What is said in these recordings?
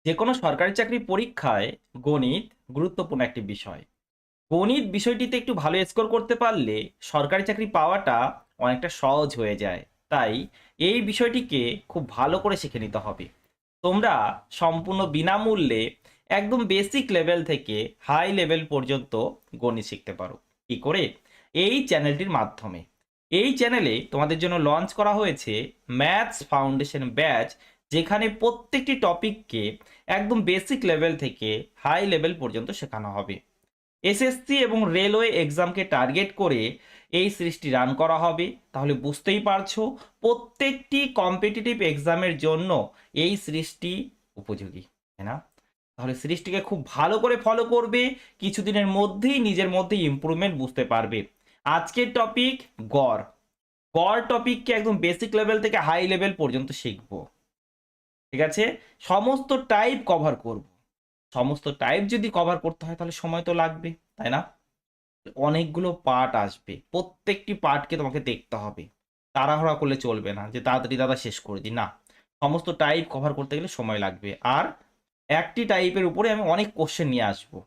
যে কোনো সরকারি চাকরি পরীক্ষায় গণিত গুরুত্বপূর্ণ একটি বিষয়। গণিত বিষয়টিতে একটু ভালো স্কোর করতে পারলে সরকারি চাকরি পাওয়াটা অনেকটা সহজ হয়ে যায়। তাই এই বিষয়টিকে খুব ভালো করে শিখে নিতে হবে। তোমরা সম্পূর্ণ বিনামূল্যে একদম বেসিক লেভেল থেকে হাই লেভেল পর্যন্ত গণিত শিখতে পারো। কি করে? এই চ্যানেলটির মাধ্যমে। এই চ্যানেলে তোমাদের জন্য লঞ্চ করা হয়েছে ম্যাথস ফাউন্ডেশন ব্যাচ, যেখানে প্রত্যেকটি টপিককে একদম বেসিক লেভেল থেকে হাই লেভেল পর্যন্ত শেখানো হবে। এসএসসি এবং রেলওয়ে এক্সামকে টার্গেট করে এই সিরিজটি রান করা হবে। তাহলে বুঝতেই পারছো প্রত্যেকটি কম্পিটিটিভ এক্সামের জন্য এই সিরিজটি উপযোগী, তাই না? তাহলে সিরিজটিকে খুব ভালো করে ফলো করবে, কিছুদিনের মধ্যেই নিজের মধ্যে ইমপ্রুভমেন্ট বুঝতে পারবে। আজকের টপিক গড়। গড় টপিককে একদম বেসিক লেভেল থেকে হাই লেভেল পর্যন্ত শিখবো। ঠিক আছে? সমস্ত টাইপ কভার করব। সমস্ত টাইপ যদি কভার করতে হয় তাহলে সময় তো লাগবে, তাই না? অনেকগুলো পার্ট আসবে, প্রত্যেকটি পার্টকে তোমাকে দেখতে হবে। তাড়াহুড়া করলে চলবে না যে তাড়াতাড়ি দাদা শেষ করে দিই, না। সমস্ত টাইপ কভার করতে গেলে সময় লাগবে। আর একটি টাইপের উপরে আমি অনেক কোশ্চেন নিয়ে আসবো,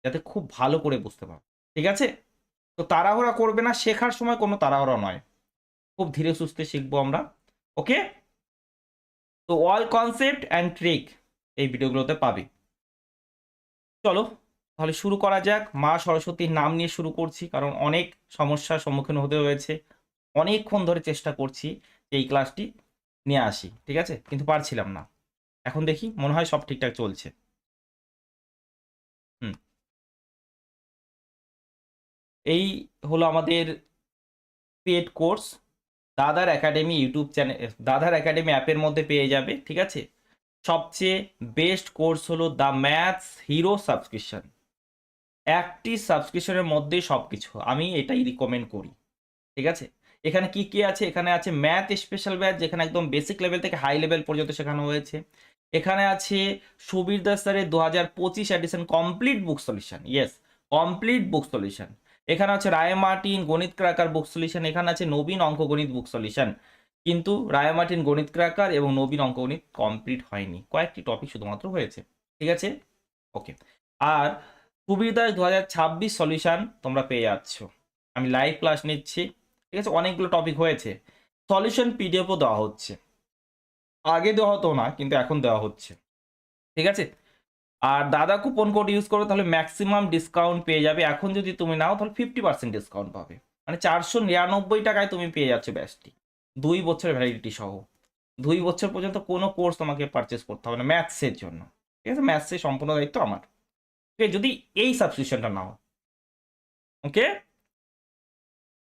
যাতে খুব ভালো করে বুঝতে পারো। ঠিক আছে? তো তাড়াহুড়া করবে না, শেখার সময় কোনো তাড়াহুড়া নয়, খুব ধীরে সুস্থে শিখবো আমরা। ওকে? তো অল কনসেপ্ট অ্যান্ড ট্রিক এই ভিডিওগুলোতে পাবে। চলো তাহলে শুরু করা যাক। মা সরস্বতীর নাম নিয়ে শুরু করছি, কারণ অনেক সমস্যার সম্মুখীন হতে হয়েছে। অনেকক্ষণ ধরে চেষ্টা করছি যে এই ক্লাসটি নিয়ে আসি, ঠিক আছে, কিন্তু পারছিলাম না। এখন দেখি মনে হয় সব ঠিকঠাক চলছে। হুম, এই হলো আমাদের পেড কোর্স। দাদার একাডেমি ইউটিউব চ্যানেল, দাদার একাডেমি অ্যাপের মধ্যে পেয়ে যাবে। ঠিক আছে? সবচেয়ে বেস্ট কোর্স হলো দ্য ম্যাথস হিরো সাবস্ক্রিপশন। একটি সাবস্ক্রিপশনের মধ্যেই সব কিছু, আমি এটাই রিকমেন্ড করি। ঠিক আছে? এখানে কি কি আছে? এখানে আছে ম্যাথ স্পেশাল ব্যাচ, যেখানে একদম বেসিক লেভেল থেকে হাই লেভেল পর্যন্ত শেখানো হয়েছে। এখানে আছে সুবীর দাস স্যারের 2025 edition complete book solution. Yes, complete book solution. এখানে আছে রায় মার্টিন গণিত ক্র্যাকার বুক সলিউশন। এখানে আছে নবীন অঙ্ক গণিত বুক সলিউশন। কিন্তু রায় মার্টিন গণিত ক্র্যাকার এবং নবীন অঙ্ক গণিত কমপ্লিট হয়নি, কয়েকটি টপিক শুধুমাত্র হয়েছে। ঠিক আছে? ওকে। আর সুবীর দাস 2026 সলিউশন তোমরা পেয়ে যাচ্ছ। আমি লাইভ ক্লাস নিচ্ছি। ঠিক আছে? অনেকগুলো টপিক হয়েছে, সলিউশন পিডিএফও দেওয়া হচ্ছে। আগে দেওয়া হতো না, কিন্তু এখন দেওয়া হচ্ছে। ঠিক আছে? আর দাদা কুপন কোড ইউজ করো, তাহলে ম্যাক্সিমাম ডিসকাউন্ট পেয়ে যাবে। এখন যদি তুমি নাও তাহলে 50% ডিসকাউন্ট পাবে, মানে 499 টাকায় তুমি পেয়ে যাচ্ছ ব্যাচটি, 2 বছরের ভ্যালিডিটি সহ। 2 বছর পর্যন্ত কোনো কোর্স তোমাকে পারচেস করতে হবে না ম্যাথসের জন্য। ঠিক আছে? ম্যাথসের সম্পূর্ণ দায়িত্ব আমার। ঠিক আছে? যদি এই সাবস্ক্রিপশনটা নাও। ওকে,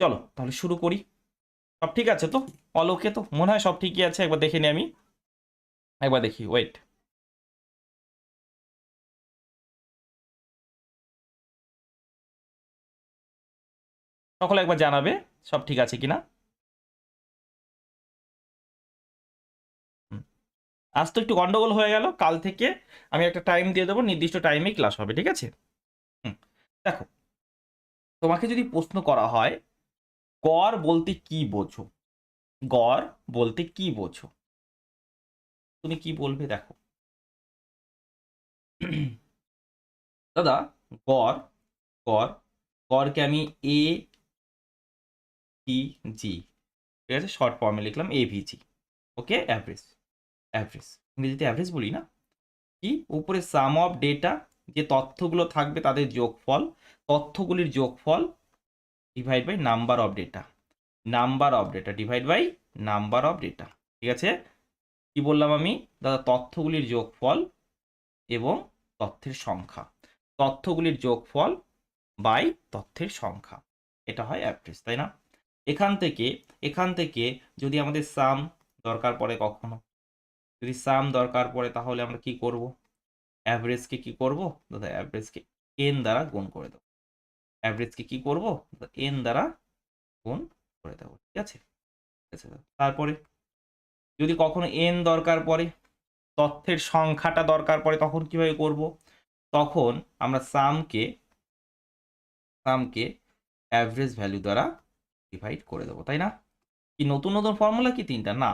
চলো তাহলে শুরু করি। সব ঠিক আছে তো? অল ওকে তো? মনে হয় সব ঠিকই আছে, একবার দেখে নিই আমি। একবার দেখি, ওয়েট। সকলে একবার জানাবে সব ঠিক আছে কিনা। হুম। আজ তো একটু গন্ডগোল হয়ে গেল, কাল থেকে আমি একটা টাইম দিয়ে দেবো, নির্দিষ্ট টাইমেই ক্লাস হবে। ঠিক আছে? হুম। দেখো, তোমাকে যদি প্রশ্ন করা হয় গড় বলতে কি বোঝো, গড় বলতে কি বোঝো, তুমি কি বলবে? দেখো দাদা, গড়, গড়, গড়কে আমি এ টি জি, ঠিক আছে, শর্ট ফর্মে লিখলাম এভিজি। ওকে, অ্যাভারেজ। অ্যাভারেজ ইংরেজিতে অ্যাভারেজ বলি না? কি উপরে সাম অফ ডেটা, যে তথ্যগুলো থাকবে তাদের যোগফল, তথ্যগুলির যোগফল divide by number of data, number of data divide by number of data. ঠিক আছে? কি বললাম আমি? দাদা তথ্যগুলির যোগফল এবং তথ্যের সংখ্যা, তথ্যগুলির যোগফল বাই তথ্যের সংখ্যা, এটা হয় অ্যাভারেজ, তাই না? এখান থেকে যদি আমাদের সাম দরকার পড়ে, কখনো যদি সাম দরকার পড়ে, তাহলে আমরা কি করব? অ্যাভারেজকে কি করব দাদা? অ্যাভারেজকে এন দ্বারা গুণ করে দেবো। অ্যাভারেজকে কি করব? এন দ্বারা গুণ করে দেবো। ঠিক আছে? ঠিক আছে দাদা। তারপরে যদি কখনো এন দরকার পড়ে, তথ্যের সংখ্যাটা দরকার পড়ে, তখন কিভাবে করব? তখন আমরা সামকে অ্যাভারেজ ভ্যালু দ্বারা ডিভাইড করে দেবো, তাই না? কি নতুন নতুন ফর্মুলা কি তিনটা? না,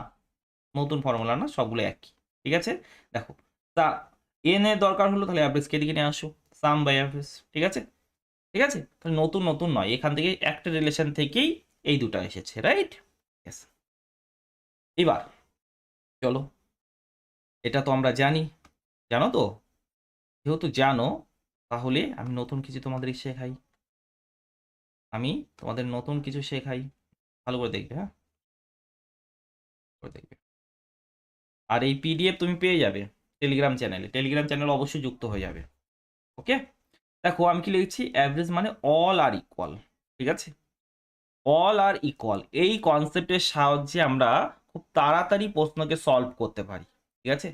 নতুন ফর্মুলা না, সবগুলো একই। ঠিক আছে? দেখো, তা এন এর দরকার হলো, তাহলে অ্যাভারেজকে এদিকে নিয়ে আসো, সাম বাই অ্যাভারেজ। ঠিক আছে, ঠিক আছে, তাহলে নতুন নতুন নয়, এখান থেকে একটা রিলেশন থেকেই এই দুটো এসেছে, রাইট? ইয়েস। এবার চলো, এটা তো আমরা জানি, জানো তো? যেহেতু জানো, তাহলে আমি নতুন কিছু তোমাদের শেখাই, আমি তোমাদের নতুন কিছু শেখাই, ভালো করে দেখবে, হ্যাঁ, করে দেখবে। আর এই পিডিএফ তুমি পেয়ে যাবে টেলিগ্রাম চ্যানেলে, টেলিগ্রাম চ্যানেল অবশ্যই যুক্ত হয়ে যাবে। ওকে, দেখো আমি কি লিখছি, অ্যাভারেজ মানে অল আর ইকুয়াল। ঠিক আছে, অল আর ইকুয়াল, এই কনসেপ্টের সাহায্যে আমরা খুব তাড়াতাড়ি প্রশ্নকে সলভ করতে পারি। ঠিক আছে,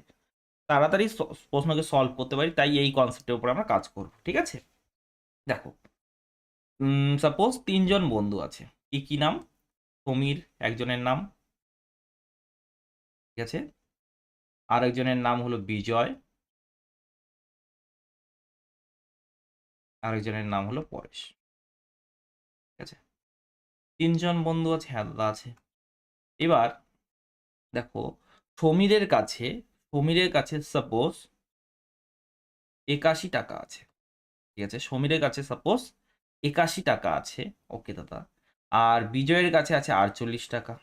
তাড়াতাড়ি প্রশ্নকে সলভ করতে পারি, তাই এই কনসেপ্টের উপর আমরা কাজ করব। ঠিক আছে, দেখো সাপোজ তিনজন বন্ধু আছে, কি কি নাম? সমীর একজনের নাম, ঠিক আছে, আর একজনের নাম হলো বিজয়, আরেকজনের নাম হলো পরেশ। ঠিক আছে, তিনজন বন্ধু আছে, হ্যাঁ দাদা আছে। এবার দেখো, সমীরের কাছে, সমীরের কাছে সাপোজ 81 টাকা আছে। ঠিক আছে, সমীরের কাছে সাপোজ 81 টাকা আছে, ওকে দাদা। আর বিজয়ের কাছে আছে 48 টাকা,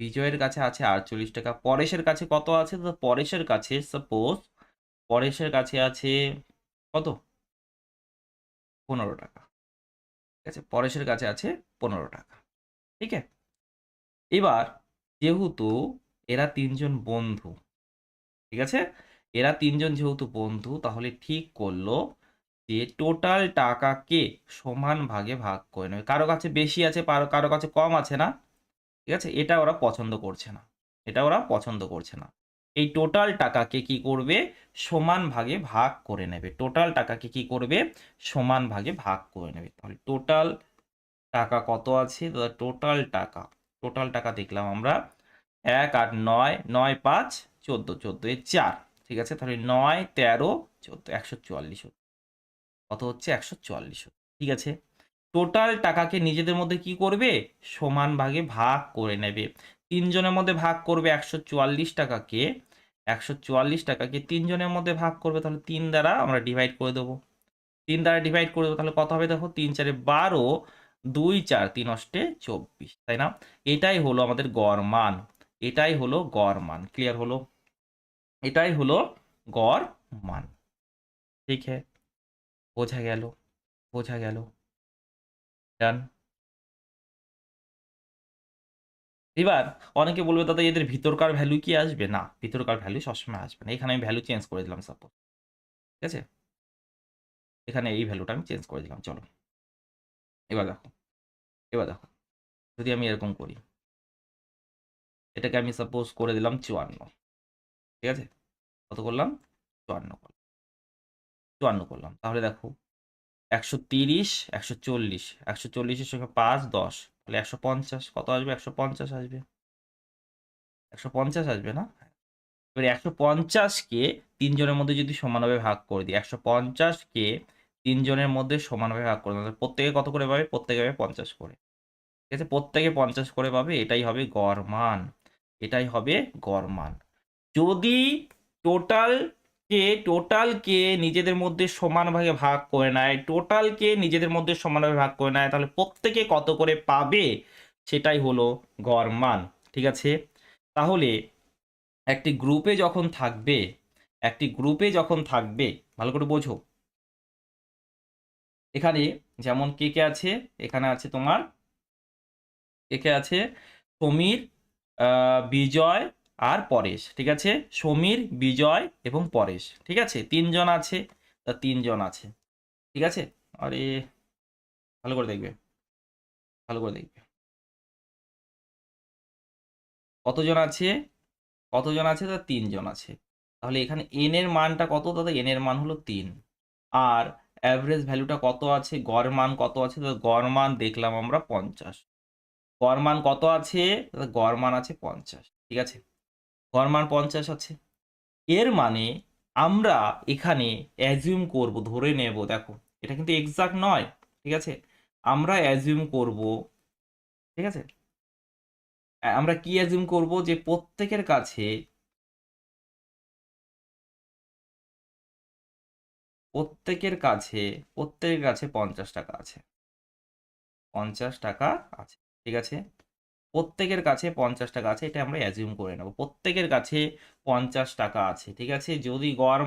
বিজয়ের কাছে আছে 48 টাকা। পরেশের কাছে কত আছে দাদা? পরেশের কাছে সাপোজ, পরেশের কাছে আছে কত? 15 টাকা। ঠিক আছে, পরেশের কাছে আছে 15 টাকা। ঠিক আছে, এবার যেহেতু এরা তিনজন বন্ধু, ঠিক আছে, এরা তিনজন যেহেতু বন্ধু, তাহলে ঠিক করলো যে টোটাল টাকাকে সমান ভাগে ভাগ করে নেবে। কারো কাছে বেশি আছে, কারো কাছে কম আছে না? ঠিক আছে, এটা ওরা পছন্দ করছে না, এটা ওরা পছন্দ করছে না। এই টোটাল টাকাকে কি করবে? সমান ভাগে ভাগ করে নেবে। টোটাল টাকাকে কি করবে? সমান ভাগে ভাগ করে নেবে। তাহলে টোটাল টাকা কত আছে? টোটাল টাকা, টোটাল টাকা দেখলাম আমরা 1 8 9 9 5 14, 14 এ 4। ঠিক আছে, তাহলে 9 13 14, 144 হচ্ছে। কত হচ্ছে? 144 হচ্ছে। ঠিক আছে, টোটাল টাকাকে নিজেদের মধ্যে কি করবে? সমান ভাগে ভাগ করে নেবে। তিনজনের মধ্যে ভাগ করবে 144 টাকাকে, 144 টাকাকে তিনজনের মধ্যে ভাগ করবে, তাহলে 3 দ্বারা আমরা ডিভাইড করে দেবো। 3 দ্বারা ডিভাইড করে দেবো, তাহলে কত হবে? দেখো, 3 4 12, 2 4 3 অষ্টে 24, তাই না? এটাই হলো আমাদের গড় মান, এটাই হলো গড় মান। ক্লিয়ার হলো? এটাই হলো গড় মান। ঠিক হ্যাঁ, বোঝা গেল, বোঝা গেল, ডান। এবার অনেকে বলবে দাদা এদের ভিতরকার ভ্যালু কি আসবে? না, ভিতরকার ভ্যালু সবসময় আসবে না। এখানে আমি ভ্যালু চেঞ্জ করে দিলাম সাপোজ, ঠিক আছে, এখানে এই ভ্যালুটা আমি চেঞ্জ করে দিলাম। চলো এবার দেখো, এবার দেখো, যদি আমি এরকম করি, এটাকে আমি সাপোজ করে দিলাম 54। ঠিক আছে, কত করলাম? 54 করলাম, 54 করলাম। তাহলে দেখো, 130, 140, 140-এর সঙ্গে 5 10, তাহলে 150 কত আসবে? 150 আসবে, 150 আসবে না? এবার 150-কে তিনজনের মধ্যে যদি সমানভাবে ভাগ করে দিই, 150-কে তিনজনের মধ্যে সমানভাবে ভাগ করে দিই, তাহলে প্রত্যেকে কত করে পাবে? প্রত্যেকে পাবে 50 করে। ঠিক আছে, প্রত্যেকে 50 করে পাবে, এটাই হবে গড় মান, এটাই হবে গড় মান। যদি টোটালকে নিজেদের মধ্যে সমান ভাগে ভাগ করে নেয়, টোটালকে নিজেদের মধ্যে সমানভাবে ভাগ করে নেয়, তাহলে প্রত্যেকে কত করে পাবে? সেটাই হলো গড় মান। ঠিক আছে, তাহলে একটি গ্রুপে যখন থাকবে, একটি গ্রুপে যখন থাকবে, ভালো করে বোঝো, এখানে যেমন কে কে আছে? এখানে আছে তোমার, কে কে আছে? সমীর, বিজয় আর পরেশ। ঠিক আছে, সমীর, বিজয় এবং পরেশ। ঠিক আছে, তিনজন আছে, তা তিনজন আছে। ঠিক আছে, আরে ভালো করে দেখবে, ভালো করে দেখবে, কতজন আছে? কতজন আছে? তা তিনজন আছে। তাহলে এখানে এন এর মানটা কত দাদা? এন এর মান হলো 3। আর অ্যাভারেজ ভ্যালুটা কত আছে? গড় মান কত আছে? তো গড় মান দেখলাম আমরা 50। গড় মান কত আছে? গড় মান আছে 50। ঠিক আছে, গড় মান 50 আছে। এর মানে আমরা এখানে অ্যাজিউম করব, ধরে নেব, দেখো এটা কিন্তু এক্সাক্ট নয়। ঠিক আছে, আমরা অ্যাজিউম করব, ঠিক আছে, আমরা কি অ্যাজিউম করব? যে প্রত্যেকের কাছে প্রত্যেকের কাছে 50 টাকা আছে, 50 টাকা আছে, ঠিক আছে। প্রত্যেকের কাছে 50 টাকা আছে, এটা আমরা অ্যাজিউম করে নেব প্রত্যেকের কাছে 50 টাকা আছে, ঠিক আছে। যদি গড়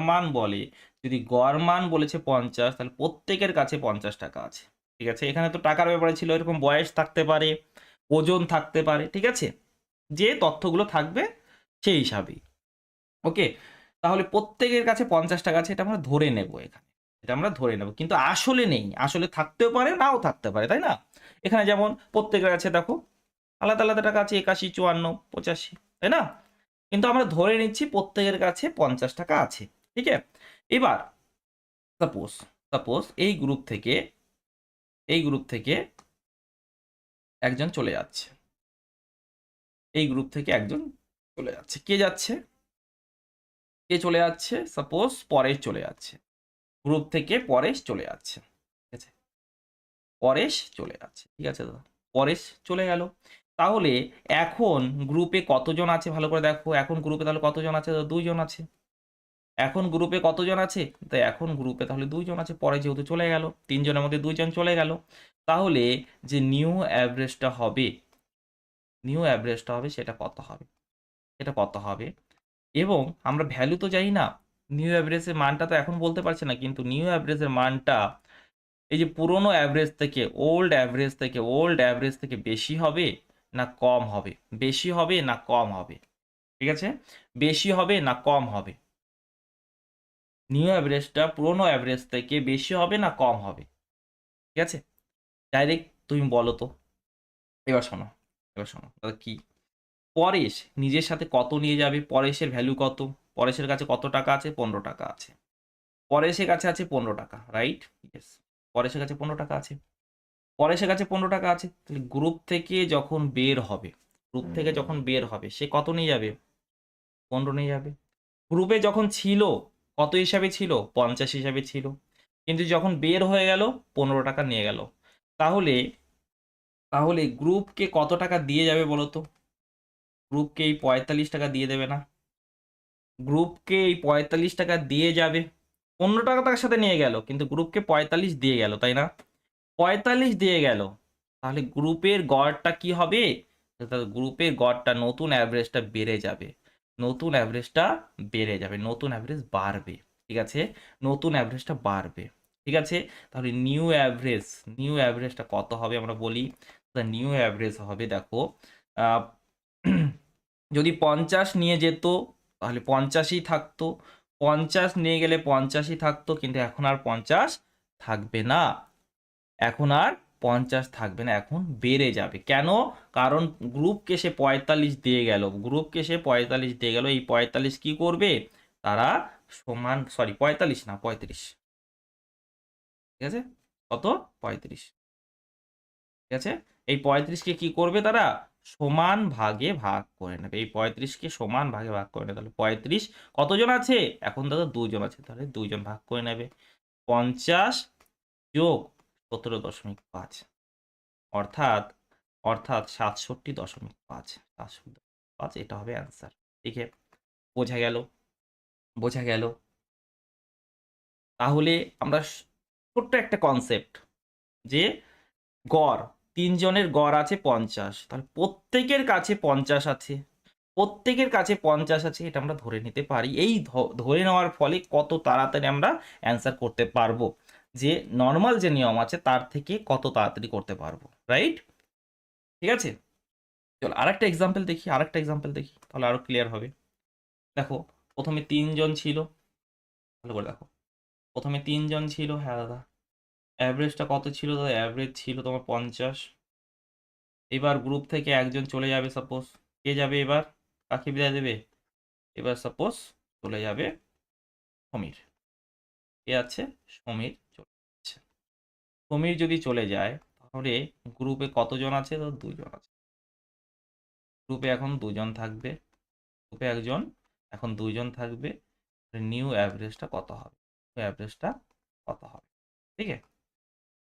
মান বলেছে 50, তাহলে প্রত্যেকের কাছে 50 টাকা আছে, ঠিক আছে। এখানে তো টাকার ব্যাপারে ছিল, এরকম বয়স থাকতে পারে, ওজন থাকতে পারে, ঠিক আছে। যে তথ্যগুলো থাকবে সেই হিসাবেই, ওকে। তাহলে প্রত্যেকের কাছে 50 টাকা আছে, এটা আমরা ধরে নেব এখানে, এটা আমরা ধরে নেব, কিন্তু আসলে নেই, আসলে থাকতেও পারে নাও থাকতে পারে, তাই না। এখানে যেমন প্রত্যেকের কাছে দেখো আলাদা আলাদা টাকা আছে, 81, 54, 85, তাই না। কিন্তু আমরা ধরে নিচ্ছি প্রত্যেকের কাছে 50 টাকা আছে, ঠিক আছে। এবার সাপোজ সাপোজ এই গ্রুপ থেকে একজন চলে যাচ্ছে, কে যাচ্ছে, সাপোজ পরেশ চলে যাচ্ছে, গ্রুপ থেকে পরেশ চলে যাচ্ছে, ঠিক আছে। পরেশ চলে যাচ্ছে, ঠিক আছে দাদা, পরেশ চলে গেল। তাহলে এখন গ্রুপে কতজন আছে ভালো করে দেখো, এখন গ্রুপে তাহলে কতজন আছে দাদা? 2 জন আছে। এখন গ্রুপে কতজন আছে? তাই এখন গ্রুপে তাহলে 2 জন আছে, পরে যেহেতু চলে গেল, 3 জনের মধ্যে 2 জন চলে গেল। তাহলে যে নিউ অ্যাভারেজটা হবে সেটা কত হবে, এবং আমরা ভ্যালু তো জানি না, নিউ অ্যাভারেজের মানটা তো এখন বলতে পারছি না, কিন্তু নিউ অ্যাভারেজের মানটা এই যে পুরনো অ্যাভারেজ থেকে, ওল্ড অ্যাভারেজ থেকে বেশি হবে না কম হবে, বেশি হবে না কম হবে, ঠিক আছে, বেশি হবে না কম হবে, নিউ অ্যাভারেজটা পুরনো অ্যাভারেজ থেকে বেশি হবে না কম হবে, ঠিক আছে। ডাইরেক্ট তুমি বলো তো। এবার শোনো দাদা, কি পরেশ নিজের সাথে কত নিয়ে যাবে, পরেশের ভ্যালু কত, পরেশের কাছে কত টাকা আছে? 15 টাকা আছে, পরেশের কাছে আছে 15 টাকা, রাইট, ইয়েস, পরেশের কাছে 15 টাকা আছে, তাহলে গ্রুপ থেকে যখন বের হবে সে কত নিয়ে যাবে? 15 নিয়ে যাবে। গ্রুপে যখন ছিল কত হিসাবে ছিল? 50 হিসাবে ছিল, কিন্তু যখন বের হয়ে গেল 15 টাকা নিয়ে গেল। তাহলে তাহলে গ্রুপকে কত টাকা দিয়ে যাবে বলো তো? গ্রুপকে এই 45 টাকা দিয়ে দেবে না? গ্রুপকে এই 45 টাকা দিয়ে যাবে, 15 টাকা তার সাথে নিয়ে গেল, কিন্তু গ্রুপকে 45 দিয়ে গেল, তাই না? 45 দিয়ে গেল, তাহলে গ্রুপের গড়টা কি হবে? গ্রুপের গড়টা নতুন অ্যাভারেজটা নতুন অ্যাভারেজ বাড়বে, ঠিক আছে, নতুন অ্যাভারেজটা বাড়বে, ঠিক আছে। তাহলে নিউ অ্যাভারেজটা কত হবে আমরা বলি। নিউ অ্যাভারেজ হবে, দেখো, আহ, যদি 50 নিয়ে যেত তাহলে 50ই থাকতো, 50 নিয়ে গেলে 50ই থাকতো, কিন্তু এখন আর 50 থাকবে না, এখন বেড়ে যাবে। কেন? কারণ গ্রুপকে সে 45 দিয়ে গেল, এই 45 কি করবে? তারা সমান, সরি 45 না 35, ঠিক আছে, কত? 35, ঠিক আছে। এই 35কে কি করবে তারা? সমান ভাগে ভাগ করে নেবে, তাহলে 35 কতজন আছে? এখন দাদা 2 জন আছে, তাহলে 2 জন ভাগ করে নেবে, 50 যোগ 17.5, অর্থাৎ 67.5, এটা হবে অ্যান্সার, ঠিক আছে। বোঝা গেল? তাহলে আমরা ছোট্ট একটা কনসেপ্ট, যে গড় 3 জনের গড় আছে 50, তাহলে প্রত্যেকের কাছে 50 আছে, এটা আমরা ধরে নিতে পারি। এই ধরে নেওয়ার ফলে কত তাড়াতাড়ি আমরা অ্যান্সার করতে পারবো, যে নর্মাল যে নিয়ম আছে তার থেকে কত তাড়াতাড়ি করতে পারবো, রাইট, ঠিক আছে। চলো আরেকটা এক্সাম্পল দেখি, তাহলে আরো ক্লিয়ার হবে। দেখো, প্রথমে 3 জন ছিল, ভালো করে দেখো, প্রথমে 3 জন ছিল, হ্যাঁ দাদা, অ্যাভারেজটা কত ছিল দাদা? অ্যাভারেজ ছিল তোমার 50। এবার গ্রুপ থেকে একজন চলে যাবে, সাপোজ, কে যাবে এবার? কাকে বিদায় দেবে? এবার সাপোজ চলে যাবে সমীর, কে আছে? সমীর চলে যাচ্ছে। সমীর যদি চলে যায়, তাহলে গ্রুপে কতজন আছে? তো 2 জন আছে, গ্রুপে এখন 2 জন থাকবে, গ্রুপে একজন, এখন 2 জন থাকবে, নিউ অ্যাভারেজটা কত হবে? ঠিক আছে,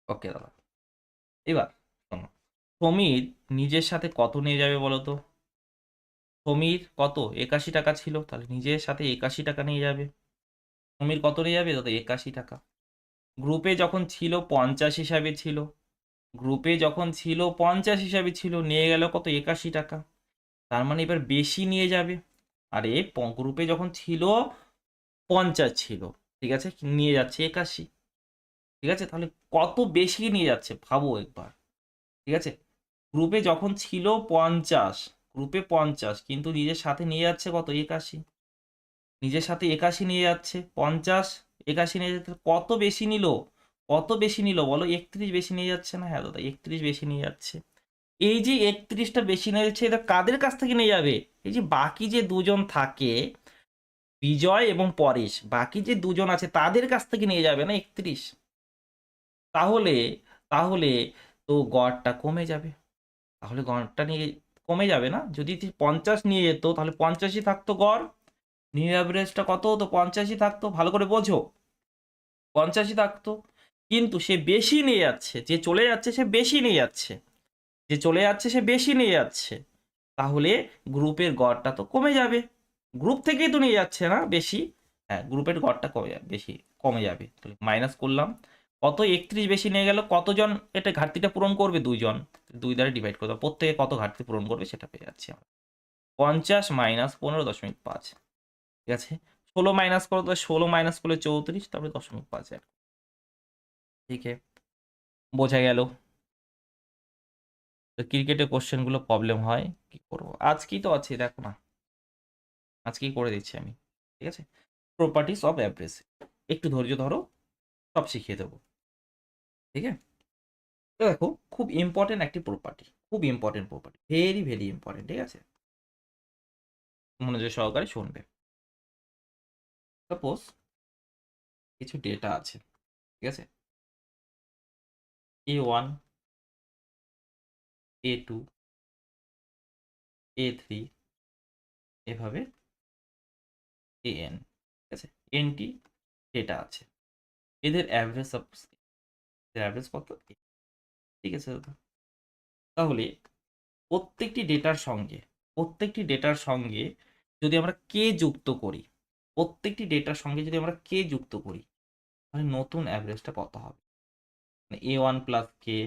ওকে দাদা। এবার শোনো, সমীর নিজের সাথে কত নিয়ে যাবে বলো তো? সমীর কত? 81 টাকা ছিল, তাহলে নিজের সাথে 81 টাকা নিয়ে যাবে, সমীর কত নিয়ে যাবে? দাদা 81 টাকা। গ্রুপে যখন ছিল 50 হিসাবে ছিল, গ্রুপে যখন ছিল 50 হিসাবে ছিল, নিয়ে গেল কত? 81 টাকা। তার মানে এবার বেশি নিয়ে যাবে। আরে গ্রুপে যখন ছিল 50 ছিল, ঠিক আছে, নিয়ে যাচ্ছে 81, ঠিক আছে, তাহলে কত বেশি নিয়ে যাচ্ছে ভাবো একবার, ঠিক আছে। গ্রুপে যখন ছিল 50, গ্রুপে 50, কিন্তু নিজের সাথে নিয়ে যাচ্ছে কত? 81। নিজের সাথে 81 নিয়ে যাচ্ছে, 50 81 নিয়ে যাচ্ছে, কত বেশি নিল? কত বেশি নিল বলো? 31 বেশি নিয়ে যাচ্ছে না? হ্যাঁ দাদা 31 বেশি নিয়ে যাচ্ছে। এই যে 31টা বেশি নিয়ে যাচ্ছে, এটা কাদের কাছ থেকে নিয়ে যাবে? এই যে বাকি যে দুজন থাকে, বিজয় এবং পরেশ, বাকি যে দুজন আছে তাদের কাছ থেকে নিয়ে যাবে না 31। তাহলে তাহলে তো গড়টা কমে যাবে। তাহলে গড়টা নিয়ে কমে যাবে না? যদি 50 নিয়ে যেত তাহলে 50ই থাকতো গড়, নিউ অ্যাভারেজটা কত হতো? 85 থাকতো। ভালো করে বোঝো, 85 থাকতো। কিন্তু সে বেশি নিয়ে যাচ্ছে, যে চলে যাচ্ছে সে বেশি নিয়ে যাচ্ছে, যে চলে যাচ্ছে সে বেশি নিয়ে যাচ্ছে। তাহলে গ্রুপের গড়টা তো কমে যাবে। গ্রুপ থেকেই তো নিয়ে যাচ্ছে না বেশি। হ্যাঁ, গ্রুপের গড়টা কমে যাবে, বেশি কমে যাবে। তাহলে মাইনাস করলাম, কত? 31 বেশি নিয়ে গেল, কতজন এটা ঘাটতিটা পূরণ করবে? 2 জন। 2 দ্বারা ডিভাইড করতে হবে, প্রত্যেকে কত ঘাটতি পূরণ করবে সেটা পেয়ে যাচ্ছি আমরা। 50 মাইনাস 15.5, ঠিক আছে। 16 মাইনাস করো, তো 16 মাইনাস করলে 34, তারপরে 0.5 অ্যাড। ঠিক আছে, বোঝা গেল। তো ক্রিকেটের কোশ্চেনগুলো প্রবলেম হয়, কি করবো, আজকেই তো আছে, দেখো না, আজকেই করে দিচ্ছি আমি, ঠিক আছে। প্রপার্টিস অফ অ্যাভারেজ, একটু ধৈর্য ধরো, সব শিখিয়ে দেবো, ঠিক আছে। তো দেখো, খুব ইম্পর্টেন্ট একটি প্রপার্টি, খুব important property, very very important, ঠিক আছে। মনোযোগ সহকারে শুনবে। সাপোজ কিছু ডেটা আছে, ঠিক আছে, A1, A2, A3, এভাবে AN, ঠিক আছে, NT ডেটা আছে। এদের অ্যাভারেজ অ্যাভারেজ কত? ঠিক আছে দাদা। তাহলে প্রত্যেকটি ডেটার সঙ্গে যদি আমরা কে যুক্ত করি, প্রত্যেকটি ডেটার সঙ্গে যদি আমরা কে যুক্ত করি, তাহলে নতুন অ্যাভারেজটা কত হবে? মানে A1 প্লাস কে,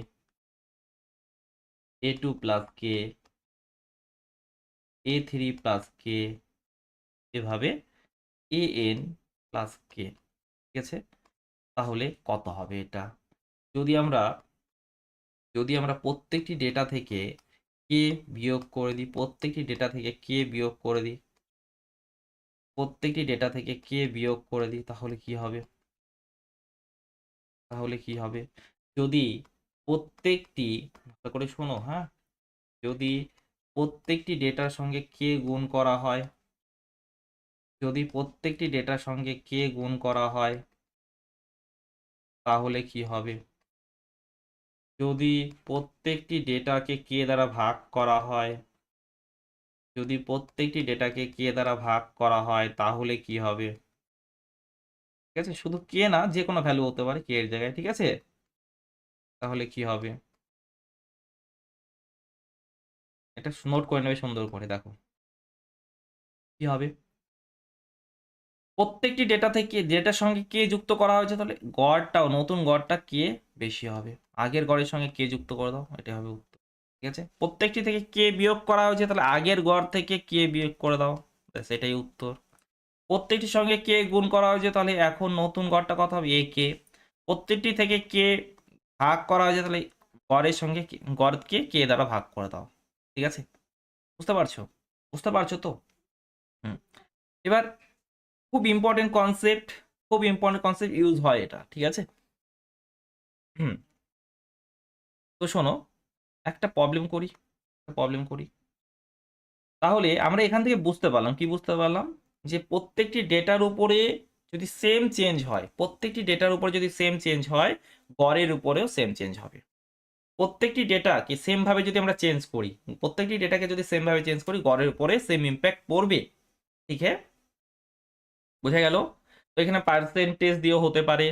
A2 প্লাস কে, A3 প্লাস কে, এভাবে AN প্লাস কে, ঠিক আছে। তাহলে কত হবে এটা? যদি আমরা প্রত্যেকটি ডেটা থেকে কে বিয়োগ করে দিই, প্রত্যেকটি ডেটা থেকে কে বিয়োগ করে দিই, প্রত্যেকটি ডেটা থেকে কে বিয়োগ করে দিই, তাহলে কি হবে? তাহলে কি হবে? যদি প্রত্যেকটি, ভালো করে শোনো, হ্যাঁ, যদি প্রত্যেকটি ডেটার সঙ্গে কে গুণ করা হয়, যদি প্রত্যেকটি ডেটার সঙ্গে কে গুণ করা হয়, তাহলে কি হবে? যদি প্রত্যেকটি ডেটাকে কে দ্বারা ভাগ করা হয়, যদি প্রত্যেকটি ডেটাকে কে দ্বারা ভাগ করা হয়, তাহলে কি হবে? ঠিক আছে, শুধু কে না, যে কোনো ভ্যালু হতে পারে কে এর জায়গায়, ঠিক আছে। তাহলে কি হবে? এটা নোট করে নেবে সুন্দর করে, দেখো কি হবে। প্রত্যেকটি ডেটা থেকে ডেটার সঙ্গে কে যুক্ত করা হয়েছে, তাহলে গড়টাও, নতুন গড়টা কে বেশি হবে, আগের গড়ের সঙ্গে কে যুক্ত করে দাও, এটা হবে উত্তর, ঠিক আছে। প্রত্যেকটি থেকে কে বিয়োগ করা হয়েছে, তাহলে আগের গড় থেকে কে বিয়োগ করে দাও, সেটাই উত্তর। প্রত্যেকটির সঙ্গে কে গুণ করা হয়েছে, তাহলে এখন নতুন গড়টা কত হবে? এ কে। প্রত্যেকটি থেকে কে ভাগ করা হয়েছে, তাহলে গড়ের সঙ্গে গড়কে কে দ্বারা ভাগ করে দাও, ঠিক আছে। বুঝতে পারছো? বুঝতে পারছো তো? হুম। এবার খুব ইম্পর্টেন্ট কনসেপ্ট, খুব ইম্পর্টেন্ট কনসেপ্ট ইউজ হয় এটা, ঠিক আছে। হুম। তো শোনো, একটা প্রবলেম করি। তাহলে আমরা এখান থেকে বুঝতে পারলাম, কি বুঝতে পারলাম? যে প্রত্যেকটি ডেটার উপরে যদি সেম চেঞ্জ হয়, প্রত্যেকটি ডেটার উপরে যদি সেম চেঞ্জ হয়, গড়ের উপরেও সেম চেঞ্জ হবে। প্রত্যেকটি ডেটাকে সেম ভাবে যদি আমরা চেঞ্জ করি, প্রত্যেকটি ডেটাকে যদি সেম ভাবে চেঞ্জ করি, গড়ের উপরে সেম ইম্প্যাক্ট পড়বে, ঠিক আছে। বোঝা গেল? তো এখানে পার্সেন্টেজ দিয়েও হতে পারে,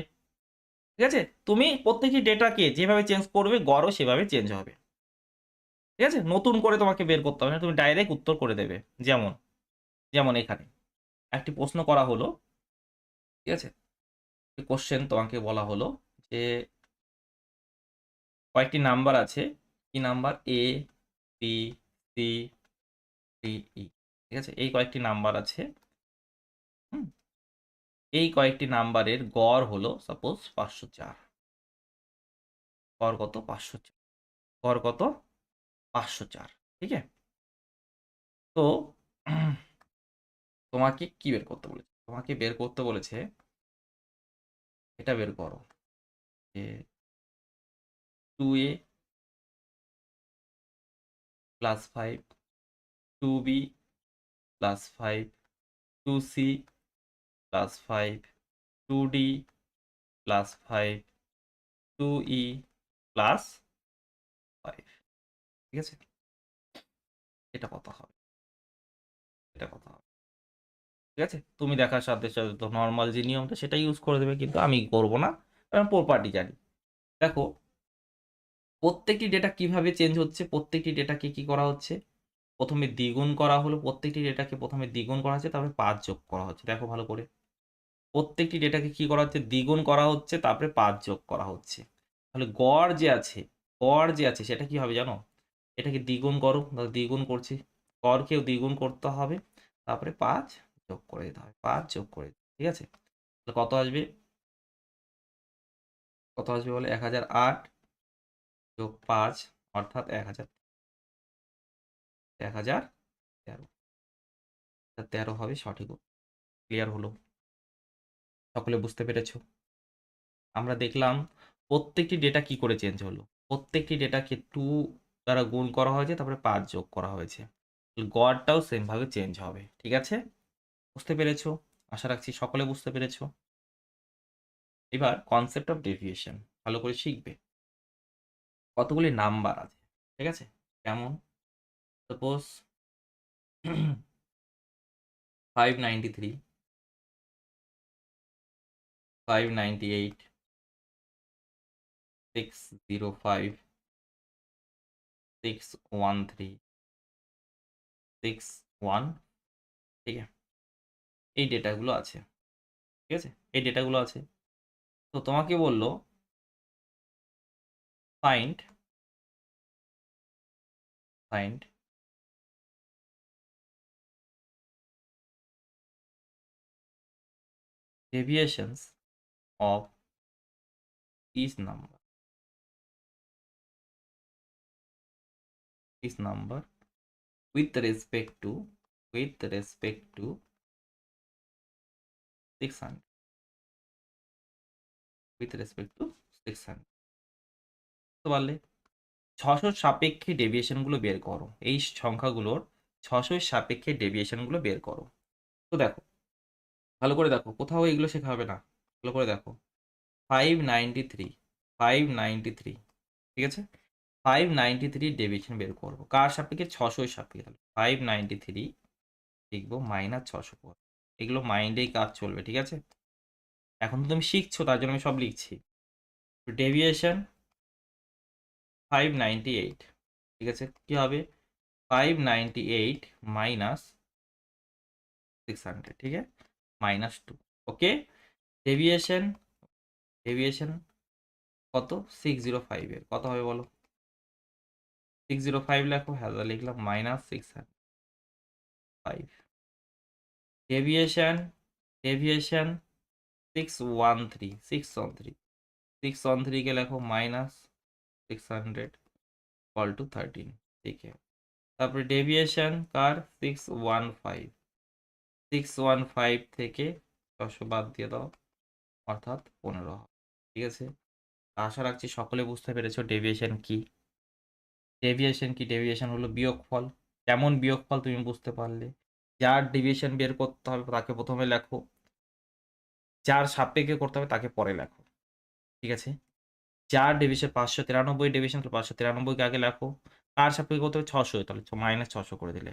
ঠিক আছে। তুমি প্রত্যেকটি ডেটাকে যেভাবে চেঞ্জ করবে, গড়ও সেভাবে চেঞ্জ হবে, ঠিক আছে। নতুন করে তোমাকে বের করতে হবে না, তুমি ডাইরেক্ট উত্তর করে দেবে। যেমন যেমন এখানে একটি প্রশ্ন করা হলো, ঠিক আছে? কোশ্চেন তোমাকে বলা হলো যে কয়েকটি নাম্বার আছে, কি নাম্বার? এ, বি, সি, ডি, ই। ঠিক আছে, এই কয়েকটি নাম্বার আছে। হুম, এই কয়েকটি নাম্বারের গড় হলো সাপোজ 504। গড় কত? 504। গড় কত? 504। ঠিক আছে, তো তোমাকে কি বের করতে বলেছে? তোমাকে বের করতে বলেছে, এটা বের করো যে 2a plus 5, 2b plus 5, 2c plus 5, 2d plus 5, 2e plus 5। ঠিক আছে, এটা কত হবে? এটা কত হবে? ঠিক আছে, তুমি দেখার সাথে সাথে তো নর্মাল যে নিয়মটা সেটা ইউজ করে দেবে, কিন্তু আমি করব না, কারণ প্রপার্টি জানি। দেখো, প্রত্যেকটি ডেটা কিভাবে চেঞ্জ হচ্ছে, প্রত্যেকটি ডেটাকে কি করা হচ্ছে, প্রথমে দ্বিগুণ করা হলো, প্রত্যেকটি ডেটাকে প্রথমে দ্বিগুণ করা হচ্ছে, তারপরে 5 যোগ করা হচ্ছে। দেখো ভালো করে, প্রত্যেকটি ডেটাকে কি করা হচ্ছে? দ্বিগুণ করা হচ্ছে, তারপরে 5 যোগ করা হচ্ছে। তাহলে গড় যে আছে, গড় যে আছে সেটা কি হবে জানো? এটাকে দ্বিগুণ করো, তাহলে দ্বিগুণ করছি, গড়কেও দ্বিগুণ করতে হবে, তারপরে 5 যোগ করে দিতে হবে, 5 যোগ করে দিতে হবে। ঠিক আছে, তাহলে কত আসবে? কত আসবে বলে? 1008 যোগ 5 অর্থাৎ 1000, 1013। 13 হবে সঠিক উত্তর। ক্লিয়ার হলো? সকলে বুঝতে পেরেছো? আমরা দেখলাম প্রত্যেকটি ডেটা কি করে চেঞ্জ হলো। প্রত্যেকটি ডেটাকে 2 দ্বারা গুণ করা হয়েছে, তারপরে 5 যোগ করা হয়েছে। গড়টাও সেম ভাবে চেঞ্জ হবে। ঠিক আছে, বুঝতে পেরেছো? আশা রাখছি সকলে বুঝতে পেরেছো। এবার কনসেপ্ট অফ ডেভিয়েশন ভালো করে শিখবে। কতগুলি নাম্বার আছে, ঠিক আছে? যেমন সাপোজ 593, 598, 605, 613, 614। ঠিক আছে, এই ডেটাগুলো আছে। ঠিক আছে, এই ডেটাগুলো আছে। তো তোমাকে বললো find find deviations of each number with respect to 600, with respect to 600। বুঝতে পারলে? 600 সাপেক্ষে ডেভিয়েশনগুলো বের করো, এই সংখ্যাগুলোর 600 সাপেক্ষে ডেভিয়েশনগুলো বের করো। তো দেখো, ভালো করে দেখো, কোথাও এগুলো শেখা হবে না। ভালো করে দেখো, 593, 593। ঠিক আছে, 593 ডেভিয়েশন বের করবো কার সাপেক্ষে? 600 সাপেক্ষে। তাহলে 593 লিখবো মাইনাস 600 পর। এগুলো মাইন্ডেই কাজ চলবে। ঠিক আছে, এখন তো তুমি শিখছো, তার জন্য আমি সব লিখছি। ডেভিয়েশন 598। ঠিক আছে, কি হবে? 598 মাইনাস 600। ঠিক আছে, -2। ওকে, ডেভিয়েশন ডেভিয়েশন কত? 605 এর কত হবে বলো? 605 লেখো, হ্যাঁ লিখলাম, -605। ডেভিয়েশন ডেভিয়েশন 613, 613, 613 কে লেখো -600 इक्वल टू 13। ठीक है, তারপরে ডেভিয়েশন কার? 615, 615 থেকে 600 বাদ দিয়ে দাও, অর্থাৎ 15। ঠিক আছে, আশা রাখছি সকলে বুঝতে পেরেছো ডেভিয়েশন কি। ডেভিয়েশন কি? ডেভিয়েশন হলো বিয়োগফল। কেমন বিয়োগফল তুমি বুঝতে পারলে? যার ডেভিয়েশন বের করতে হবে তাকে প্রথমে লেখো, যার সাপেক্ষে করতে হবে তাকে পরে লেখো। ঠিক আছে, যার ডেভিয়েশন 593 ডেভিয়েশন, তো 593কে আগে লেখো, কার সাপেক্ষে করতে হবে? 600, তাহলে -600 করে দিলে।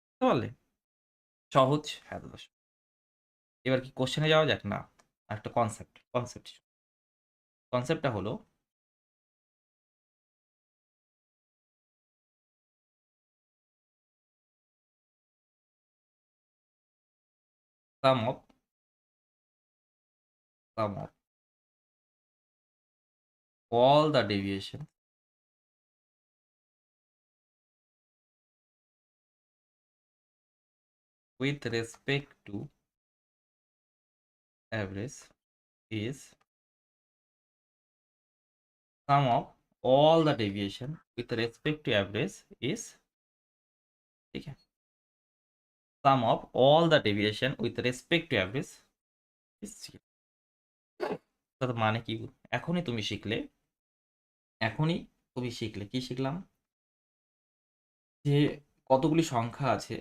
বুঝতে পারলে? সহজ। হ্যাঁ দাদা, এবার কি কোশ্চেনে যাওয়া যাক? না, একটা কনসেপ্টটা হলো sum of sum of all the deviation with respect to average is sum of all the deviation with respect to average is ठीक है sum of all the deviation with respect to average is 0 তার মানে কি এখনই তুমি শিখলে কি শিখলাম যে কতগুলি সংখ্যা আছে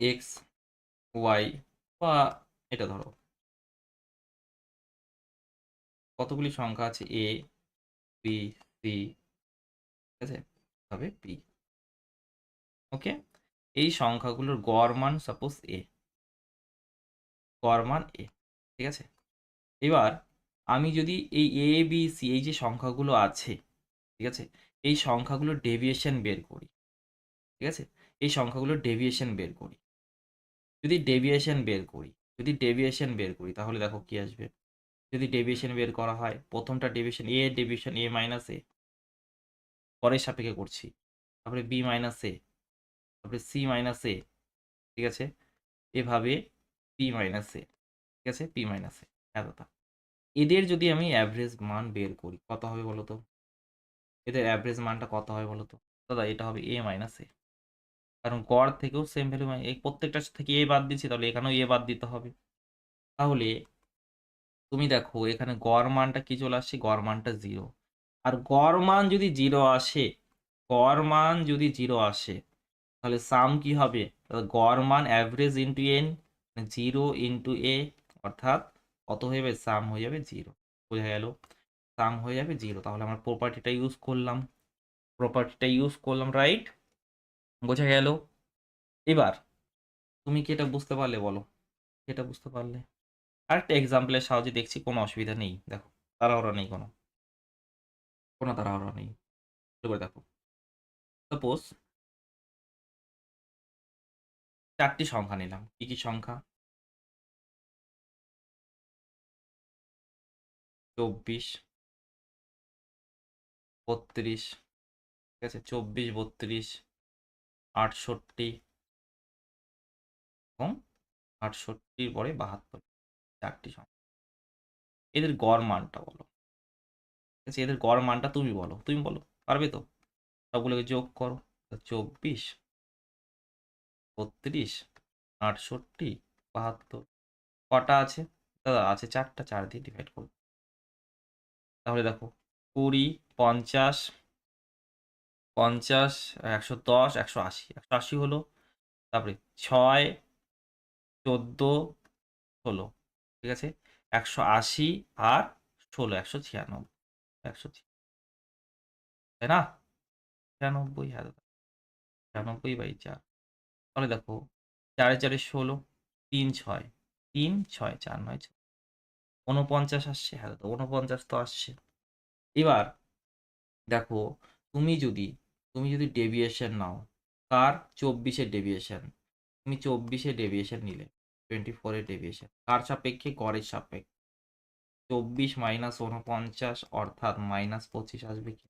x y বা এটা ধরো কতগুলি সংখ্যা আছে a b c ঠিক আছে তবে p ওকে এই সংখ্যাগুলোর গড় মান সাপোজ a গড় মান a ঠিক আছে এবার আমি যদি এই এ বি সি এই যে সংখ্যাগুলো আছে ঠিক আছে এই সংখ্যাগুলোর ডেভিয়েশন বের করি ঠিক আছে এই সংখ্যাগুলোর ডেভিয়েশন বের করি যদি ডেভিয়েশন বের করি তাহলে দেখো কি আসবে যদি ডেভিয়েশন বের করা হয় প্রথমটা ডেভিয়েশন এ মাইনাস এ পরের সাপেক্ষে করছি তারপরে বি মাইনাস এ তারপরে সি মাইনাস এ ঠিক আছে এভাবে পি মাইনাস এ ঠিক আছে পি মাইনাস এ এতটা এদের যদি আমি অ্যাভারেজ মান বের করি কত হবে বলো তো এদের অ্যাভারেজ মানটা কত হবে বলো তো দাদা এটা হবে এ মাইনাস এ কারণ গড় থেকেও সেম ভ্যালু এই প্রত্যেকটা থেকে এ বাদ দিচ্ছি তাহলে এখানেও এ বাদ দিতে হবে তাহলে তুমি দেখো এখানে গড় মানটা কি চলে আসছে গড় মানটা 0 আর গড় মান যদি 0 আসে তাহলে সাম কি হবে গড় মান অ্যাভারেজ ইন্টু এন 0 ইন্টু এ অর্থাৎ কত হয়ে যাবে সাম হয়ে যাবে 0 বোঝা গেল সাম হয়ে যাবে 0 তাহলে আমরা প্রপার্টিটা ইউজ করলাম রাইট বোঝা গেল এবার তুমি কি এটা বুঝতে পারলে বলো এটা বুঝতে পারলে আরেকটা এক্সাম্পলের সাহায্যে দেখছি কোনো অসুবিধা নেই দেখো তাড়াহুড়া নেই কোনো তাড়াহুড়া নেই এবার দেখো সাপোজ 4টি সংখ্যা নিলাম কি কি সংখ্যা 24 32 ঠিক আছে 24 32 68 এবং 68 পরে 72 4টি সংখ্যা এদের গড় মানটা বলো ঠিক আছে এদের গড় মানটা তুমি বলো পারবে তো সবগুলোকে যোগ করো 24 32 68 72 কটা আছে দাদা আছে 4টা 4 দিয়ে ডিভাইড করো তাহলে দেখো 20 50 50 110 180 180 হলো তারপরে 6 14 16 ঠিক আছে 180 আর 16 196 তাই না 96 হ্যাঁ দাদা 96/4 তাহলে দেখো 4 4 16 3 6 3 6 4 9 6 49 আসছে হ্যাঁ দাদা 49 তো আসছে এবার দেখো তুমি যদি ডেভিয়েশন নাও কার 24 এর ডেভিয়েশন তুমি 24 এর ডেভিয়েশন নিলে 24 এর ডেভিয়েশন কার সাপেক্ষে গড়ের সাপেক্ষে 24 মাইনাস 49 অর্থাৎ মাইনাস 25 আসবে কি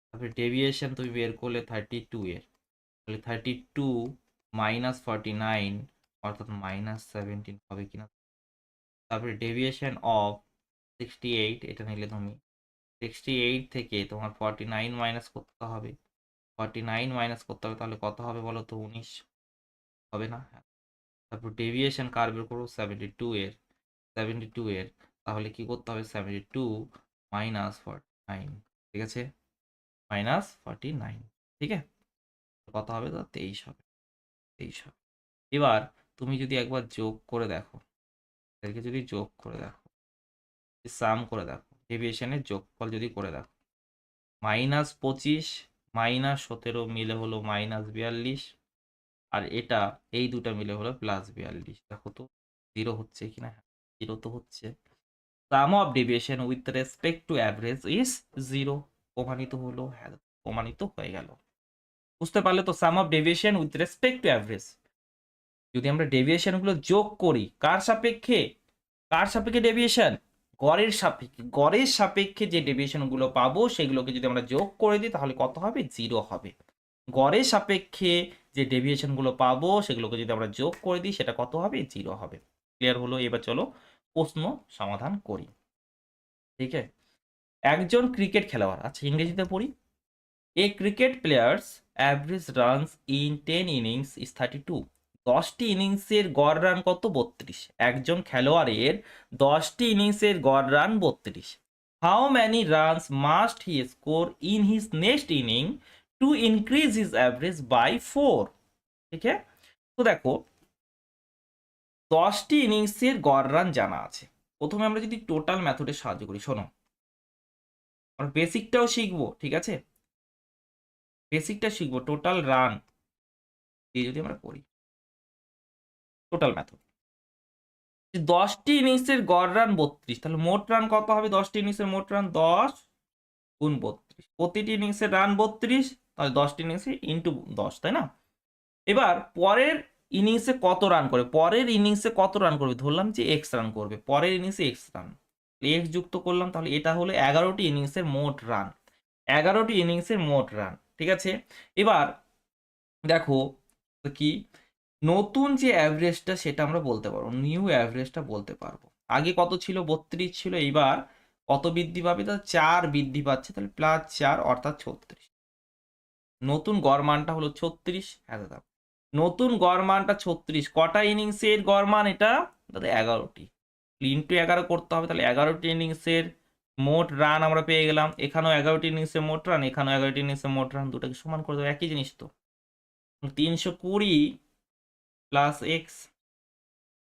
তারপরে ডেভিয়েশন তুমি বের করলে 32 এর তাহলে 32 মাইনাস 49 অর্থাৎ মাইনাস 17 হবে কিনা তারপরে ডেভিয়েশন অফ 68 এটা নিলে তুমি 68 থেকে তোমার 49 মাইনাস করতে হবে 49 মাইনাস করতে হবে তাহলে কত হবে বলো তো 19 হবে না তারপর ডেভিয়েশন কার বের করবো 72 এর তাহলে কি করতে হবে 72 মাইনাস 49 ঠিক আছে মাইনাস 49 ঠিক আছে কত হবে তো 23 হবে এবার তুমি যদি একবার যোগ করে দেখো এদেরকে যদি যোগ করে দেখো সাম করে দেখো ডেভিয়েশনের যোগফল যদি করে দেখো -25 -17 মিলে হলো -42 আর এটা এই দুটা মিলে হলো +42 দেখো তো 0 হচ্ছে কিনা 0 তো হচ্ছে sum of deviation with respect to average is 0 প্রমাণিত হলো হ্যাঁ প্রমাণিত হয়ে গেল বুঝতে পারলে তো sum of deviation with respect to average যদি আমরা ডেভিয়েশনগুলো যোগ করি কার সাপেক্ষে, কার সাপেক্ষে ডেভিয়েশন, গড়ের সাপেক্ষে, গড়ের সাপেক্ষে যে ডেভিয়েশনগুলো পাবো সেগুলোকে যদি আমরা যোগ করে দিই তাহলে কত হবে, 0 হবে। গড়ের সাপেক্ষে যে ডেভিয়েশনগুলো পাবো সেগুলোকে যদি আমরা যোগ করে দিই সেটা কত হবে, 0 হবে। ক্লিয়ার হলো? এবার চলো প্রশ্ন সমাধান করি। ঠিক আছে, একজন ক্রিকেট খেলোয়াড়, আচ্ছা ইংরেজিতে পড়ি। A cricket players average runs in 10 innings is 32। 10টি ইনিংসের গড় রান কত, 32। একজন খেলোয়াড়ের 10টি ইনিংসের গড় run 32। How many runs must he score in his next inning to increase his average by 4। ঠিক আছে, তো দেখো 10টি ইনিংসের গড় রান জানা আছে। প্রথমে আমরা যদি টোটাল মেথডে সাহায্য করি, শোনো আমরা বেসিকটাও শিখবো, ঠিক আছে, বেসিকটা শিখবো। টোটাল রান দিয়ে যদি আমরা করি টোটাল মেথড, 10টি ইনিংসের গড় রান 32, তাহলে মোট রান কত হবে, 10টি ইনিংসের মোট রান 10 গুণ 32, প্রতিটি ইনিংসের রান 32, তাহলে 10টি ইনিংসে ইন্টু 10, তাই না? এবার পরের ইনিংসে কত রান করে, পরের ইনিংসে কত রান করবে, ধরলাম যে এক্স রান করবে, পরের ইনিংসে এক্স রান, এক্স যুক্ত করলাম, তাহলে এটা হলো 11টি ইনিংসের মোট রান, 11টি ইনিংসের মোট রান। ঠিক আছে, এবার দেখো কি নতুন যে অ্যাভারেজটা সেটা আমরা বলতে পারবো, নিউ অ্যাভারেজটা বলতে পারবো। আগে কত ছিল, 32 ছিল, এইবার কত বৃদ্ধি পাবে, তাহলে 4 বৃদ্ধি পাচ্ছে, তাহলে +4 অর্থাৎ 36। নতুন গড় মানটা হলো 36। হ্যাঁ দাদা, নতুন গড় মানটা 36, কটা ইনিংসের গড় মান এটা দাদা, 11টি, ইন্টু 11 করতে হবে, তাহলে 11টি ইনিংসের মোট রান আমরা পেয়ে গেলাম। এখানেও 11টি ইনিংসের মোট রান, এখানেও 11টি ইনিংসের মোট রান, দুটাকে সমান করে দেবো, একই জিনিস তো। 320 প্লাস এক্স,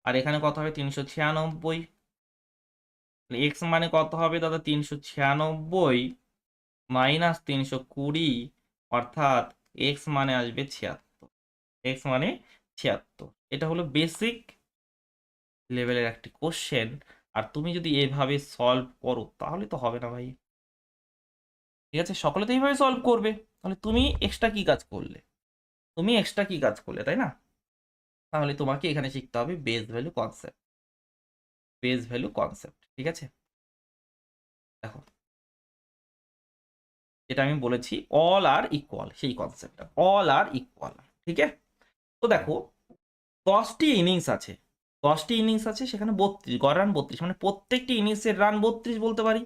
আর এখানে কত হবে, 396। এক্স মানে কত হবে দাদা, 396 মাইনাস 320, অর্থাৎ এক্স মানে আসবে 76। এক্স মানে 76। এটা হলো বেসিক লেভেলের একটি কোশ্চেন, আর তুমি যদি এভাবে সলভ করো তাহলে তো হবে না ভাই। ঠিক আছে, সকলে তো এইভাবে সলভ করবে, তাহলে তুমি এক্সট্রা কি কাজ করলে, তুমি এক্সট্রা কি কাজ করলে, তাই না? তাহলে তোমাকে এখানে শিখতে হবে base value concept, base value concept. ঠিক আছে, দেখো যেটা আমি বলেছি অল আর ইকুয়াল, সেই কনসেপ্টটা অল আর ইকুয়াল। ঠিক আছে, তো দেখো 10টি ইনিংস আছে, 10টি ইনিংস আছে, সেখানে 32 গড় রান 32, মানে প্রত্যেকটি ইনিংসের রান 32 বলতে পারি।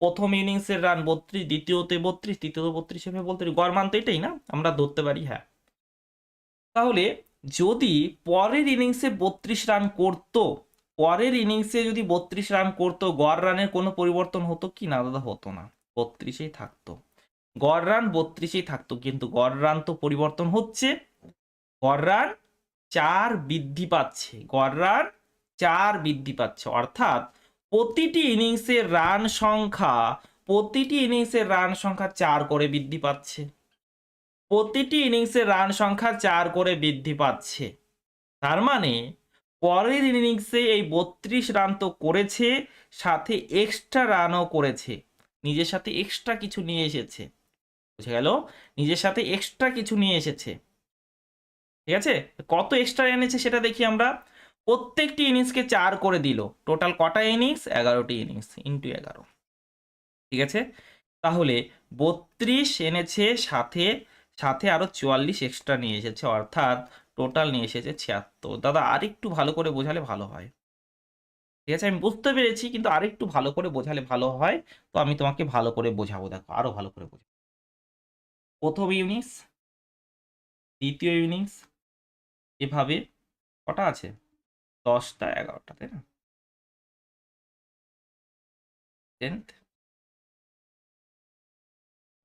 প্রথম ইনিংসের রান 32, দ্বিতীয়তে 32, তৃতীয়তে 32 এভাবে বলতে পারি। গড় মান তো এটাই না, আমরা ধরতে পারি। হ্যাঁ, তাহলে যদি পরের ইনিংসে 32 রান করতো, পরের ইনিংসে যদি 32 রান করতো, গড় রানের কোনো পরিবর্তন হতো কি না দাদা, হতো না, 32ই থাকতো, গড় রান 32ই থাকতো। কিন্তু গড় রান তো পরিবর্তন হচ্ছে, গড় রান 4 বৃদ্ধি পাচ্ছে, গড় রান 4 বৃদ্ধি পাচ্ছে, অর্থাৎ প্রতিটি ইনিংসের রান সংখ্যা, প্রতিটি ইনিংসের রান সংখ্যা 4 করে বৃদ্ধি পাচ্ছে, প্রতিটি ইনিংসের রান সংখ্যা 4 করে বৃদ্ধি পাচ্ছে। তার মানে পরের ইনিংসে এই 32 রান তো করেছে, সাথে এক্সট্রা রানও করেছে, নিজের সাথে এক্সট্রা কিছু নিয়ে এসেছে। বুঝে গেল, নিজের সাথে এক্সট্রা কিছু নিয়ে এসেছে। ঠিক আছে, কত এক্সট্রা এনেছে সেটা দেখি আমরা। প্রত্যেকটি ইনিংসকে 4 করে দিল, টোটাল কটা ইনিংস, 11টি ইনিংস, ইন্টু 11। ঠিক আছে, তাহলে 32 এনেছে, সাথে সাথে আরো 44 এক্সট্রা নিয়ে এসেছে, অর্থাৎ টোটাল নিয়ে এসেছে 76। দাদা আরেকটু ভালো করে বোঝালে ভালো হয়। ঠিক আছে, আমি বুঝতে পেরেছি, কিন্তু আরেকটু ভালো করে বোঝালে ভালো হয়, তো আমি তোমাকে ভালো করে বোঝাবো, দেখো আরো ভালো করে বোঝাবো। প্রথম ইনিংস, দ্বিতীয় ইনিংস, এভাবে কটা আছে, 10টা 11টা, তাই না? 10th,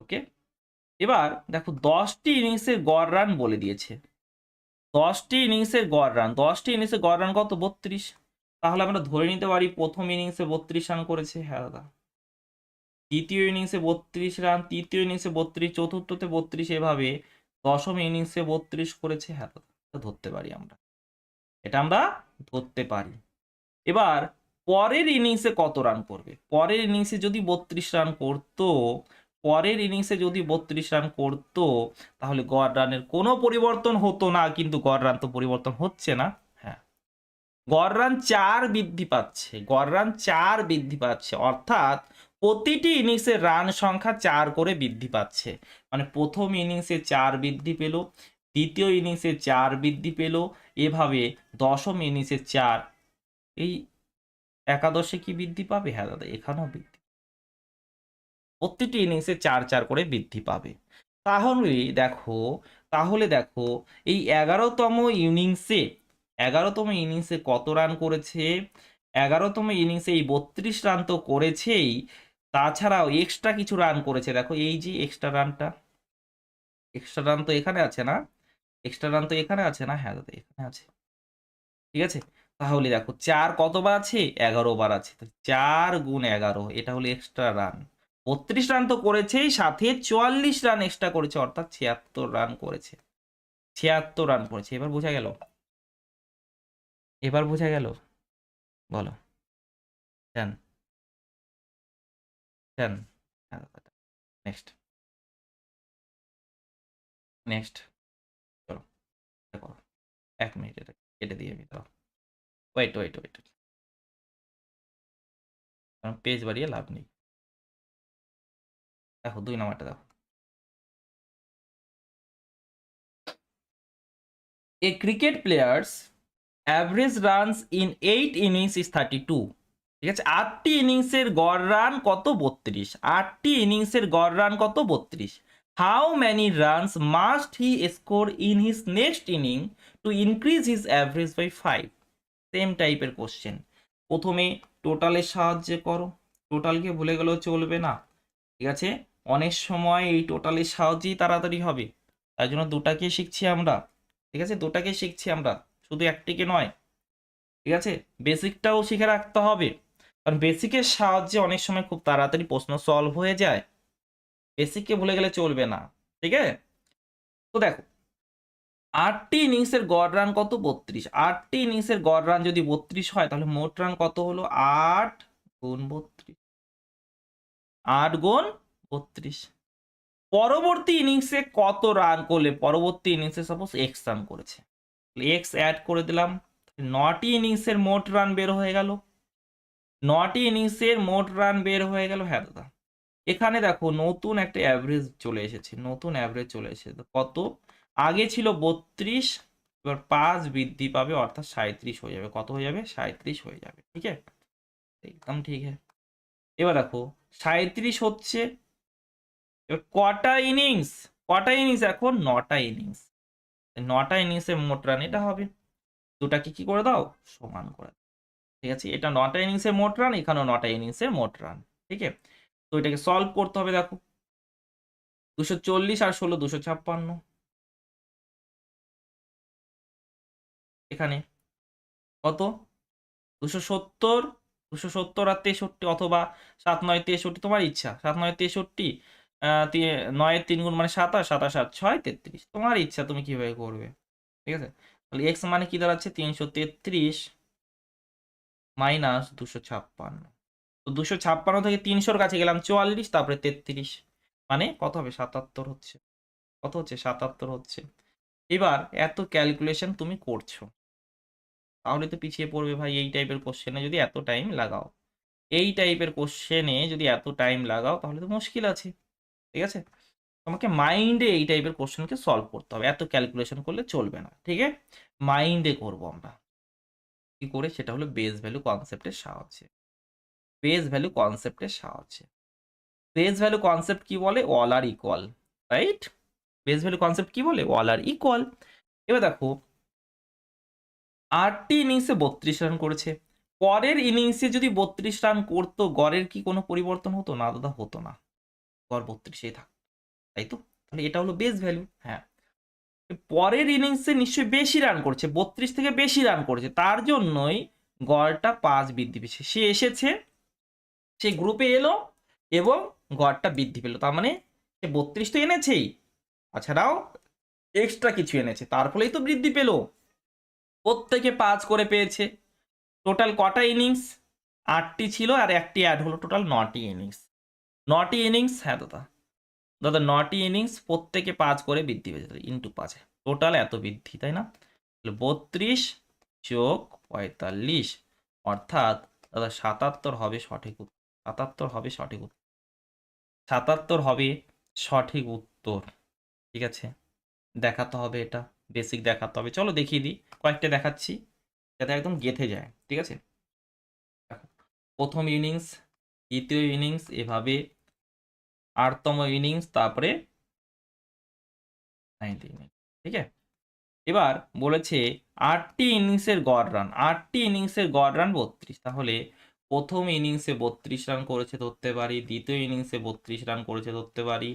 ওকে। এবার দেখো 10টি ইনিংসের গড় রান বলে দিয়েছে, 10টি ইনিংসের গড় রান, 10টি ইনিংসের গড় রান কত, 32। তাহলে আমরা ধরে নিতে পারি প্রথম ইনিংসে 32 রান করেছে, হ্যাঁ দাদা। দ্বিতীয় ইনিংসে 32 রান, তৃতীয় ইনিংসে 32, চতুর্থতে 32, এভাবে দশম ইনিংসে 32 করেছে, হ্যাঁ দাদা, এটা ধরতে পারি আমরা, এটা আমরা ধরতে পারি। এবার পরের ইনিংসে কত রান করবে, পরের ইনিংসে যদি 32 রান করতো, পরের ইনিংসে যদি 32 রান করতো তাহলে গড় রানের কোনো পরিবর্তন হতো না, কিন্তু গড় রান তো পরিবর্তন হচ্ছে না। হ্যাঁ, গড় রান 4 বৃদ্ধি পাচ্ছে, গড় রান 4 বৃদ্ধি পাচ্ছে, অর্থাৎ প্রতিটি ইনিংসে রান সংখ্যা 4 করে বৃদ্ধি পাচ্ছে। মানে প্রথম ইনিংসে 4 বৃদ্ধি পেল, দ্বিতীয় ইনিংসে 4 বৃদ্ধি পেল, এভাবে দশম ইনিংসে 4, এই একাদশে কি বৃদ্ধি পাবে? হ্যাঁ দাদা, এখানেও বৃদ্ধি, প্রতিটি ইনিংসে 4 করে বৃদ্ধি পাবে। তাহলে দেখো এই 11তম ইনিংসে কত রান করেছে? 11তম ইনিংসে এই 32 রান তো করেছেই, তাছাড়াও এক্সট্রা কিছু রান করেছে। দেখো এই যে এক্সট্রা রান তো এখানে আছে না? এক্সট্রা রান তো এখানে আছে না? হ্যাঁ দাদা, এখানে আছে। ঠিক আছে, তাহলে দেখো 4 কতবার আছে? 11 বার আছে। 4 গুণ 11, এটা হলো এক্সট্রা রান। 32 রান তো করেছেই, সাথে 44 রান এক্সট্রা করেছে, অর্থাৎ 76 রান করেছে। 76 রান করেছে। এবার বোঝা গেল? বলো। ডান। নেক্সট চলো, এটা করো। 1 মিনিট, এটা কেটে দিয়ে আমি দাও। ওয়েট, কারণ পেজ বাড়িয়ে লাভ নেই। দেখো 2 নাম্বারটা দেখো। A cricket player's average runs in 8 innings is 32. ঠিক আছে, 8টি ইনিংসের গড় রান কত? 32। 8টি ইনিংসের গড় রান কত? 32। How many runs must he score in his next inning to increase his average by 5? Same টাইপের কোশ্চেন। প্রথমে টোটালের সাহায্যে করো, টোটালকে ভুলে গেলেও চলবে না। ঠিক আছে, অনেক সময় এই টোটালের সাহায্যেই তাড়াতাড়ি হবে, তাই জন্য দুটাকে শিখছি আমরা। ঠিক আছে, দুটাকে শিখছি আমরা, শুধু একটিকে নয়। ঠিক আছে, বেসিকটাও শিখে রাখতে হবে, কারণ বেসিকের সাহায্যে অনেক সময় খুব তাড়াতাড়ি প্রশ্ন সলভ হয়ে যায়, বেসিককে ভুলে গেলে চলবে না। ঠিক আছে, তো দেখো 8টি ইনিংসের গড় রান কত? 32। 8টি ইনিংসের গড় রান যদি 32 হয়, তাহলে মোট রান কত হলো? 8 গুণ 32, 8 গুণ 32। পরবর্তী ইনিংসে কত রান করলে? পরবর্তী ইনিংসে সাপোজ এক্স রান করেছে, এক্স অ্যাড করে দিলাম, 9টি ইনিংসের মোট রান বের হয়ে গেল। 9টি ইনিংসের মোট রান বের হয়ে গেল। হ্যাঁ দাদা, এখানে দেখো নতুন একটা অ্যাভারেজ চলে এসেছে, তো কত? আগে ছিল 32, এবার 5 বৃদ্ধি পাবে, অর্থাৎ 37 হয়ে যাবে। কত হয়ে যাবে? 37 হয়ে যাবে। ঠিক আছে, একদম ঠিক আছে। এবার দেখো 37 হচ্ছে, এবার কটা ইনিংস? এখন 9টা ইনিংস। 9টা ইনিংসের মোট রান এটা হবে, দুটাকে কি করে দাও? সমান করে দাও। ঠিক আছে, এটা 9টা ইনিংসের মোট রান, এখানেও 9টা ইনিংসের মোট রান। ঠিক আছে, তো এটাকে সলভ করতে হবে। দেখো 240 আর 16 256, এখানে কত? 270, 270 আর 63, অথবা 7 9 63, তোমার ইচ্ছা। 7 9 63, 9 3 গুণ মানে 27, 27 আর 6 33, তোমার ইচ্ছা তুমি কিভাবে করবে। ঠিক আছে, তাহলে এক্স মানে কি দাঁড়াচ্ছে? 333 মাইনাস 256। তো 256 থেকে 300-র কাছে গেলাম 44, তারপরে 33, মানে কত হবে? 77 হচ্ছে। কত হচ্ছে? 77 হচ্ছে। এবার এত ক্যালকুলেশন তুমি করছো, তাহলে তো পিছিয়ে পড়বে ভাই। এই টাইপের কোশ্চেনে যদি এত টাইম লাগাও, তাহলে তো মুশকিল আছে। ঠিক আছে, তোমাকে মাইন্ডে এই টাইপের কোশ্চেনকে সলভ করতে হবে, এত ক্যালকুলেশন করলে চলবে না। ঠিক আছে, মাইন্ডে করবো আমরা। কি করে? সেটা হলো বেস ভ্যালু কনসেপ্টের সাহায্যে। বেস ভ্যালু কনসেপ্ট কি বলে? All are equal, right? Base value concept কি বলে? All are equal. এবার দেখো 8টি ইনিংসে 32 রান করেছে, পরের ইনিংসে যদি 32 রান করতো, গড়ের কি কোনো পরিবর্তন হতো? না দাদা, হতো না, গড় 32-এই থাকতো, তাই তো? তাহলে এটা হলো বেস ভ্যালু। হ্যাঁ, পরের ইনিংসে নিশ্চয়ই বেশি রান করছে, 32 থেকে বেশি রান করেছে, তার জন্যই গড়টা 5 বৃদ্ধি পেয়েছে। সে এসেছে, সে গ্রুপে এলো এবং গড়টা বৃদ্ধি পেলো, তার মানে সে 32 তো এনেছেই, তাছাড়াও এক্সট্রা কিছু এনেছে, তার ফলেই তো বৃদ্ধি পেলো। প্রত্যেকে 5 করে পেয়েছে। টোটাল কটা ইনিংস? 8টি ছিল আর একটি অ্যাড হলো, টোটাল 9টি ইনিংস। 9টি ইনিংস, হ্যাঁ দাদা, দাদা 9টি ইনিংস প্রত্যেকে 5 করে বৃদ্ধি পেয়েছে, ইন্টু 5, টোটাল এত বৃদ্ধি, তাই না? 32 যোগ 45 অর্থাৎ দাদা 77 হবে সঠিক উত্তর। 77 হবে সঠিক উত্তর। 77 হবে সঠিক উত্তর। ঠিক আছে, দেখাতে হবে, এটা বেসিক দেখাতে হবে। চলো দেখিয়ে দিই, কয়েকটা দেখাচ্ছি যাতে একদম গেঁথে যায়। ঠিক আছে, প্রথম ইনিংস, দ্বিতীয় ইনিংস, এভাবে 8তম ইনিংস, তারপরে 9th ইনিংস। ঠিক আছে, এবার বলেছে 8টি ইনিংসের গড় রান, 8টি ইনিংসের গড় রান 32। তাহলে প্রথম ইনিংসে 32 রান করেছে ধরতে পারি, দ্বিতীয় ইনিংসে 32 রান করেছে ধরতে পারি,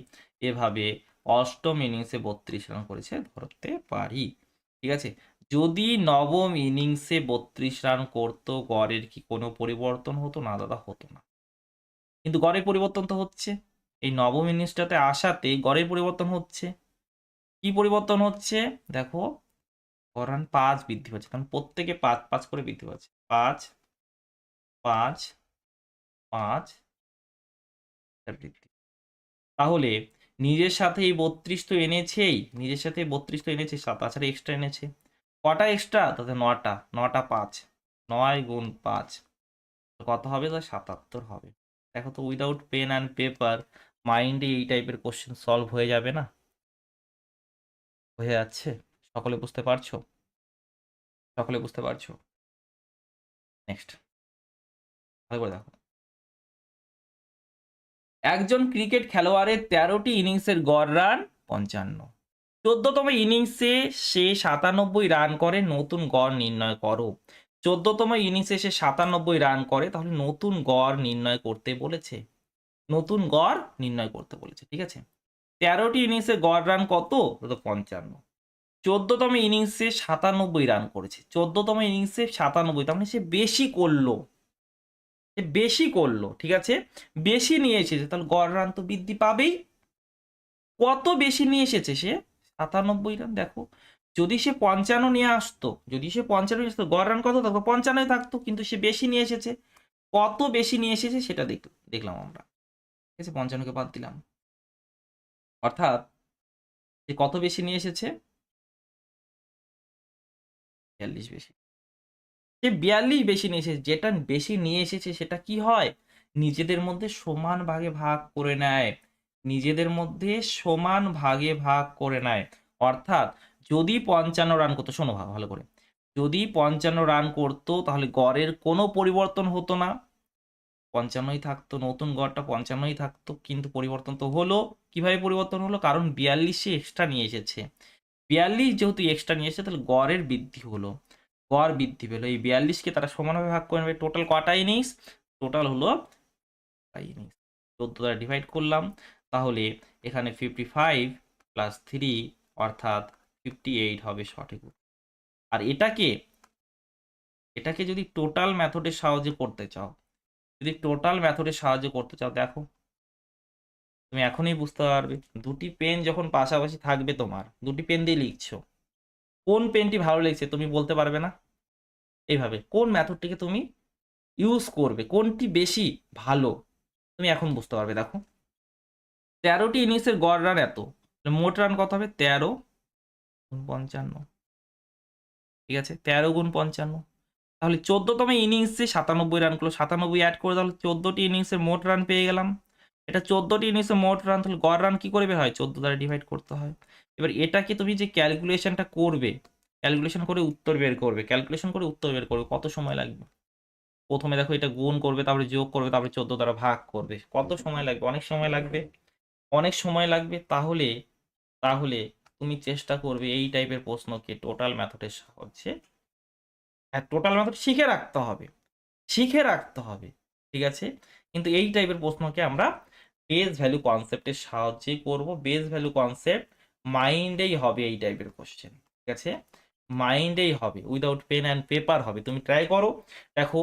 এভাবে অষ্টম ইনিংসে 32 রান করেছে ধরতে পারি। ঠিক আছে, যদি নবম ইনিংসে 32 রান করতো, গড়ের কি কোনো পরিবর্তন হতো? না দাদা, হতো না। কিন্তু গড়ের পরিবর্তন তো হচ্ছে, এই নবম ইনিংসটাতে আসাতে গড়ের পরিবর্তন হচ্ছে। কি পরিবর্তন হচ্ছে দেখো, রান 5 বৃদ্ধি পাচ্ছে, কারণ প্রত্যেকে 5 5 করে বৃদ্ধি পাচ্ছে, 5 5 5 বৃদ্ধি। তাহলে নিজের সাথে এই 32 তো এনেছেই, নিজের সাথে 32 তো এনেছে, তাছাড়া এক্সট্রা এনেছে। কটা এক্সট্রা? তাতে 9টা, 9টা 5, 9 গুণ 5 কত হবে? তো 77 হবে। দেখো তো, উইদাউট পেন অ্যান্ড পেপার মাইন্ডে এই টাইপের কোশ্চেন সলভ হয়ে যাবে না? হয়ে যাচ্ছে, সকলে বুঝতে পারছো? সকলে বুঝতে পারছো? নেক্সট, ভালো করে দেখো। একজন ক্রিকেট খেলোয়াড়ের 13টি ইনিংসের গড় রান 55। 14তম ইনিংসে সে 97 রান করে, নতুন গড় নির্ণয় করো। 14তম ইনিংসে সে 97 রান করে, তাহলে নতুন গড় নির্ণয় করতে বলেছে, নতুন গড় নির্ণয় করতে বলেছে। ঠিক আছে, 13টি ইনিংসে গড় রান কত? 55। 14তম ইনিংসে 97 রান করেছে, 14তম ইনিংসে 97, তার মানে সে বেশি করলো, বেশি করলো। ঠিক আছে, বেশি নিয়ে এসেছে, তাহলে গড় রান তো বৃদ্ধি পাবেই। কত বেশি নিয়ে এসেছে সে? 97 রান। দেখো, যদি সে 55 নিয়ে আসতো, যদি সে 55 নিয়ে আসতো, গড় রান কত থাকতো? 55 থাকতো, কিন্তু সে বেশি নিয়ে এসেছে। কত বেশি নিয়ে এসেছে সেটা দেখলাম আমরা। ঠিক আছে, 55কে বাদ দিলাম, অর্থাৎ সে কত বেশি নিয়ে এসেছে? 42 বেশি। সে 42 বেশি নিয়ে এসেছে। যেটা বেশি নিয়ে এসেছে সেটা কি হয়? নিজেদের মধ্যে সমান ভাগে ভাগ করে নেয়, নিজেদের মধ্যে সমান ভাগে ভাগ করে নেয়। অর্থাৎ যদি 55 রান করতো, শোনো ভালো করে, যদি 55 রান করতো তাহলে গড়ের কোনো পরিবর্তন হতো না, 55ই থাকতো, নতুন গড়টা 55ই থাকতো। কিন্তু পরিবর্তন তো হলো। কিভাবে পরিবর্তন হলো? কারণ 42 এক্সট্রা নিয়ে এসেছে। 42 যেহেতু এক্সট্রা নিয়ে এসেছে, তাহলে গড়ের বৃদ্ধি হলো, গড় বৃদ্ধি পেলো। এই 42কে তারা সমানভাবে ভাগ করে নেবে। টোটাল কটা ইনিংস? টোটাল হলো ইনিংস, 14 দ্বারা ডিভাইড করলাম, তাহলে এখানে 55 প্লাস 3 অর্থাৎ 58 হবে সঠিক উত্তর। আর এটাকে এটাকে যদি টোটাল মেথডের সাহায্যে করতে চাও, যদি টোটাল মেথডের সাহায্যে করতে চাও, দেখো তুমি এখনই বুঝতে পারবে। দুটি পেন যখন পাশাপাশি থাকবে, তোমার দুটি পেন দিয়ে লিখছো, কোন পেনটি ভালো লেগেছে তুমি বলতে পারবে না? এইভাবে কোন মেথডটিকে তুমি ইউজ করবে, কোনটি বেশি ভালো, তুমি এখন বুঝতে পারবে। দেখো, 13টি ইনিংসের গড় রান এত, মোট রান কত হবে? 13 গুণ 55। ঠিক আছে, 13 গুণ 55, তাহলে 14তম ইনিংসে 97 রান করলো, 97 অ্যাড করে তাহলে 14টি ইনিংসের মোট রান পেয়ে গেলাম। এটা 14টি ইনিংসের মোট রান, তাহলে গড় রান কি করে বের হয়? 14 দ্বারা ডিভাইড করতে হয়। এবার এটাকে তুমি যে ক্যালকুলেশনটা করবে, ক্যালকুলেশন করে উত্তর বের করবে, ক্যালকুলেশন করে উত্তর বের করবে, কত সময় লাগবে? প্রথমে দেখো, এটা গুণ করবে, তারপরে যোগ করবে, তারপরে 14 দ্বারা ভাগ করবে। কত সময় লাগবে? অনেক সময় লাগবে, অনেক সময় লাগবে। তাহলে তাহলে তুমি চেষ্টা করবে এই টাইপের প্রশ্নকে টোটাল মেথডের সাহায্যে, হ্যাঁ টোটাল মেথড শিখে রাখতে হবে, শিখে রাখতে হবে। ঠিক আছে, কিন্তু এই টাইপের প্রশ্নকে আমরা বেস ভ্যালু কনসেপ্টের সাহায্যে করব। বেস ভ্যালু কনসেপ্ট মাইন্ডেই হবে এই টাইপের কোশ্চেন। ঠিক আছে, মাইন্ডেই হবে, উইদাউট পেন অ্যান্ড পেপার হবে। তুমি ট্রাই করো, দেখো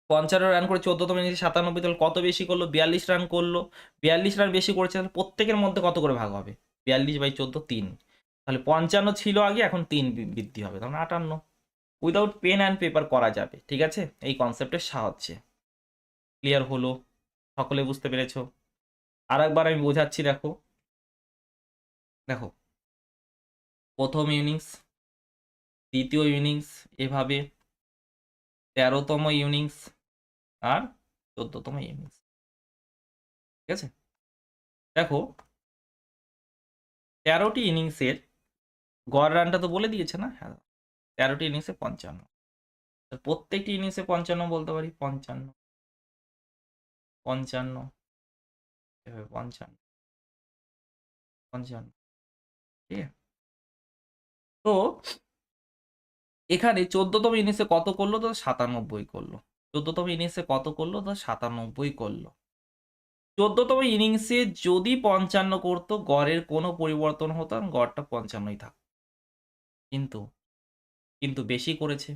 55 রান করে 14তম ইনিংসে 97, তাহলে কত বেশি করলো? 42 রান করলো। 42 রান বেশি করেছে, তাহলে প্রত্যেকের মধ্যে কত করে ভাগ হবে? 42/14 3। তাহলে 55 ছিল আগে, এখন 3 বৃদ্ধি হবে, তখন 58। উইদাউট পেন অ্যান্ড পেপার করা যাবে। ঠিক আছে, এই কনসেপ্টের সাহায্যে। ক্লিয়ার হলো? সকলে বুঝতে পেরেছো? আর একবার আমি বোঝাচ্ছি, দেখো। দেখো প্রথম ইনিংস, দ্বিতীয় ইনিংস, এভাবে 13তম ইনিংস আর 14তম ইনিংস। ঠিক আছে, দেখো 13টি ইনিংসের গড় রানটা তো বলে দিয়েছে না? হ্যাঁ, 13টি ইনিংসে 55। প্রত্যেকটি ইনিংসে 55 বলতে পারি, 55 55 এভাবে 55 55। ঠিক আছে, তো এখানে 14তম ইনিংসে কত করলো? তো 97 করলো। 14তম ইনিংসে কত করলো? তো 97 করলো। 14তম ইনিংসে যদি 55 করতো, গড়ের কোনো পরিবর্তন হতো না, গড়টা 55ই থাকতো। কিন্তু কিন্তু বেশি করেছে,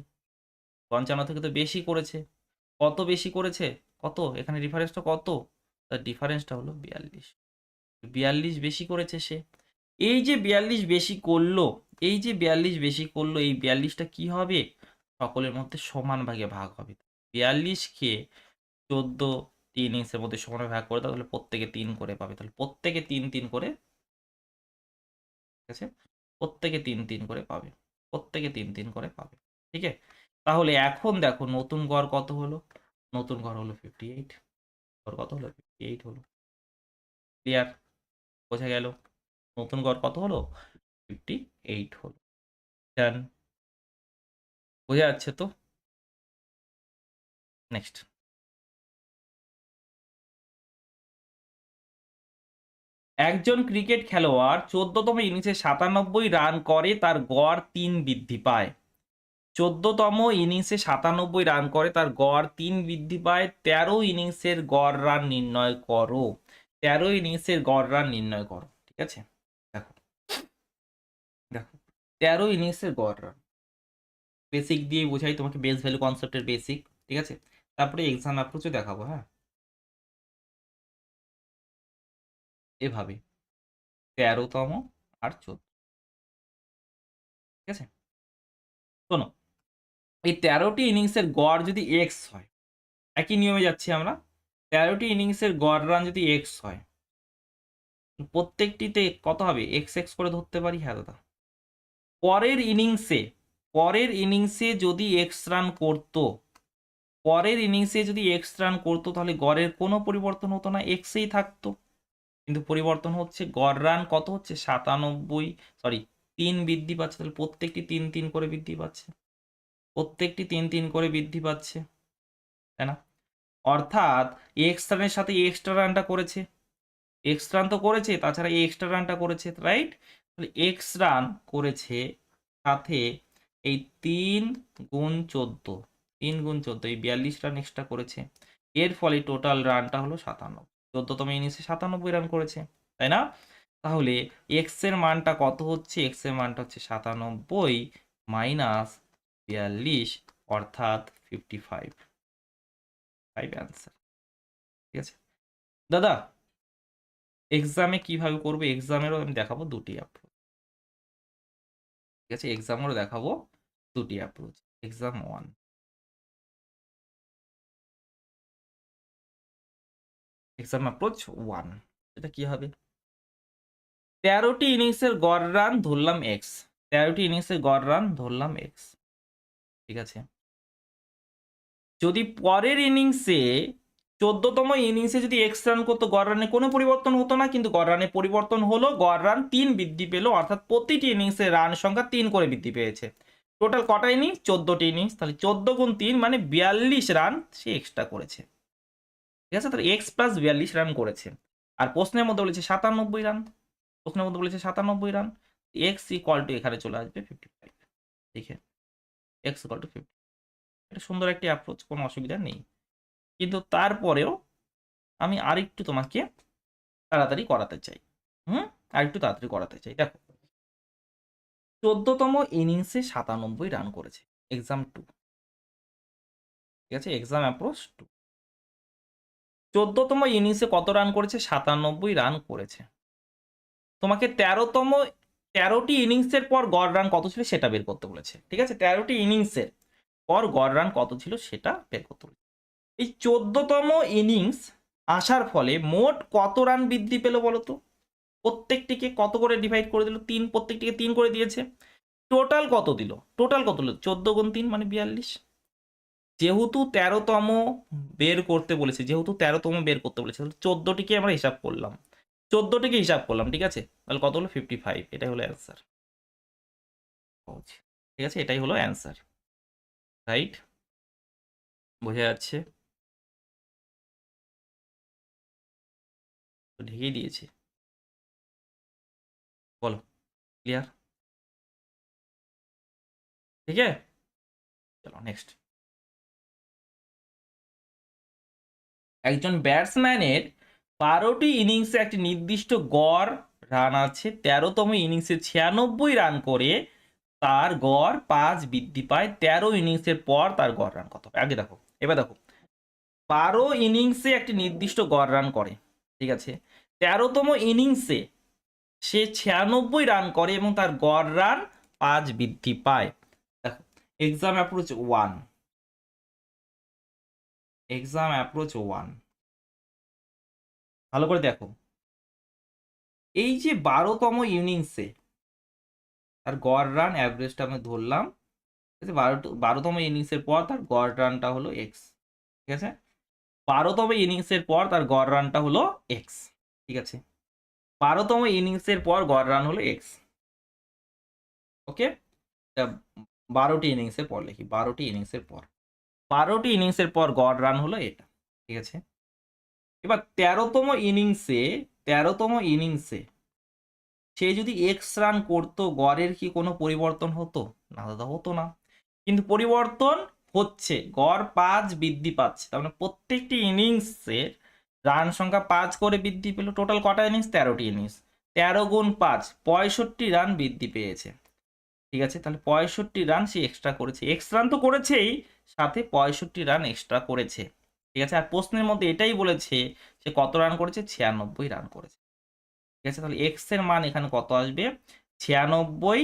55 থেকে তো বেশি করেছে। কত বেশি করেছে? কত? এখানে ডিফারেন্সটা কত? তার ডিফারেন্সটা হলো 42। 42 বেশি করেছে সে। এই যে 42 বেশি করলো, এই যে 42 বেশি করলো, এই 42টা কি হবে? সকলের মধ্যে সমান ভাগে ভাগ হবে। 42কে 14টি ইনিংসের মধ্যে সমান ভাগ করে দাও, তাহলে প্রত্যেকে 3 করে পাবে। তাহলে প্রত্যেকে 3 করে, ঠিক আছে, প্রত্যেকে 3 করে পাবে, প্রত্যেকে 3 করে পাবে। ঠিক আছে, তাহলে এখন দেখো নতুন গড় কত হলো? নতুন গড় হলো 58। গড় কত হলো? 58 হলো। ক্লিয়ার? বোঝা গেল? নতুন গড় কত হলো? 58 হলো। ডান, বোঝা যাচ্ছে তো? নেক্সট, একজন ক্রিকেট খেলোয়াড় 14তম ইনিংসে 97 রান করে, তার গড় 3 বৃদ্ধি পায়। 14তম ইনিংসে 97 রান করে, তার গড় 3 বৃদ্ধি পায়। 13 ইনিংসের গড় রান নির্ণয় করো। 13 ইনিংসের গড় রান নির্ণয় করো। ঠিক আছে, দেখো দেখো 13 ইনিংসের গড় রান বেসিক দিয়ে বোঝাই তোমাকে, বেস ভ্যালু কনসেপ্টের বেসিক। ঠিক আছে, তারপরে এক্সাম অ্যাপ্রোচে দেখাবো। হ্যাঁ, এভাবে 13তম আর 14। ঠিক আছে, শোনো, এই 13টি ইনিংসের গড় যদি এক্স হয়, একই নিয়মে যাচ্ছি আমরা। 13টি ইনিংসের গড় রান যদি এক্স হয়, প্রত্যেকটিতে কত হবে? এক্স এক্স করে ধরতে পারি। হ্যাঁ দাদা, পরের ইনিংসে, পরের ইনিংসে যদি এক্স রান করতো, পরের ইনিংসে যদি এক্স রান করতো, তাহলে গড়ের কোনো পরিবর্তন হতো না, এক্সেই থাকতো। কিন্তু পরিবর্তন হচ্ছে, গড় রান কত হচ্ছে? 97, সরি 3 বৃদ্ধি পাচ্ছে। তাহলে প্রত্যেকটি 3 করে বৃদ্ধি পাচ্ছে, প্রত্যেকটি 3 করে বৃদ্ধি পাচ্ছে, তাই না? অর্থাৎ এক্স রানের সাথে এক্সট্রা রানটা করেছে, এক্স রান তো করেছে, তাছাড়া এই এক্সট্রা রানটা করেছে, রাইট? তাহলে এক্স রান করেছে, সাথে এই 3 গুণ 14, 3 গুণ 14, এই 42 রান এক্সট্রা করেছে। এর ফলে টোটাল রানটা হলো 97। 14তম ইনিংসে 97 রান করেছে, তাই না? তাহলে এক্স এর মানটা কত হচ্ছে? এক্স এর মানটা হচ্ছে 97 মাইনাস 42, অর্থাৎ 55। অ্যান্সার। ঠিক আছে দাদা, এক্সামে কিভাবে করবে, এক্সামেরও আমি দেখাবো দুটি অ্যাপ্রোচ। ঠিক আছে, এক্সামেরও দেখাবো দুটি অ্যাপ্রোচ। এক্সাম 1, এক্সাম অ্যাপ্রোচ 1, এটা কি হবে? 13টি ইনিংসের গড় রান ধরলাম এক্স, 13টি ইনিংসের গড় রান ধরলাম এক্স। ঠিক আছে, যদি পরের ইনিংসে 14তম ইনিংসে যদি এক্স রান করতো, গড় রানে কোনো পরিবর্তন হতো না, কিন্তু গড় রানে পরিবর্তন হলো, গড় রান 3 বৃদ্ধি পেলো, অর্থাৎ প্রতিটি ইনিংসে রান সংখ্যা 3 করে বৃদ্ধি পেয়েছে। টোটাল কটা ইনিংস? 14টি ইনিংস। তাহলে 14 গুণ 3 মানে 42 রান সে এক্সট্রা করেছে। ঠিক আছে, তাহলে এক্স প্লাস 42 রান করেছে। আর প্রশ্নের মধ্যে বলেছে 97 রান, প্রশ্নের মধ্যে বলেছে 97 রান। এক্স ইকুয়াল টু এখানে চলে আসবে 55। ঠিক আছে, এক্স ইকুয়াল টু 50। এটা সুন্দর একটি অ্যাপ্রোচ, কোনো অসুবিধা নেই। কিন্তু তারপরেও আমি আরেকটু তোমাকে তাড়াতাড়ি করাতে চাই। আরেকটু তাড়াতাড়ি করাতে চাই। দেখো 14তম ইনিংসে 97 রান করেছে, এক্সাম 2। ঠিক আছে, এক্সাম অ্যাপ্রোচ 2। 14তম ইনিংসে কত রান করেছে? 97 রান করেছে। তোমাকে 13টি ইনিংসের পর গড় রান কত ছিল সেটা বের করতে বলেছে। ঠিক আছে, 13টি ইনিংসের পর গড় রান কত ছিল সেটা বের করতে বলেছে। এই 14তম ইনিংস আসার ফলে মোট কত রান বৃদ্ধি পেল বলো তো? প্রত্যেকটিকে কত করে ডিভাইড করে দিল? 3, প্রত্যেকটিকে 3 করে দিয়েছে। টোটাল কত দিল? টোটাল কত দিল? 14 গুণ 3 মানে 42। যেহেতু 13তম বের করতে বলেছে, যেহেতু 13তম বের করতে বলেছে, তাহলে 14টিকে আমরা হিসাব করলাম, 14টিকে হিসাব করলাম, ঠিক আছে? তাহলে কত হলো? 55। এটাই হলো অ্যান্সার। ঠিক আছে, এটাই হলো অ্যান্সার, রাইট? বোঝা যাচ্ছে? তো ঢেকেই দিয়েছি, বলো, ক্লিয়ার? ঠিক আছে, চলো নেক্সট। একজন ব্যাটসম্যানের 12টি ইনিংসে একটি নির্দিষ্ট গড় রান আছে, 13তম ইনিংসে 96 রান করে তার গড় 5 বৃদ্ধি পায়, 13 ইনিংসের পর তার গড় রান কত? আগে দেখো, এবার দেখো, 12 ইনিংসে একটি নির্দিষ্ট গড় রান করে, ঠিক আছে? 13তম ইনিংসে সে 96 রান করে এবং তার গড় রান 5 বৃদ্ধি পায়। দেখো, এক্সাম অ্যাপ্রোচ 1, এক্সাম অ্যাপ্রোচ 1, ভালো করে দেখো, এই যে 12তম ইনিংসে তার গড় রান অ্যাভারেজটা আমি ধরলাম, ঠিক আছে? 12তম ইনিংসের পর তার গড় রানটা হলো এক্স, ঠিক আছে? 12তম ইনিংসের পর তার গড় রানটা হলো এক্স, ঠিক আছে? 12তম ইনিংসের পর গড় রান হলো এক্স, ওকে? 12টি ইনিংসের পর লিখি, 12টি ইনিংসের পর, 12টি ইনিংসের পর গড় রান হলো এটা, ঠিক আছে? এবার 13তম ইনিংসে, 13তম ইনিংসে সে যদি এক্স রান করতো, গড়ের কি কোনো পরিবর্তন হতো? না দাদা, হতো না। কিন্তু পরিবর্তন হচ্ছে, গড় 5 বৃদ্ধি পাচ্ছে, তার মানে প্রত্যেকটি ইনিংসের রান সংখ্যা 5 করে বৃদ্ধি পেল। টোটাল কটা ইনিংস? 13টি ইনিংস, 13 গুণ 5, 65 রান বৃদ্ধি পেয়েছে, ঠিক আছে? তাহলে 65 রান সে এক্সট্রা করেছে, এক্স রান তো করেছেই, সাথে 65 রান এক্সট্রা করেছে, ঠিক আছে? আর প্রশ্নের মধ্যে এটাই বলেছে সে কত রান করেছে? 96 রান করেছে, ঠিক আছে? তাহলে এক্স এর মান এখানে কত আসবে? 96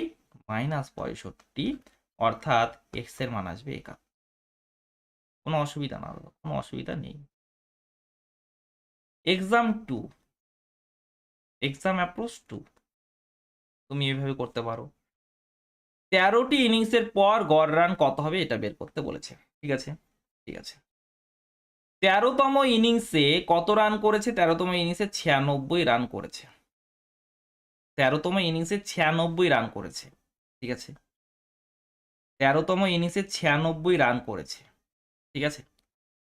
মাইনাস 65, অর্থাৎ এক্স এর মান আসবে 71। কোনো অসুবিধা না, কোনো অসুবিধা নেই। এক্সাম 2, এক্সাম অ্যাপ্রোচ 2, তুমি এভাবে করতে পারো। 13টি ইনিংসের পর গড় রান কত হবে এটা বের করতে বলেছে, ঠিক আছে? ঠিক আছে, 13তম ইনিংসে কত রান করেছে? 13তম ইনিংসে 96 রান করেছে, 13তম ইনিংসে 96 রান করেছে, ঠিক আছে? 13তম ইনিংসে 96 রান করেছে, ঠিক আছে?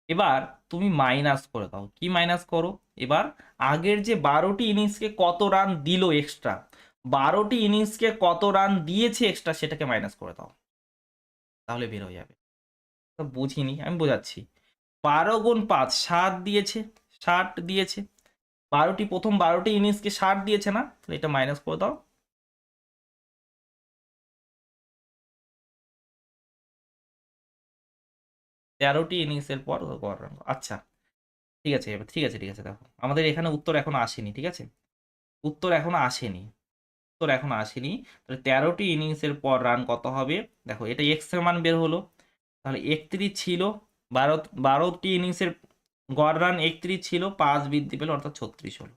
এবার তুমি মাইনাস করে দাও। কি মাইনাস করো? এবার আগের যে 12টি ইনিংসকে কত রান দিল এক্সট্রা, 12টি ইনিংসকে কত রান দিয়েছে এক্সট্রা, সেটাকে মাইনাস করে দাও, তাহলে বের হয়ে যাবে। তো বুঝিনি, আমি বোঝাচ্ছি। 12 গুণ 5, 60 দিয়েছে, 60 দিয়েছে, 12টি, প্রথম 12টি ইনিংসকে 60 দিয়েছে না? তাহলে এটা মাইনাস করে দাও। তেরোটি ইনিংসের পর গড় রান, আচ্ছা, ঠিক আছে, এবার ঠিক আছে, ঠিক আছে, দেখো আমাদের এখানে উত্তর এখনো আসেনি, ঠিক আছে? উত্তর এখনো আসেনি, উত্তর এখনো আসেনি। তাহলে 13টি ইনিংসের পর রান কত হবে? দেখো, এটা এক্স এর মান বের হলো, তাহলে 31 ছিল, 12টি ইনিংসের গড় রান 31 ছিল, 5 বৃদ্ধি পেল, অর্থাৎ 36 হলো।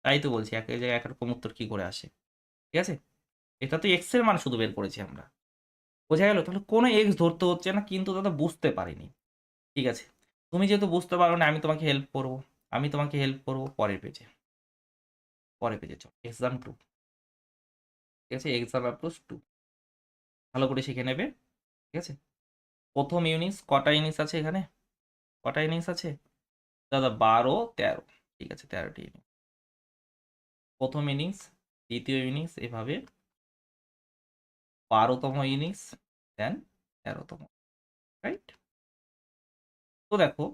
তাই তো বলছি, এক জায়গায় একরকম উত্তর কি করে আসে, ঠিক আছে? এটা তো এক্স এর মান শুধু বের করেছি আমরা, বোঝা গেল? তাহলে কোনো এক্স ধরতে হচ্ছে না, কিন্তু দাদা বুঝতে পারিনি, ঠিক আছে? তুমি যেহেতু বুঝতে পারো না, আমি তোমাকে হেল্প করব, আমি তোমাকে হেল্প করব পরের পেজে, পরের পেজে চল, এক্সাম 2, ঠিক আছে? এক্সাম অ্যাপ্রোচ 2 ভালো করে শিখে নেবে, ঠিক আছে? প্রথম ইনিংস, কটা ইনিংস আছে এখানে? কটা ইনিংস আছে দাদা? 12, 13, ঠিক আছে, 13টি ইনিংস। প্রথম ইনিংস, দ্বিতীয় ইনিংস, এভাবে 12তম ইনিংস, দেন 13তম, রাইট? তো দেখো,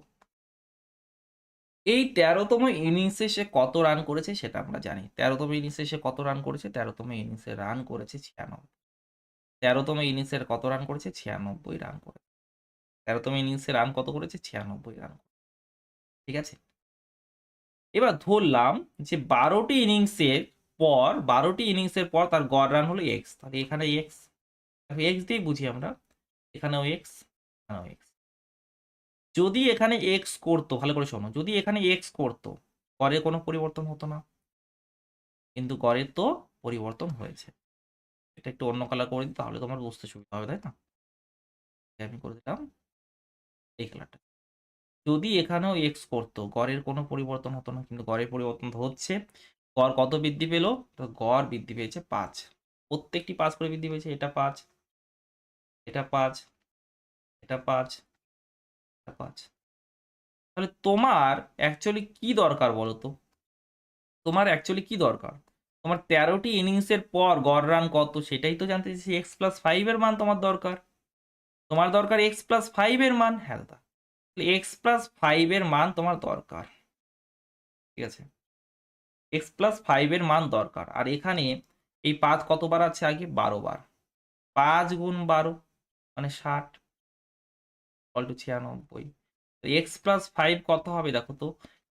এই 13তম ইনিংসে সে কত রান করেছে সেটা আমরা জানি। 13তম ইনিংসে সে কত রান করেছে? 13তম ইনিংসে রান করেছে 96। 13তম ইনিংসের কত রান করেছে? 96 রান করে। 13তম ইনিংসে রান কত করেছে? 96 রান, ঠিক আছে? এবার ধরলাম যে 12টি ইনিংসের পর, 12টি ইনিংসের পর তার গড় রান হলো এক্স, তাহলে এখানে এক্স, এক্স দিয়েই বুঝি আমরা, এখানেও এক্স, এখানেও এক্স। যদি এখানে এক্স করতো, ভালো করে শোনো, যদি এখানে এক্স করতো, গড়ে কোনো পরিবর্তন হতো না, কিন্তু গড়ের তো পরিবর্তন হয়েছে। এটা একটু অন্য কালার করে দিই, তাহলে তোমার বুঝতে সুবিধা হবে, তাই না? আমি করে দিলাম এই কালারটা। যদি এখানেও এক্স করতো, গড়ের কোনো পরিবর্তন হতো না, কিন্তু গড়ের পরিবর্তন তো হচ্ছে। গড় কত বৃদ্ধি পেল? তো গড় বৃদ্ধি পেয়েছে 5, প্রত্যেকটি 5 করে বৃদ্ধি পেয়েছে। এটা 5, এটা 5, এটা 5, এটা 5। তাহলে তোমার অ্যাকচুয়ালি কি দরকার বলো তো? তোমার অ্যাকচুয়ালি কি দরকার? তোমার 13টি ইনিংসের পর গড় রান কত সেটাই তো জানতে চাইছি। এক্স প্লাস 5 এর মান তোমার দরকার। তোমার দরকার এক্স প্লাস 5 এর মান। হ্যাঁ দাদা, এক্স প্লাস 5 এর মান তোমার দরকার, ঠিক আছে? এক্স প্লাস 5 এর মান দরকার। আর এখানে এই 5 কতবার আছে আগে? 12 বার। 5 গুণ 12 মানে 60, ইকুয়াল টু 96। তো এক্স প্লাস 5 কত হবে দেখো তো?